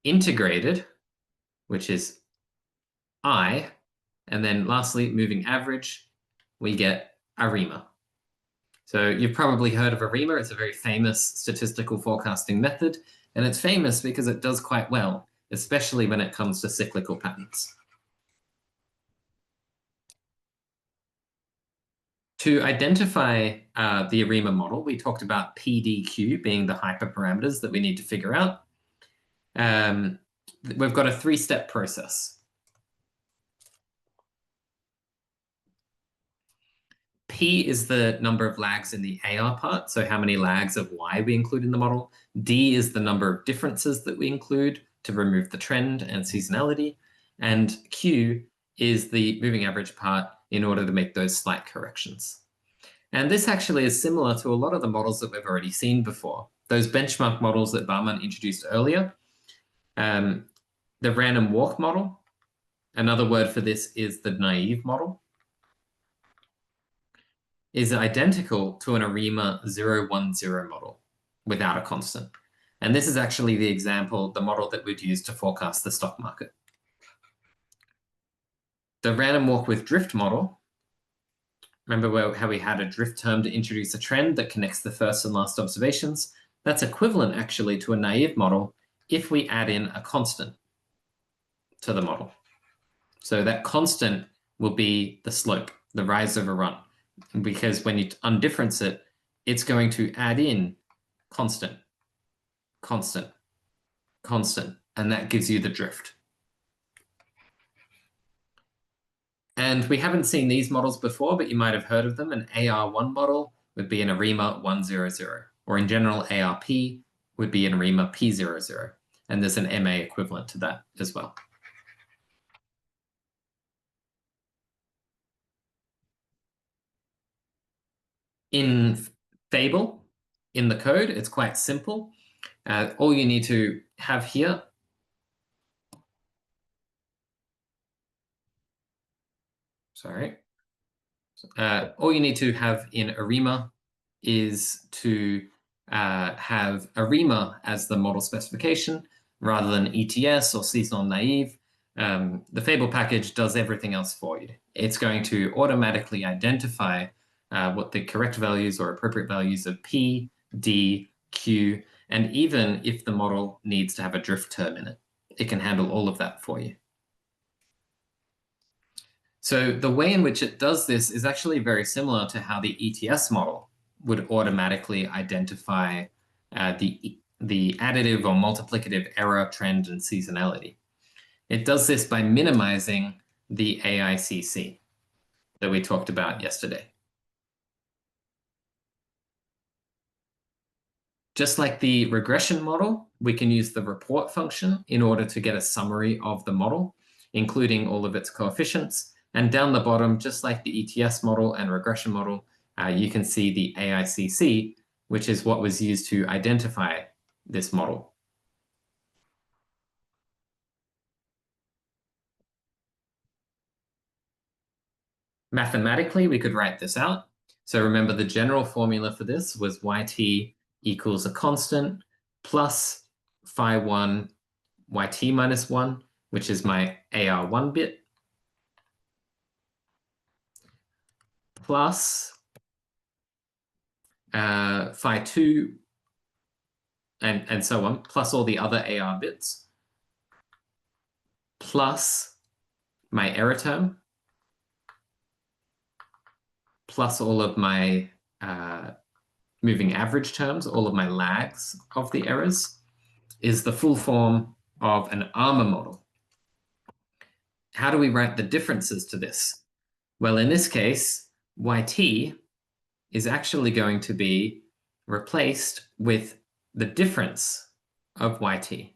integrated, which is I, and then lastly, moving average, we get ARIMA. So you've probably heard of ARIMA. It's a very famous statistical forecasting method, and it's famous because it does quite well, especially when it comes to cyclical patterns. To identify the ARIMA model, we talked about PDQ being the hyperparameters that we need to figure out. We've got a 3-step process. P is the number of lags in the AR part, so how many lags of Y we include in the model. D is the number of differences that we include to remove the trend and seasonality. And Q is the moving average part in order to make those slight corrections. And this actually is similar to a lot of the models that we've already seen before. Those benchmark models that Bahman introduced earlier. The random walk model, another word for this is the naive model, is identical to an ARIMA 010 model without a constant. And this is actually the example, the model that we'd use to forecast the stock market. The random walk with drift model, remember how we had a drift term to introduce a trend that connects the first and last observations? That's equivalent actually to a naive model if we add in a constant to the model. So that constant will be the slope, the rise over run. Because when you undifference it, it's going to add in constant, constant, constant, and that gives you the drift. And we haven't seen these models before, but you might have heard of them. An AR1 model would be an ARIMA 100, or in general, ARP would be an ARIMA P00. And there's an MA equivalent to that as well. In Fable, in the code, it's quite simple. All you need to have here all you need to have in ARIMA is to have ARIMA as the model specification rather than ETS or seasonal naive. The Fable package does everything else for you. It's going to automatically identify what the correct values or appropriate values of P, D, Q, and even if the model needs to have a drift term in it, it can handle all of that for you. So the way in which it does this is actually very similar to how the ETS model would automatically identify the additive or multiplicative error, trend, and seasonality. It does this by minimizing the AICC that we talked about yesterday. Just like the regression model, we can use the report function in order to get a summary of the model, including all of its coefficients. And down the bottom, just like the ETS model and regression model, you can see the AICC, which is what was used to identify this model. Mathematically, we could write this out. So remember, the general formula for this was YT equals a constant plus phi1 YT minus 1, which is my AR1 bit, plus phi2, and so on, plus all the other AR bits, plus my error term, plus all of my moving average terms, all of my lags of the errors, is the full form of an ARMA model. How do we write the differences to this? Well, in this case, YT is actually going to be replaced with the difference of YT.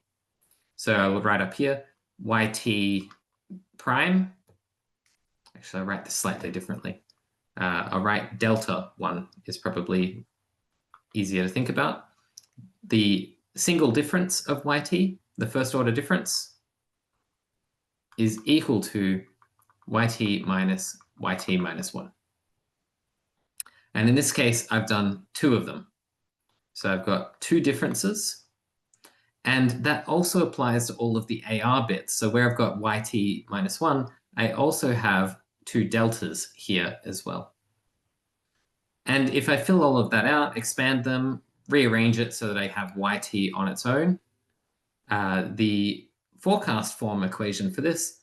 So I will write up here, YT prime. Actually, I'll write this slightly differently. I'll write delta 1 is probably easier to think about. The single difference of YT, the first order difference, is equal to YT minus 1. And in this case, I've done 2 of them. So I've got 2 differences. And that also applies to all of the AR bits. So where I've got YT minus 1, I also have 2 deltas here as well. And if I fill all of that out, expand them, rearrange it so that I have YT on its own, the forecast form equation for this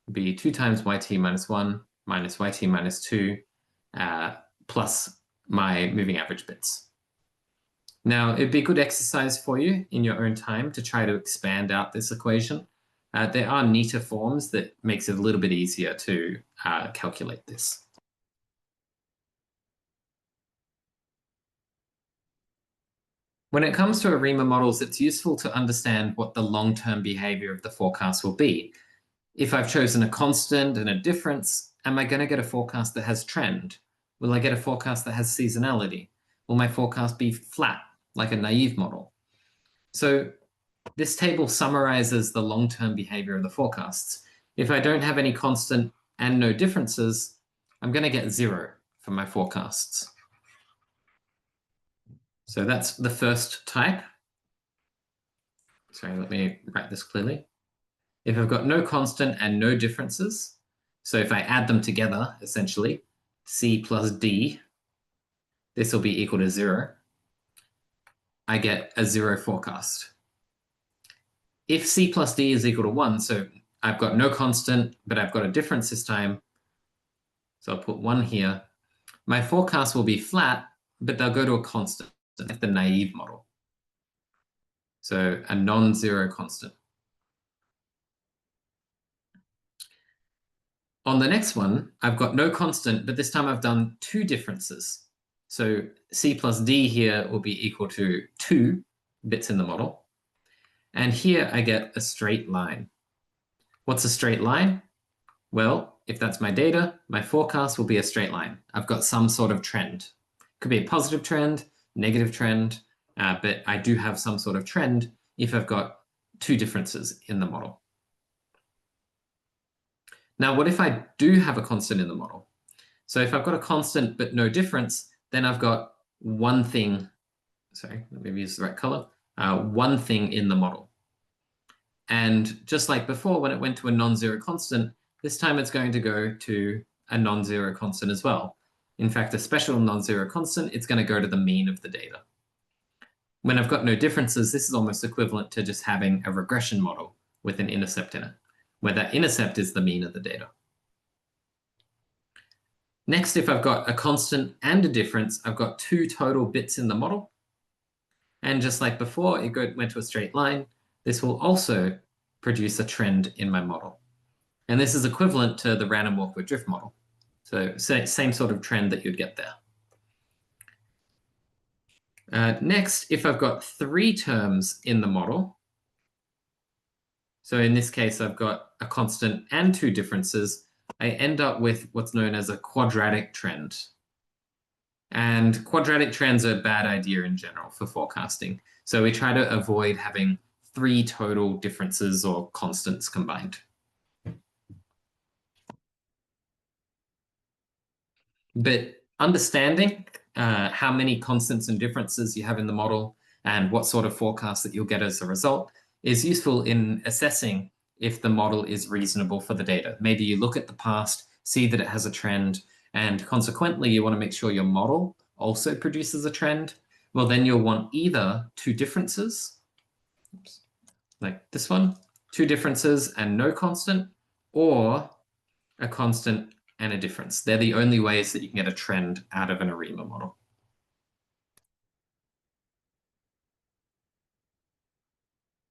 would be 2 times YT minus 1 minus YT minus 2 plus my moving average bits. Now, it'd be a good exercise for you in your own time to try to expand out this equation. There are neater forms that makes it a little bit easier to calculate this. When it comes to ARIMA models, it's useful to understand what the long-term behavior of the forecast will be. If I've chosen a constant and a difference, am I going to get a forecast that has trend? Will I get a forecast that has seasonality? Will my forecast be flat, like a naive model? So this table summarizes the long-term behavior of the forecasts. If I don't have any constant and no differences, I'm going to get 0 for my forecasts. So that's the first type. Sorry, let me write this clearly. If I've got no constant and no differences, so if I add them together, essentially, C plus D, this will be equal to 0. I get a 0 forecast. If C plus D is equal to 1, so I've got no constant, but I've got a difference this time, so I'll put 1 here, my forecast will be flat, but they'll go to a constant, that's the naive model. So a non-zero constant. On the next one, I've got no constant, but this time I've done 2 differences. So C plus D here will be equal to 2 bits in the model. And here I get a straight line. What's a straight line? Well, if that's my data, my forecast will be a straight line. I've got some sort of trend. Could be a positive trend, negative trend, but I do have some sort of trend if I've got 2 differences in the model. Now, what if I do have a constant in the model? So if I've got a constant but no difference, then I've got one thing, sorry, let me use the right color, one thing in the model. And just like before, when it went to a non-zero constant, this time it's going to go to a non-zero constant as well. In fact, a special non-zero constant, it's going to go to the mean of the data. When I've got no differences, this is almost equivalent to just having a regression model with an intercept in it, where that intercept is the mean of the data. Next, if I've got a constant and a difference, I've got 2 total bits in the model. And just like before, it went to a straight line. This will also produce a trend in my model. And this is equivalent to the random walk with drift model. So same sort of trend that you'd get there. Next, if I've got 3 terms in the model, so in this case, I've got a constant and 2 differences, I end up with what's known as a quadratic trend. And quadratic trends are a bad idea in general for forecasting. So we try to avoid having 3 total differences or constants combined. But understanding how many constants and differences you have in the model and what sort of forecast that you'll get as a result is useful in assessing if the model is reasonable for the data. Maybe you look at the past, see that it has a trend, and consequently you want to make sure your model also produces a trend, well, then you'll want either two differences, like this one, two differences and no constant, or a constant and a difference. They're the only ways that you can get a trend out of an ARIMA model.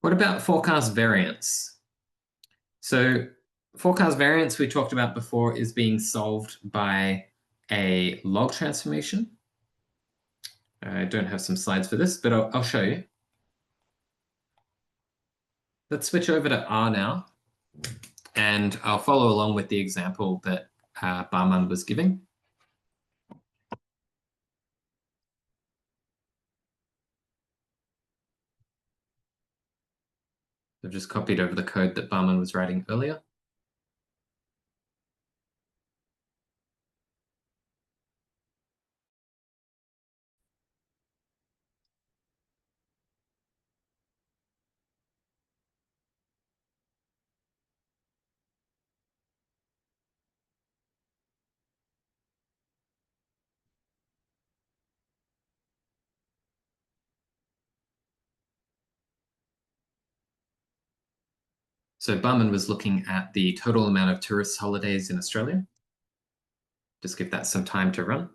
What about forecast variance? So forecast variance we talked about before is being solved by a log transformation. I don't have some slides for this, but I'll show you. Let's switch over to R now, and I'll follow along with the example that Bahman was giving. I've just copied over the code that Bahman was writing earlier. So Bahman was looking at the total amount of tourist holidays in Australia. Just give that some time to run.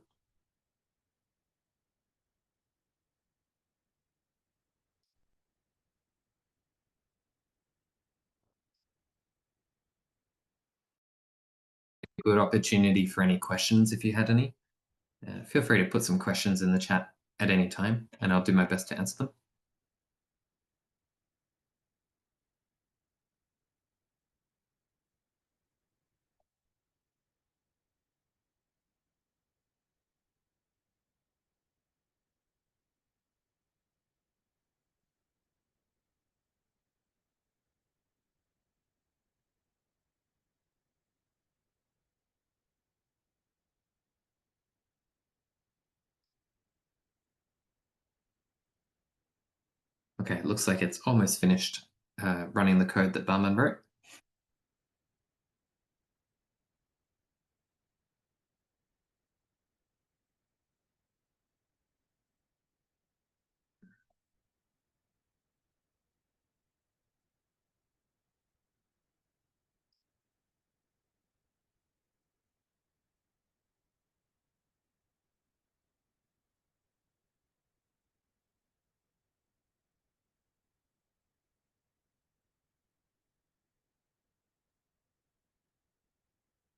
Good opportunity for any questions if you had any. Feel free to put some questions in the chat at any time, and I'll do my best to answer them. Okay, it looks like it's almost finished running the code that Bahman wrote.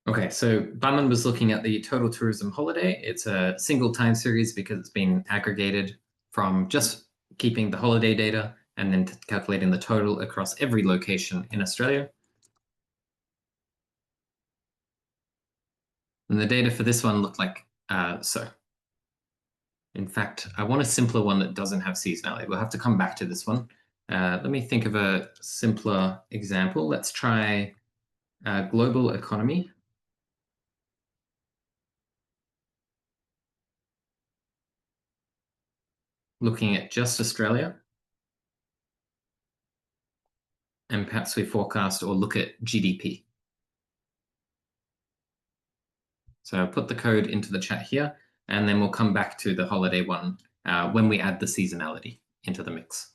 Okay, so Bahman was looking at the total tourism holiday. It's a single time series because it's been aggregated from just keeping the holiday data and then calculating the total across every location in Australia. And the data for this one looked like so. In fact, I want a simpler one that doesn't have seasonality. We'll have to come back to this one. Let me think of a simpler example. Let's try global economy. Looking at just Australia. And perhaps we forecast or look at GDP. So I'll put the code into the chat here, and then we'll come back to the holiday one when we add the seasonality into the mix.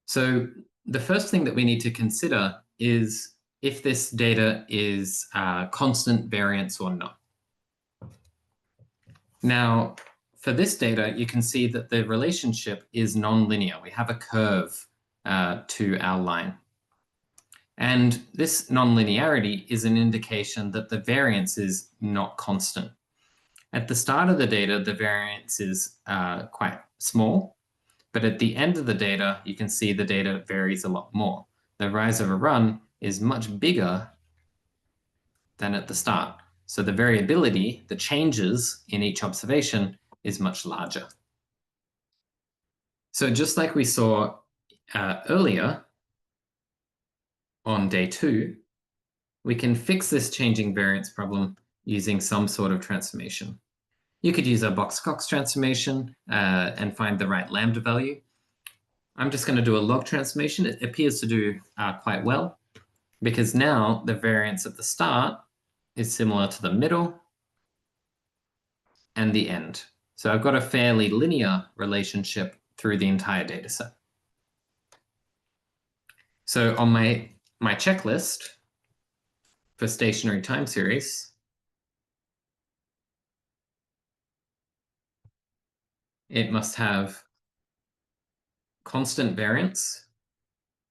So the first thing that we need to consider is if this data is constant variance or not. Now, for this data, you can see that the relationship is nonlinear. We have a curve to our line. And this nonlinearity is an indication that the variance is not constant. At the start of the data, the variance is quite small, but at the end of the data, you can see the data varies a lot more. The rise of a run is much bigger than at the start. So the variability, the changes in each observation is much larger. So just like we saw earlier on day 2, we can fix this changing variance problem using some sort of transformation. You could use a Box-Cox transformation and find the right lambda value. I'm just going to do a log transformation. It appears to do quite well because now the variance at the start is similar to the middle and the end. So I've got a fairly linear relationship through the entire data set. So on my checklist for stationary time series, it must have constant variance,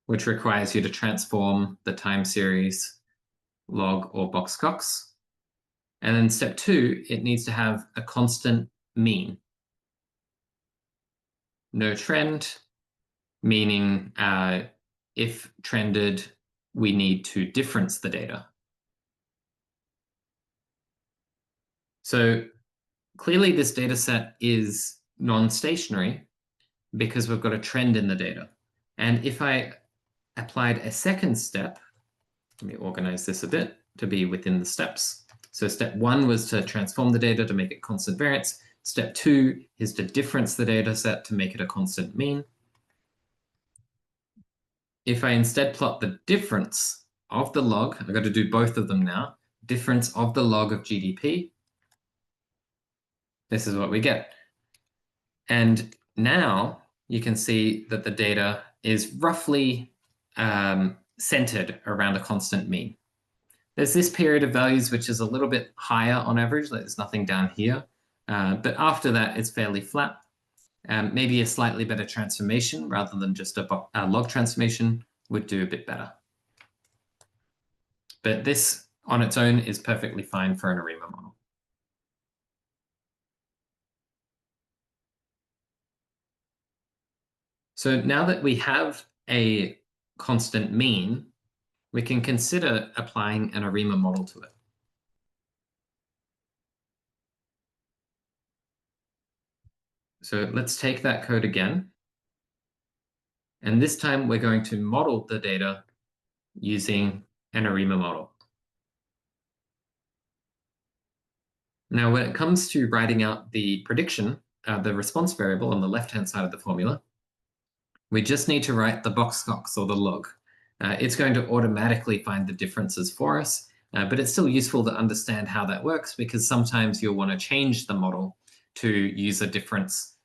which requires you to transform the time series log or box-cox. And then step 2, it needs to have a constant mean. No trend, meaning if trended, we need to difference the data. So clearly this data set is non-stationary because we've got a trend in the data. And if I applied a second step, let me organize this a bit to be within the steps. So step 1 was to transform the data to make it constant variance. Step 2 is to difference the data set to make it a constant mean. If I instead plot the difference of the log, I've got to do both of them now, difference of the log of GDP, this is what we get. And now you can see that the data is roughly centered around a constant mean. There's this period of values which is a little bit higher on average, like there's nothing down here. But after that, it's fairly flat. Maybe a slightly better transformation rather than just a log transformation would do a bit better. But this on its own is perfectly fine for an ARIMA model. So now that we have a constant mean, we can consider applying an ARIMA model to it. So let's take that code again. And this time we're going to model the data using an ARIMA model. Now, when it comes to writing out the prediction, the response variable on the left-hand side of the formula, we just need to write the box-cox or the log. It's going to automatically find the differences for us, but it's still useful to understand how that works because sometimes you'll want to change the model to use a difference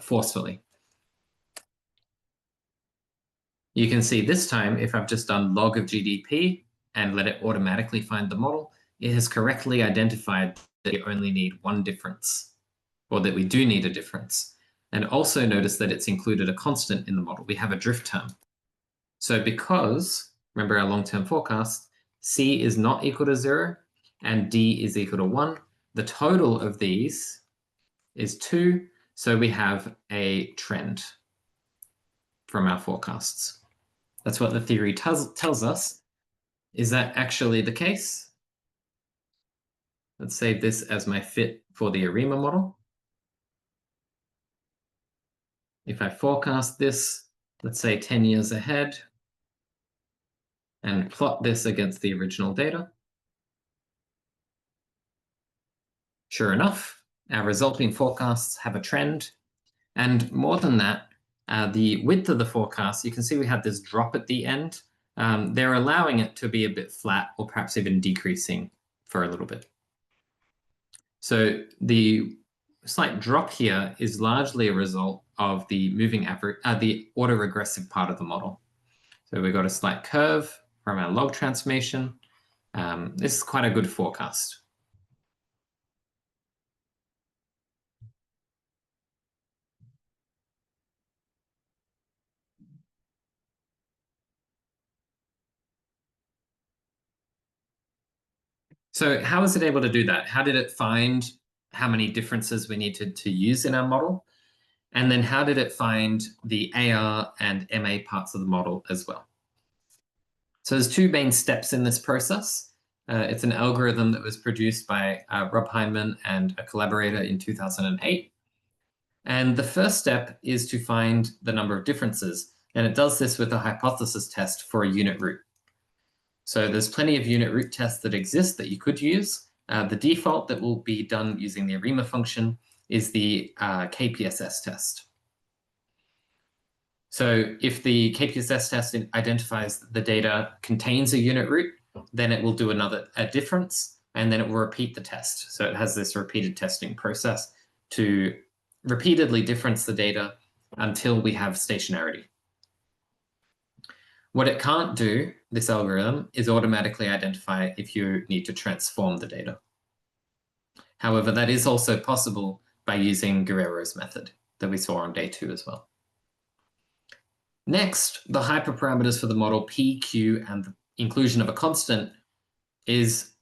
forcefully. You can see this time, if I've just done log of GDP and let it automatically find the model, it has correctly identified that you only need one difference, or that we do need a difference. And also notice that it's included a constant in the model. We have a drift term. So because, remember our long-term forecast, C is not equal to 0 and D is equal to 1, the total of these is 2, so we have a trend from our forecasts. That's what the theory tells us. Is that actually the case? Let's save this as my fit for the ARIMA model. If I forecast this, let's say 10 years ahead, and plot this against the original data, sure enough, our resulting forecasts have a trend. And more than that, the width of the forecast, you can see we have this drop at the end. They're allowing it to be a bit flat or perhaps even decreasing for a little bit. So the slight drop here is largely a result of the moving average, the autoregressive part of the model. So we've got a slight curve from our log transformation. This is quite a good forecast. So how was it able to do that? How did it find how many differences we needed to use in our model? And then how did it find the AR and MA parts of the model as well? So there's two main steps in this process. It's an algorithm that was produced by Rob Heinemann and a collaborator in 2008. And the first step is to find the number of differences. And it does this with a hypothesis test for a unit root. So there's plenty of unit root tests that exist that you could use. The default that will be done using the ARIMA function is the KPSS test. So if the KPSS test identifies that the data contains a unit root, then it will do a difference. and then it will repeat the test. So it has this repeated testing process to repeatedly difference the data until we have stationarity. What it can't do, this algorithm, is automatically identify if you need to transform the data. However, that is also possible by using Guerrero's method that we saw on day 2 as well. Next, the hyperparameters for the model P, Q, and the inclusion of a constant is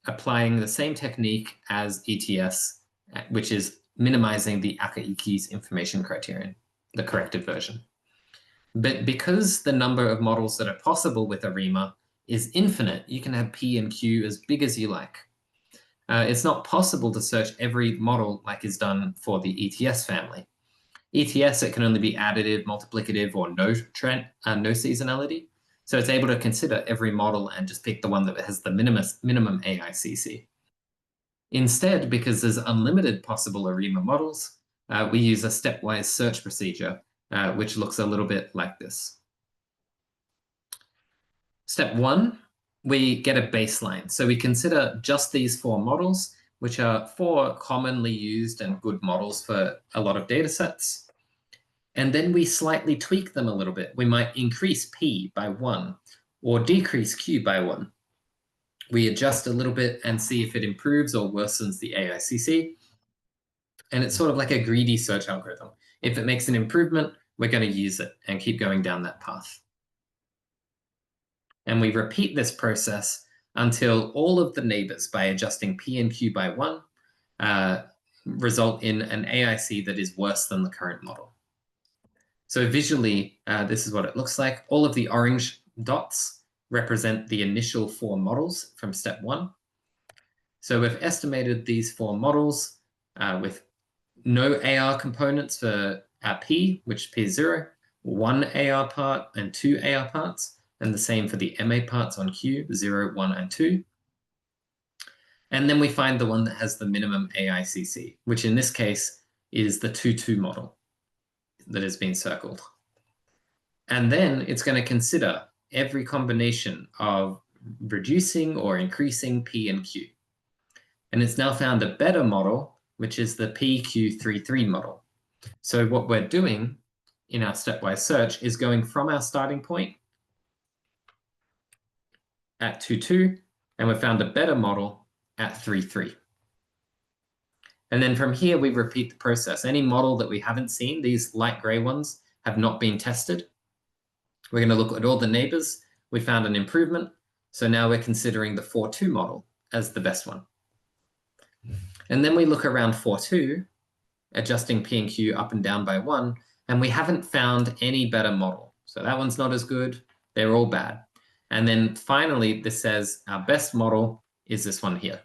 applying the same technique as ETS, which is minimizing the Okeh-Ikey's information criterion, the corrected version. But because the number of models that are possible with ARIMA is infinite, you can have P and Q as big as you like. It's not possible to search every model like is done for the ETS family. ETS, it can only be additive, multiplicative, or no seasonality. So it's able to consider every model and just pick the one that has the minimum AICC. Instead, because there's unlimited possible ARIMA models, we use a stepwise search procedure, which looks a little bit like this. Step 1, we get a baseline. So we consider just these 4 models, which are 4 commonly used and good models for a lot of data sets. And then we slightly tweak them a little bit. We might increase P by 1 or decrease Q by 1. We adjust a little bit and see if it improves or worsens the AICC. And it's sort of like a greedy search algorithm. If it makes an improvement, we're going to use it and keep going down that path. And we repeat this process until all of the neighbors, by adjusting P and Q by 1, result in an AIC that is worse than the current model. So visually, this is what it looks like. All of the orange dots represent the initial 4 models from step 1. So we've estimated these 4 models with no AR components for P, which P is 0, 1 AR part and 2 AR parts, and the same for the MA parts on Q, 0, 1, and 2. And then we find the one that has the minimum AICC, which in this case is the 2-2 model that has been circled. And then it's going to consider every combination of reducing or increasing P and Q. And it's now found a better model, which is the PQ33 model. So what we're doing in our stepwise search is going from our starting point at 2-2, and we found a better model at 3-3. And then from here, we repeat the process. Any model that we haven't seen, these light gray ones, have not been tested. We're going to look at all the neighbors. We found an improvement. So now we're considering the 4-2 model as the best one. And then we look around 4-2, adjusting P and Q up and down by 1, and we haven't found any better model. So that one's not as good. They're all bad. And then finally, this says our best model is this one here.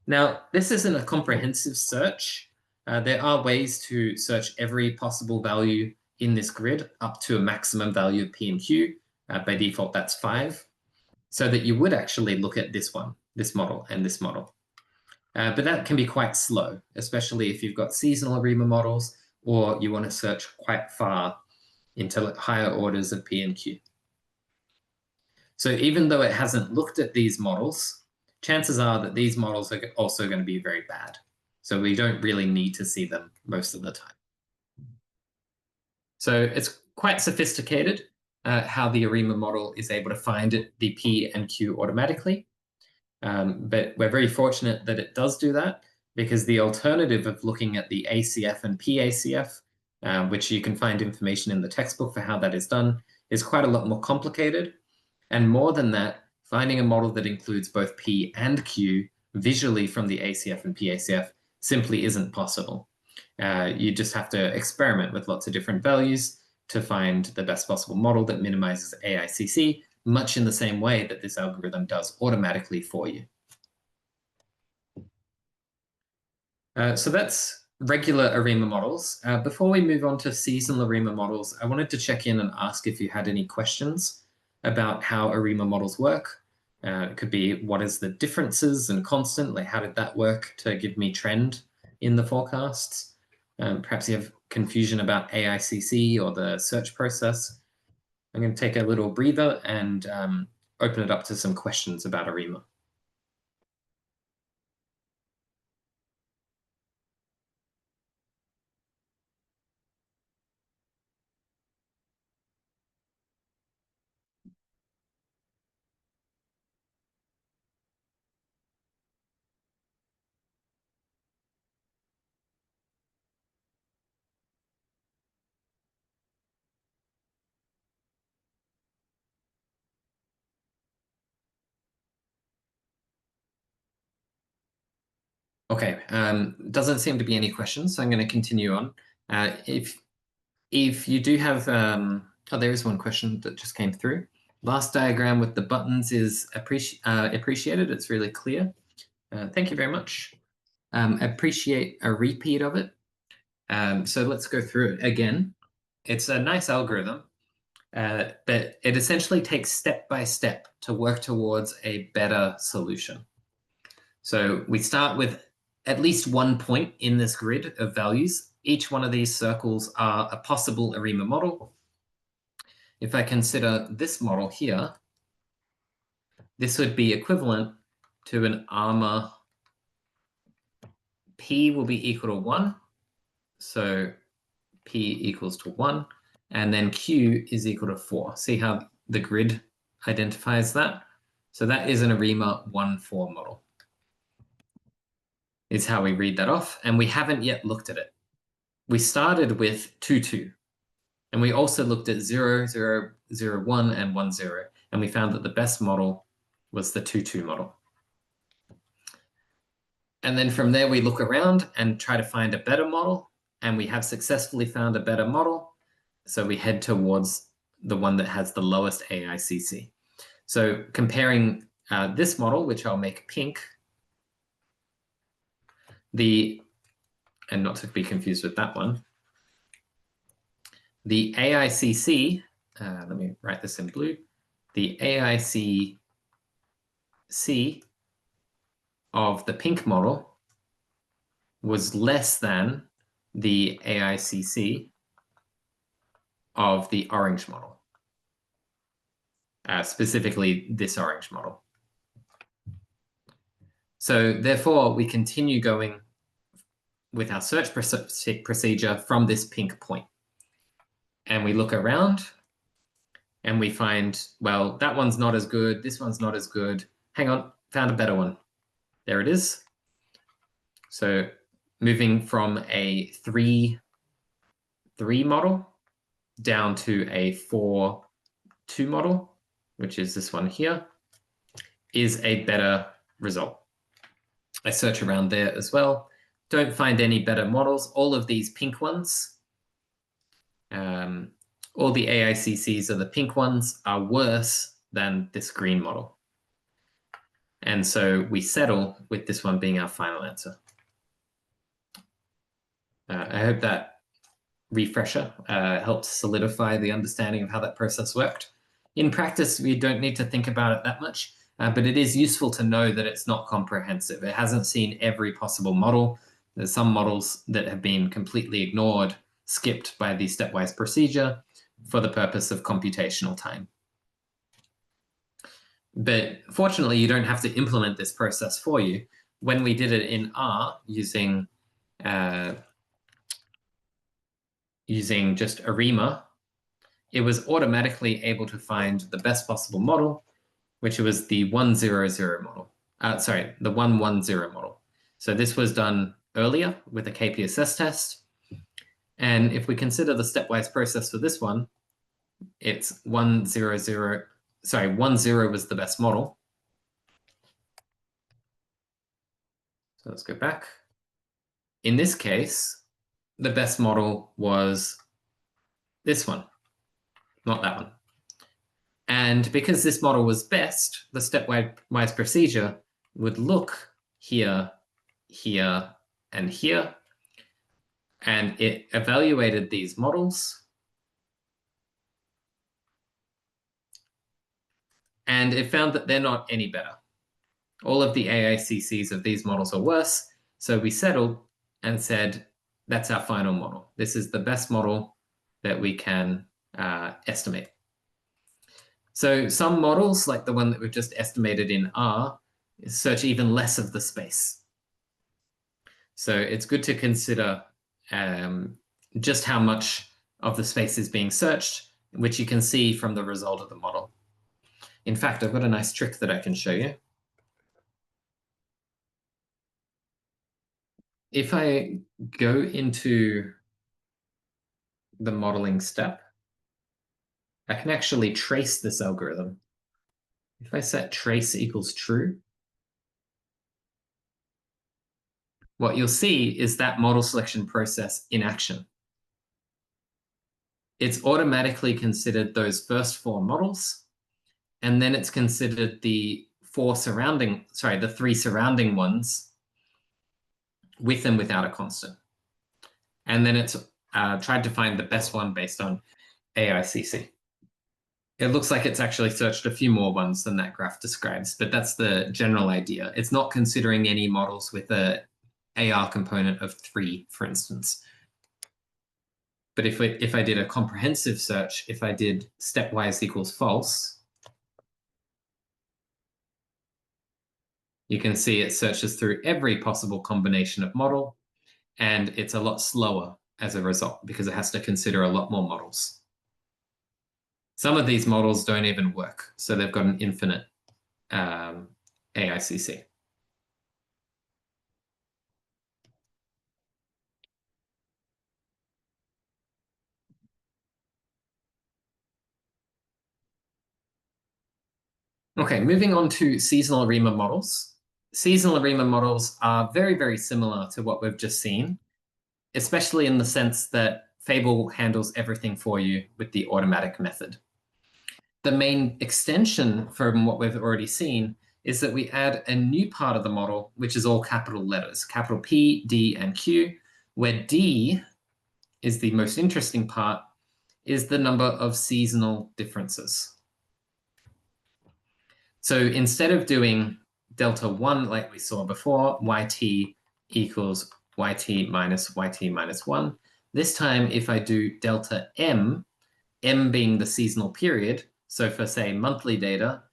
Now, this isn't a comprehensive search. There are ways to search every possible value in this grid up to a maximum value of P and Q. By default, that's 5. So that you would actually look at this one, this model, and this model. But that can be quite slow, especially if you've got seasonal ARIMA models or you want to search quite far into higher orders of P and Q. So even though it hasn't looked at these models, chances are that these models are also going to be very bad. So we don't really need to see them most of the time. So it's quite sophisticated how the ARIMA model is able to find the P and Q automatically. But we're very fortunate that it does do that, because the alternative of looking at the ACF and PACF, which you can find information in the textbook for how that is done, is quite a lot more complicated. And more than that, finding a model that includes both P and Q visually from the ACF and PACF simply isn't possible. You just have to experiment with lots of different values to find the best possible model that minimizes AICC, much in the same way that this algorithm does automatically for you. So that's regular ARIMA models. Before we move on to seasonal ARIMA models, I wanted to check in and ask if you had any questions about how ARIMA models work. It could be, what is the differences and constant, like how did that work to give me trend in the forecasts? Perhaps you have confusion about AICC or the search process. I'm going to take a little breather and open it up to some questions about ARIMA. Okay, doesn't seem to be any questions, so I'm going to continue on. If you do have, oh, there is one question that just came through. Last diagram with the buttons is appreciated. It's really clear. Thank you very much. Appreciate a repeat of it. So let's go through it again. It's a nice algorithm, but it essentially takes step by step to work towards a better solution. So we start with at least one point in this grid of values. Each one of these circles are a possible ARIMA model. If I consider this model here, this would be equivalent to an ARMA. P will be equal to 1. So P equals to 1. And then Q is equal to 4. See how the grid identifies that? So that is an ARIMA 1-4 model, is how we read that off. And we haven't yet looked at it. We started with 2-2. And we also looked at 0, 0, 0, 1, and 1, 0. And we found that the best model was the 2-2 model. And then from there, we look around and try to find a better model. And we have successfully found a better model. So we head towards the one that has the lowest AICC. So comparing this model, which I'll make pink, and not to be confused with that one, the AICC, let me write this in blue, the AICC of the pink model was less than the AICC of the orange model, specifically this orange model. So therefore, we continue going with our search procedure from this pink point. And we look around and we find, well, that one's not as good. This one's not as good. Hang on, found a better one. There it is. So moving from a 3-3 model down to a 4-2 model, which is this one here, is a better result. I search around there as well. Don't find any better models. All of these pink ones, all the AICCs of the pink ones are worse than this green model. And so we settle with this one being our final answer. I hope that refresher helps solidify the understanding of how that process worked. In practice, we don't need to think about it that much, but it is useful to know that it's not comprehensive. It hasn't seen every possible model. There's some models that have been completely ignored, skipped by the stepwise procedure for the purpose of computational time. But fortunately, you don't have to implement this process for you. When we did it in R using just ARIMA, it was automatically able to find the best possible model, which was the 100 model. The 110 model. So this was done earlier with a KPSS test. And if we consider the stepwise process for this one, it's 100. Sorry, 10 was the best model. So let's go back. In this case, the best model was this one, not that one. And because this model was best, the stepwise procedure would look here, here, and here. And it evaluated these models. And it found that they're not any better. All of the AICCs of these models are worse. So we settled and said, that's our final model. This is the best model that we can estimate. So some models, like the one that we've just estimated in R, search even less of the space. So it's good to consider just how much of the space is being searched, which you can see from the result of the model. In fact, I've got a nice trick that I can show you. If I go into the modeling step, I can actually trace this algorithm. If I set trace equals true, what you'll see is that model selection process in action. It's automatically considered those first 4 models, and then it's considered the 3 surrounding ones with and without a constant. And then it's tried to find the best one based on AICC. It looks like it's actually searched a few more ones than that graph describes, but that's the general idea. It's not considering any models with a AR component of 3, for instance. But if I did a comprehensive search, if I did stepwise equals false, you can see it searches through every possible combination of model, and it's a lot slower as a result because it has to consider a lot more models. Some of these models don't even work, so they've got an infinite AICC. Okay, moving on to seasonal ARIMA models. Seasonal ARIMA models are very, very similar to what we've just seen, especially in the sense that Fable handles everything for you with the automatic method. The main extension from what we've already seen is that we add a new part of the model, which is all capital letters, capital P, D, and Q, where D is the most interesting part, is the number of seasonal differences. So instead of doing delta 1 like we saw before, yt equals yt minus 1, this time if I do delta m, m being the seasonal period, so for say monthly data,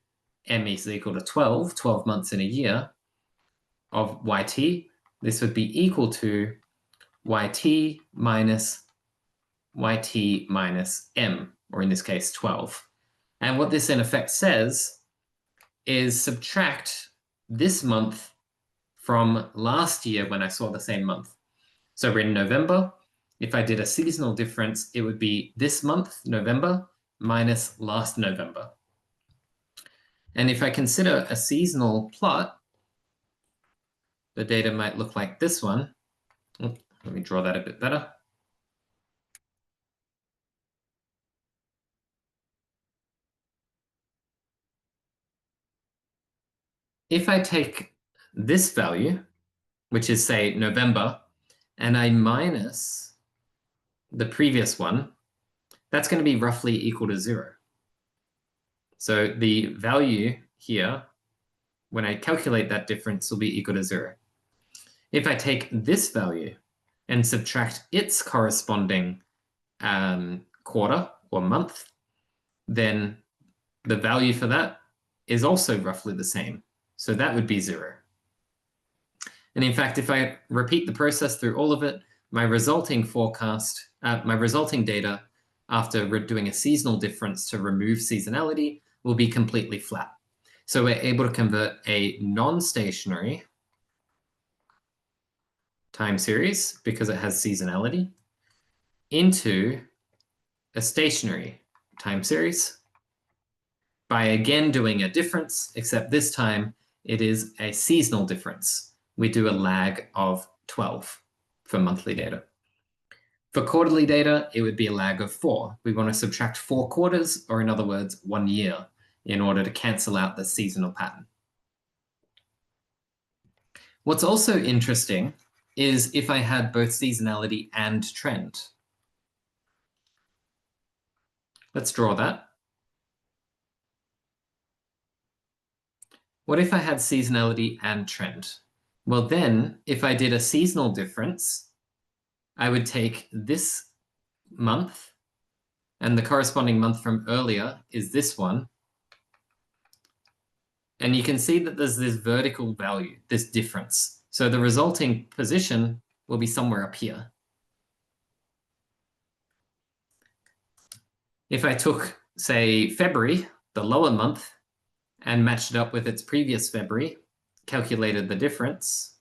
m is equal to 12 months in a year of yt, this would be equal to yt minus m, or in this case 12. And what this in effect says is subtract this month from last year when I saw the same month. So we're in November. If I did a seasonal difference, it would be this month, November, minus last November. And if I consider a seasonal plot, the data might look like this one. Let me draw that a bit better. If I take this value, which is say November, and I minus the previous one, that's going to be roughly equal to 0. So the value here, when I calculate that difference, will be equal to 0. If I take this value and subtract its corresponding quarter or month, then the value for that is also roughly the same. So that would be 0. And in fact, if I repeat the process through all of it, my resulting forecast, my resulting data after doing a seasonal difference to remove seasonality will be completely flat. So we're able to convert a non-stationary time series, because it has seasonality, into a stationary time series by again doing a difference, except this time it is a seasonal difference. We do a lag of 12 for monthly data. For quarterly data, it would be a lag of 4. We want to subtract 4 quarters, or in other words, 1 year, in order to cancel out the seasonal pattern. What's also interesting is if I had both seasonality and trend. Let's draw that. What if I had seasonality and trend? Well, then, if I did a seasonal difference, I would take this month, and the corresponding month from earlier is this one. And you can see that there's this vertical value, this difference. So the resulting position will be somewhere up here. If I took, say, February, the lower month, and matched it up with its previous February, calculated the difference.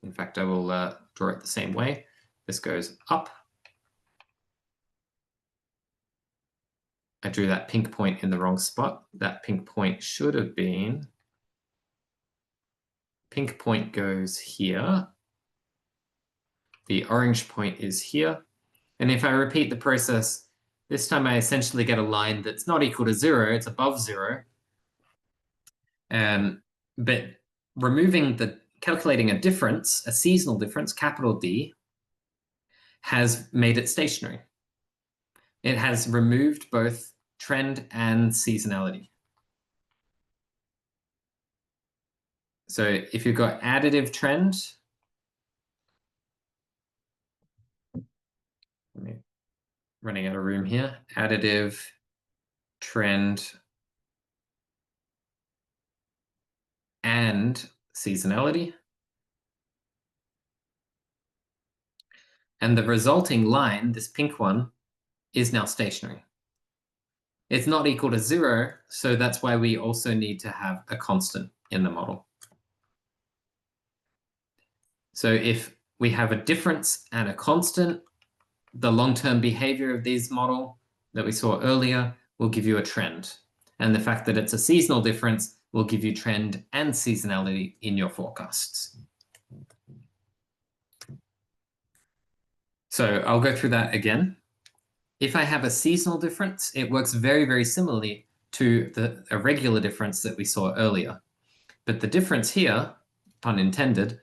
In fact, I will draw it the same way. This goes up. I drew that pink point in the wrong spot. That pink point should have been, pink point goes here, The orange point is here. And if I repeat the process, this time I essentially get a line that's not equal to 0, it's above 0. But calculating a difference, a seasonal difference, capital D, has made it stationary. It has removed both trend and seasonality. So if you've got additive trend, running out of room here, additive trend and seasonality. And the resulting line, this pink one, is now stationary. It's not equal to 0, so that's why we also need to have a constant in the model. So if we have a difference and a constant, the long-term behavior of this model that we saw earlier will give you a trend. And the fact that it's a seasonal difference will give you trend and seasonality in your forecasts. So I'll go through that again. If I have a seasonal difference, it works very, very similarly to the irregular difference that we saw earlier. But the difference here, pun intended,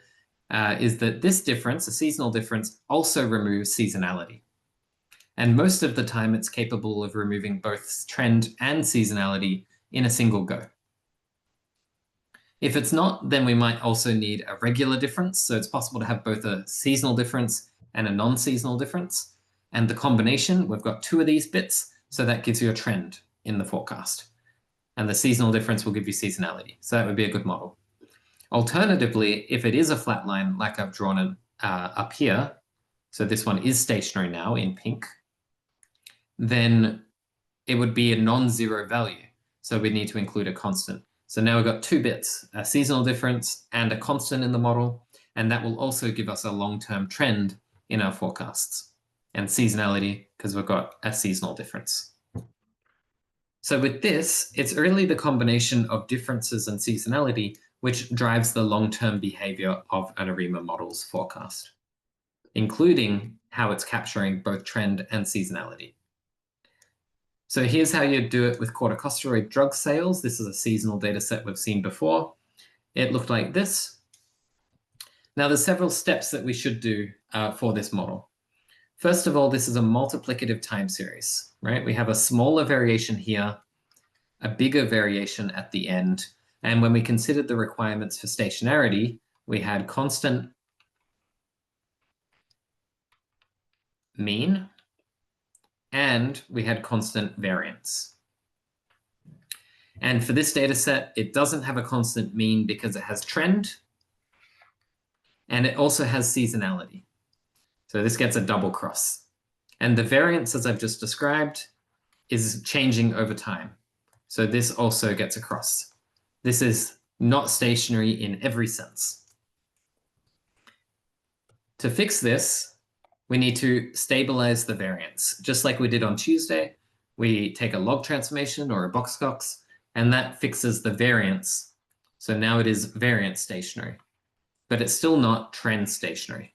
is that this difference, a seasonal difference, also removes seasonality. And most of the time, it's capable of removing both trend and seasonality in a single go. If it's not, then we might also need a regular difference. So it's possible to have both a seasonal difference and a non-seasonal difference. And the combination, we've got 2 of these bits, so that gives you a trend in the forecast. And the seasonal difference will give you seasonality. So that would be a good model. Alternatively, if it is a flat line like I've drawn it up here, so this one is stationary now in pink, then it would be a non-zero value. So we need to include a constant. So now we've got 2 bits, a seasonal difference and a constant in the model, and that will also give us a long-term trend in our forecasts. And seasonality, because we've got a seasonal difference. So with this, it's really the combination of differences and seasonality which drives the long-term behavior of an ARIMA model's forecast, including how it's capturing both trend and seasonality. So here's how you do it with corticosteroid drug sales. This is a seasonal data set we've seen before. It looked like this. Now there's several steps that we should do for this model. First of all, this is a multiplicative time series, right? We have a smaller variation here, a bigger variation at the end. And when we considered the requirements for stationarity, we had constant mean, and we had constant variance. And for this data set, it doesn't have a constant mean because it has trend, and it also has seasonality. So this gets a double cross. And the variance, as I've just described, is changing over time. So this also gets a cross. This is not stationary in every sense. To fix this, we need to stabilize the variance. Just like we did on Tuesday, we take a log transformation or a box-cox, and that fixes the variance. So now it is variance stationary, but it's still not trend stationary.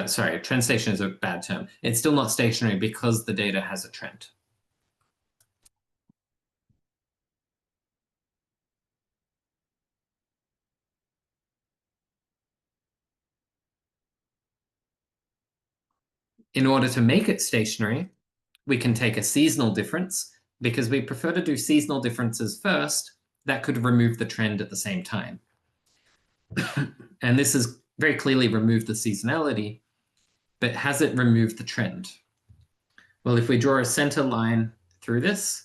Sorry, trend stationary is a bad term. It's still not stationary because the data has a trend. In order to make it stationary, we can take a seasonal difference because we prefer to do seasonal differences first. That could remove the trend at the same time. And this has very clearly removed the seasonality, but has it removed the trend? Well, if we draw a center line through this,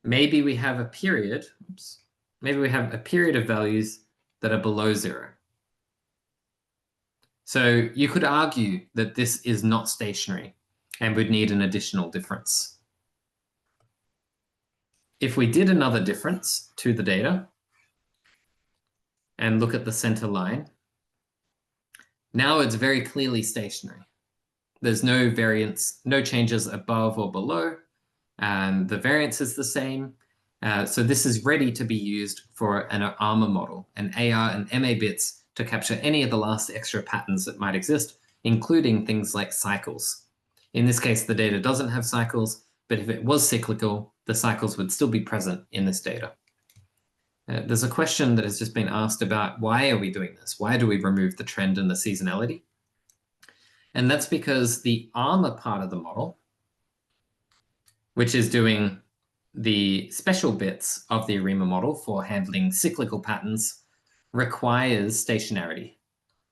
maybe we have a period, maybe we have a period of values that are below 0. So you could argue that this is not stationary and would need an additional difference. If we did another difference to the data and look at the center line, now it's very clearly stationary. There's no variance, no changes above or below, and the variance is the same. So this is ready to be used for an ARMA model, an AR and MA bits to capture any of the last extra patterns that might exist, including things like cycles. In this case, the data doesn't have cycles, but if it was cyclical, the cycles would still be present in this data. There's a question that has just been asked about why are we doing this? Why do we remove the trend and the seasonality? And that's because the armor part of the model, which is doing the special bits of the ARIMA model for handling cyclical patterns, requires stationarity.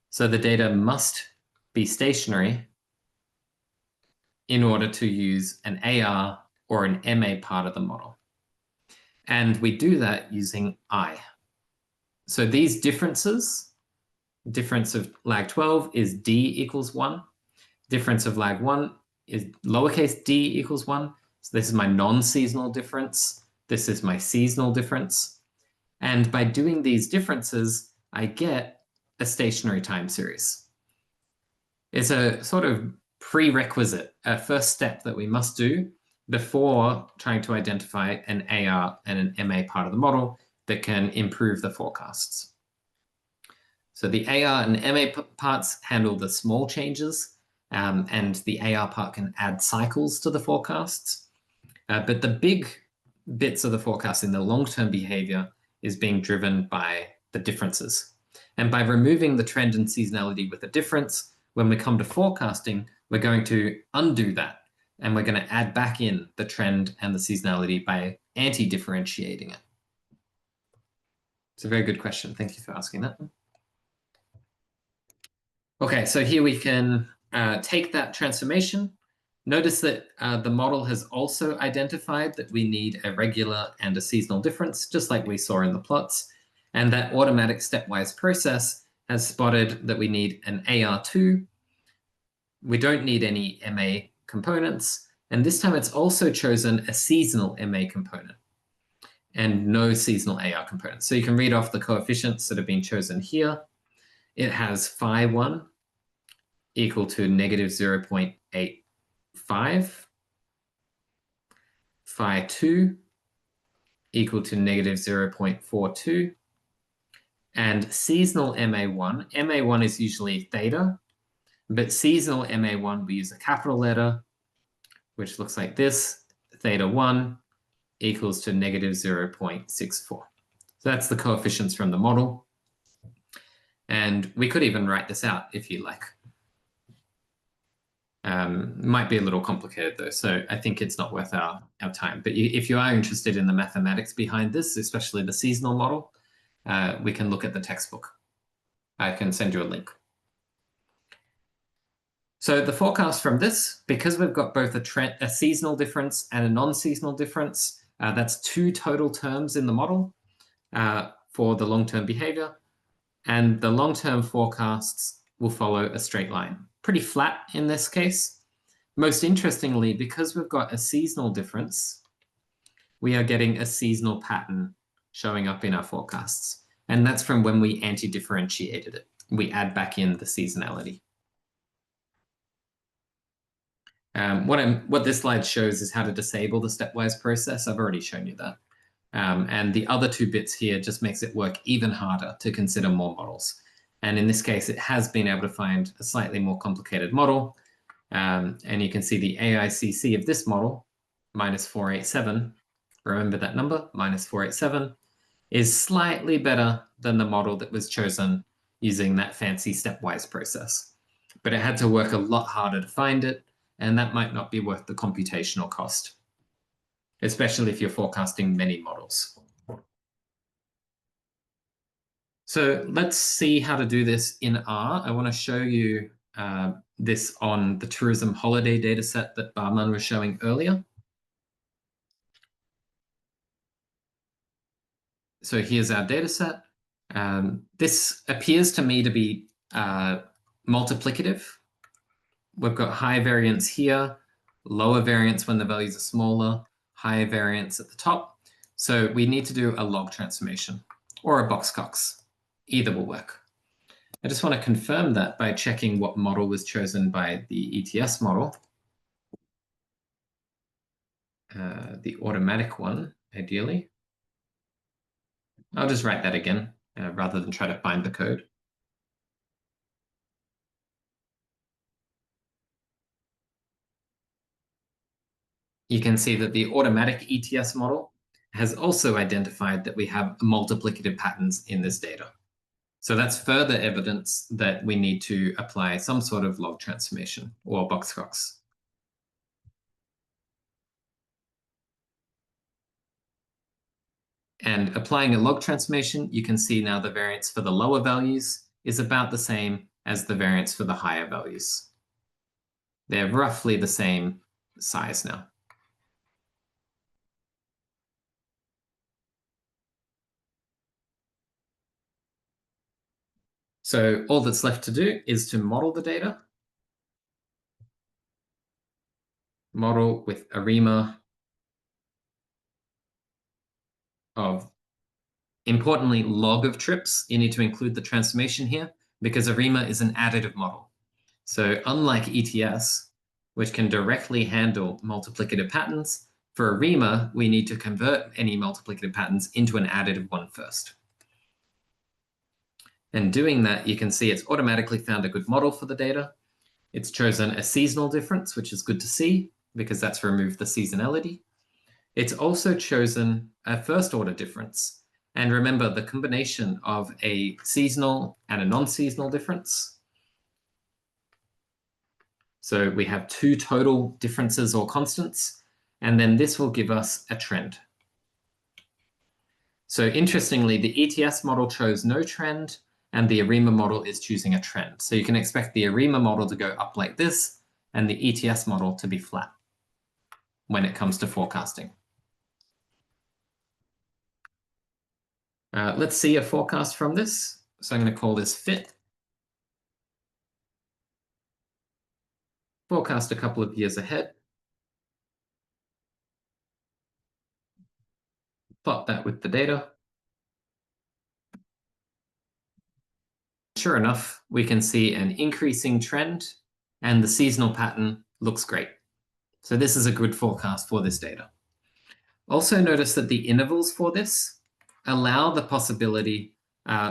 So the data must be stationary in order to use an AR or an MA part of the model. And we do that using I. So these differences, difference of lag 12 is D equals 1. Difference of lag 1 is lowercase d equals 1. So this is my non-seasonal difference. This is my seasonal difference. And by doing these differences, I get a stationary time series. It's a sort of prerequisite, a first step that we must do before trying to identify an AR and an MA part of the model that can improve the forecasts. So the AR and MA parts handle the small changes, and the AR part can add cycles to the forecasts. But the big bits of the forecast in the long-term behavior is being driven by the differences. And by removing the trend and seasonality with a difference, when we come to forecasting, we're going to undo that. And we're going to add back in the trend and the seasonality by anti-differentiating it. It's a very good question. Thank you for asking that. Okay, so here we can take that transformation. Notice that the model has also identified that we need a regular and a seasonal difference, just like we saw in the plots. And that automatic stepwise process has spotted that we need an AR2. We don't need any MA components. And this time it's also chosen a seasonal MA component and no seasonal AR components. So you can read off the coefficients that have been chosen here. It has phi1 equal to negative 0.85, phi2 equal to negative 0.42, and seasonal MA1. MA1 is usually theta, but seasonal MA1 we use a capital letter, which looks like this, theta1 equals to negative 0.64. So that's the coefficients from the model. And we could even write this out if you like. Might be a little complicated though, so I think it's not worth our time. But if you are interested in the mathematics behind this, especially the seasonal model, we can look at the textbook. I can send you a link. So the forecast from this, because we've got both a seasonal difference and a non-seasonal difference, that's 2 total terms in the model for the long-term behavior. And the long-term forecasts will follow a straight line. Pretty flat in this case. Most interestingly, because we've got a seasonal difference, we are getting a seasonal pattern showing up in our forecasts. And that's from when we anti-differentiated it. We add back in the seasonality. What this slide shows is how to disable the stepwise process. I've already shown you that. And the other 2 bits here just makes it work even harder to consider more models. And in this case, it has been able to find a slightly more complicated model. And you can see the AICC of this model, minus 487, remember that number, minus 487, is slightly better than the model that was chosen using that fancy stepwise process. But it had to work a lot harder to find it, and that might not be worth the computational cost, especially if you're forecasting many models. So let's see how to do this in R. I want to show you this on the tourism holiday data set that Bahman was showing earlier. So here's our data set. This appears to me to be multiplicative. We've got high variance here, lower variance when the values are smaller, higher variance at the top. So we need to do a log transformation or a box-cox. Either will work. I just want to confirm that by checking what model was chosen by the ETS model. The automatic one, ideally. I'll just write that again rather than try to find the code. you can see that the automatic ETS model has also identified that we have multiplicative patterns in this data. So that's further evidence that we need to apply some sort of log transformation or Box-Cox. And applying a log transformation, you can see now the variance for the lower values is about the same as the variance for the higher values. They're roughly the same size now. So all that's left to do is to model the data. Model with ARIMA of, importantly, log of trips. You need to include the transformation here because ARIMA is an additive model. So unlike ETS, which can directly handle multiplicative patterns, for ARIMA, we need to convert any multiplicative patterns into an additive one first. And doing that, you can see it's automatically found a good model for the data. It's chosen a seasonal difference, which is good to see because that's removed the seasonality. It's also chosen a first order difference. And remember the combination of a seasonal and a non-seasonal difference. So we have two total differences or constants, and then this will give us a trend. So interestingly, the ETS model chose no trend, and the ARIMA model is choosing a trend. So you can expect the ARIMA model to go up like this, and the ETS model to be flat when it comes to forecasting. Let's see a forecast from this. So I'm going to call this fit. Forecast a couple of years ahead. Plot that with the data. Sure enough, we can see an increasing trend and the seasonal pattern looks great. So this is a good forecast for this data. Also notice that the intervals for this allow the possibility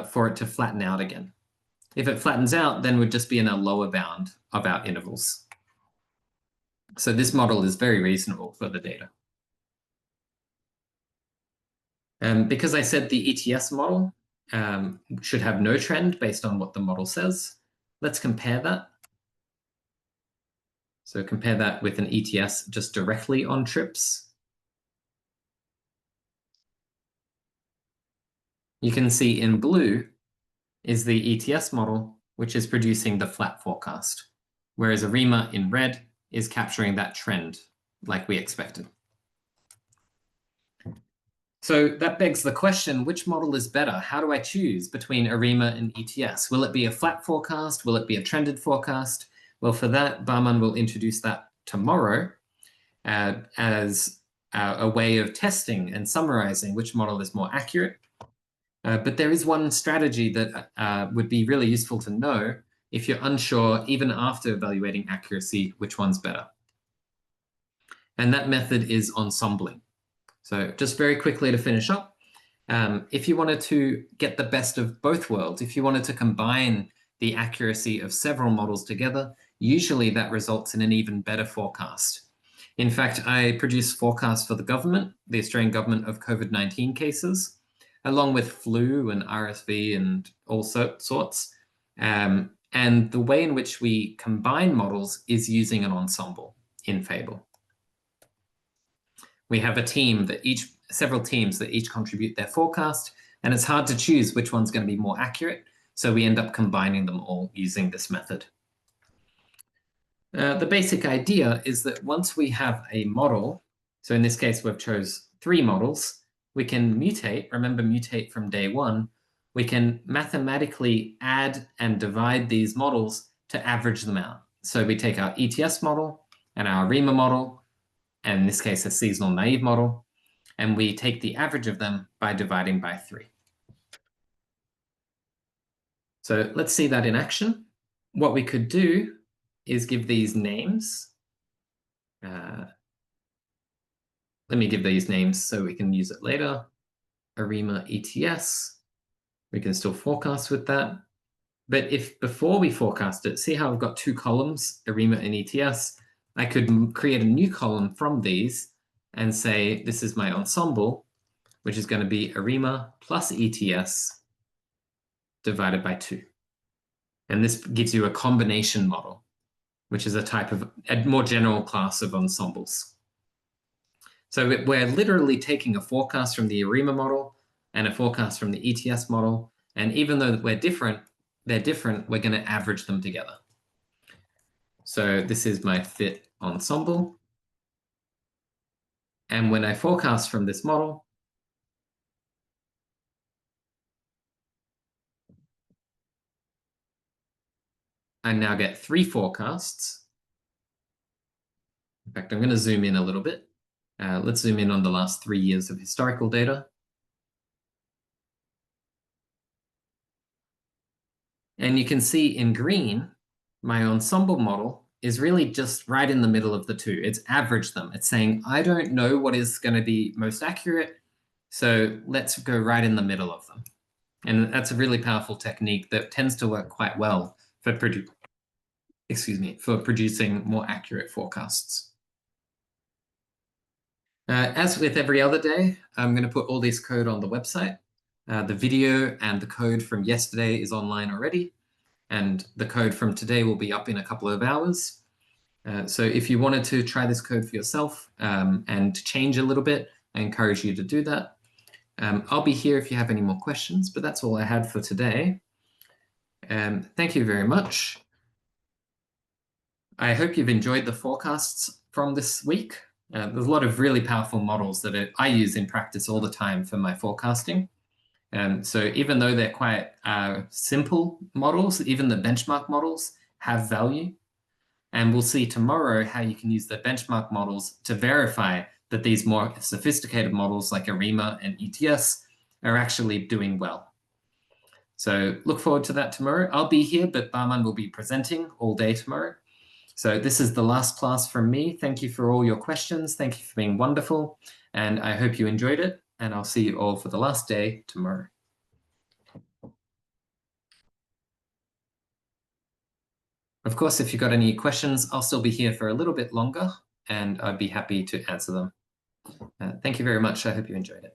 for it to flatten out again. If it flattens out, then we'd just be in a lower bound of our intervals. So this model is very reasonable for the data. Because I said the ETS model should have no trend based on what the model says, let's compare that. So compare that with an ETS just directly on trips. You can see in blue is the ETS model, which is producing the flat forecast, whereas ARIMA in red is capturing that trend like we expected. So that begs the question, which model is better? How do I choose between ARIMA and ETS? Will it be a flat forecast? Will it be a trended forecast? Well, for that, Bahman will introduce that tomorrow as a way of testing and summarizing which model is more accurate. But there is one strategy that would be really useful to know if you're unsure, even after evaluating accuracy, which one's better. And that method is ensembling. So just very quickly to finish up, if you wanted to get the best of both worlds, if you wanted to combine the accuracy of several models together, usually that results in an even better forecast. In fact, I produced forecasts for the government, the Australian government, of COVID-19 cases, along with flu and RSV and all sorts. And the way in which we combine models is using an ensemble in Fable. We have a team that several teams that each contribute their forecast, and it's hard to choose which one's going to be more accurate. So we end up combining them all using this method. The basic idea is that once we have a model, so in this case, we've chose 3 models, we can mutate, remember mutate from day 1, we can mathematically add and divide these models to average them out. So we take our ETS model and our ARIMA model, and in this case, a seasonal naive model, and we take the average of them by dividing by 3. So let's see that in action. What we could do is give these names. Let me give these names so we can use it later. ARIMA ETS. We can still forecast with that. But if before we forecast it, see how I've got 2 columns, ARIMA and ETS, I could create a new column from these and say this is my ensemble, which is going to be ARIMA plus ETS divided by 2. And this gives you a combination model, which is a more general class of ensembles. So we're literally taking a forecast from the ARIMA model and a forecast from the ETS model. And even though they're different, we're going to average them together. So this is my fit ensemble. And when I forecast from this model, I now get 3 forecasts. In fact, I'm going to zoom in a little bit. Let's zoom in on the last 3 years of historical data. And you can see in green, my ensemble model is really just right in the middle of the two. It's averaged them. It's saying, I don't know what is going to be most accurate, so let's go right in the middle of them. And that's a really powerful technique that tends to work quite well for producing more accurate forecasts. As with every other day, I'm going to put all this code on the website. The video and the code from yesterday is online already, and the code from today will be up in a couple of hours. So if you wanted to try this code for yourself and change a little bit, I encourage you to do that. I'll be here if you have any more questions, but that's all I had for today. Thank you very much. I hope you've enjoyed the forecasts from this week. There's a lot of really powerful models that I use in practice all the time for my forecasting. So even though they're quite simple models, even the benchmark models have value. And we'll see tomorrow how you can use the benchmark models to verify that these more sophisticated models like ARIMA and ETS are actually doing well. So look forward to that tomorrow. I'll be here, but Bahman will be presenting all day tomorrow. So this is the last class from me. Thank you for all your questions. Thank you for being wonderful. And I hope you enjoyed it. And I'll see you all for the last day tomorrow. Of course, if you've got any questions, I'll still be here for a little bit longer, and I'd be happy to answer them. Thank you very much. I hope you enjoyed it.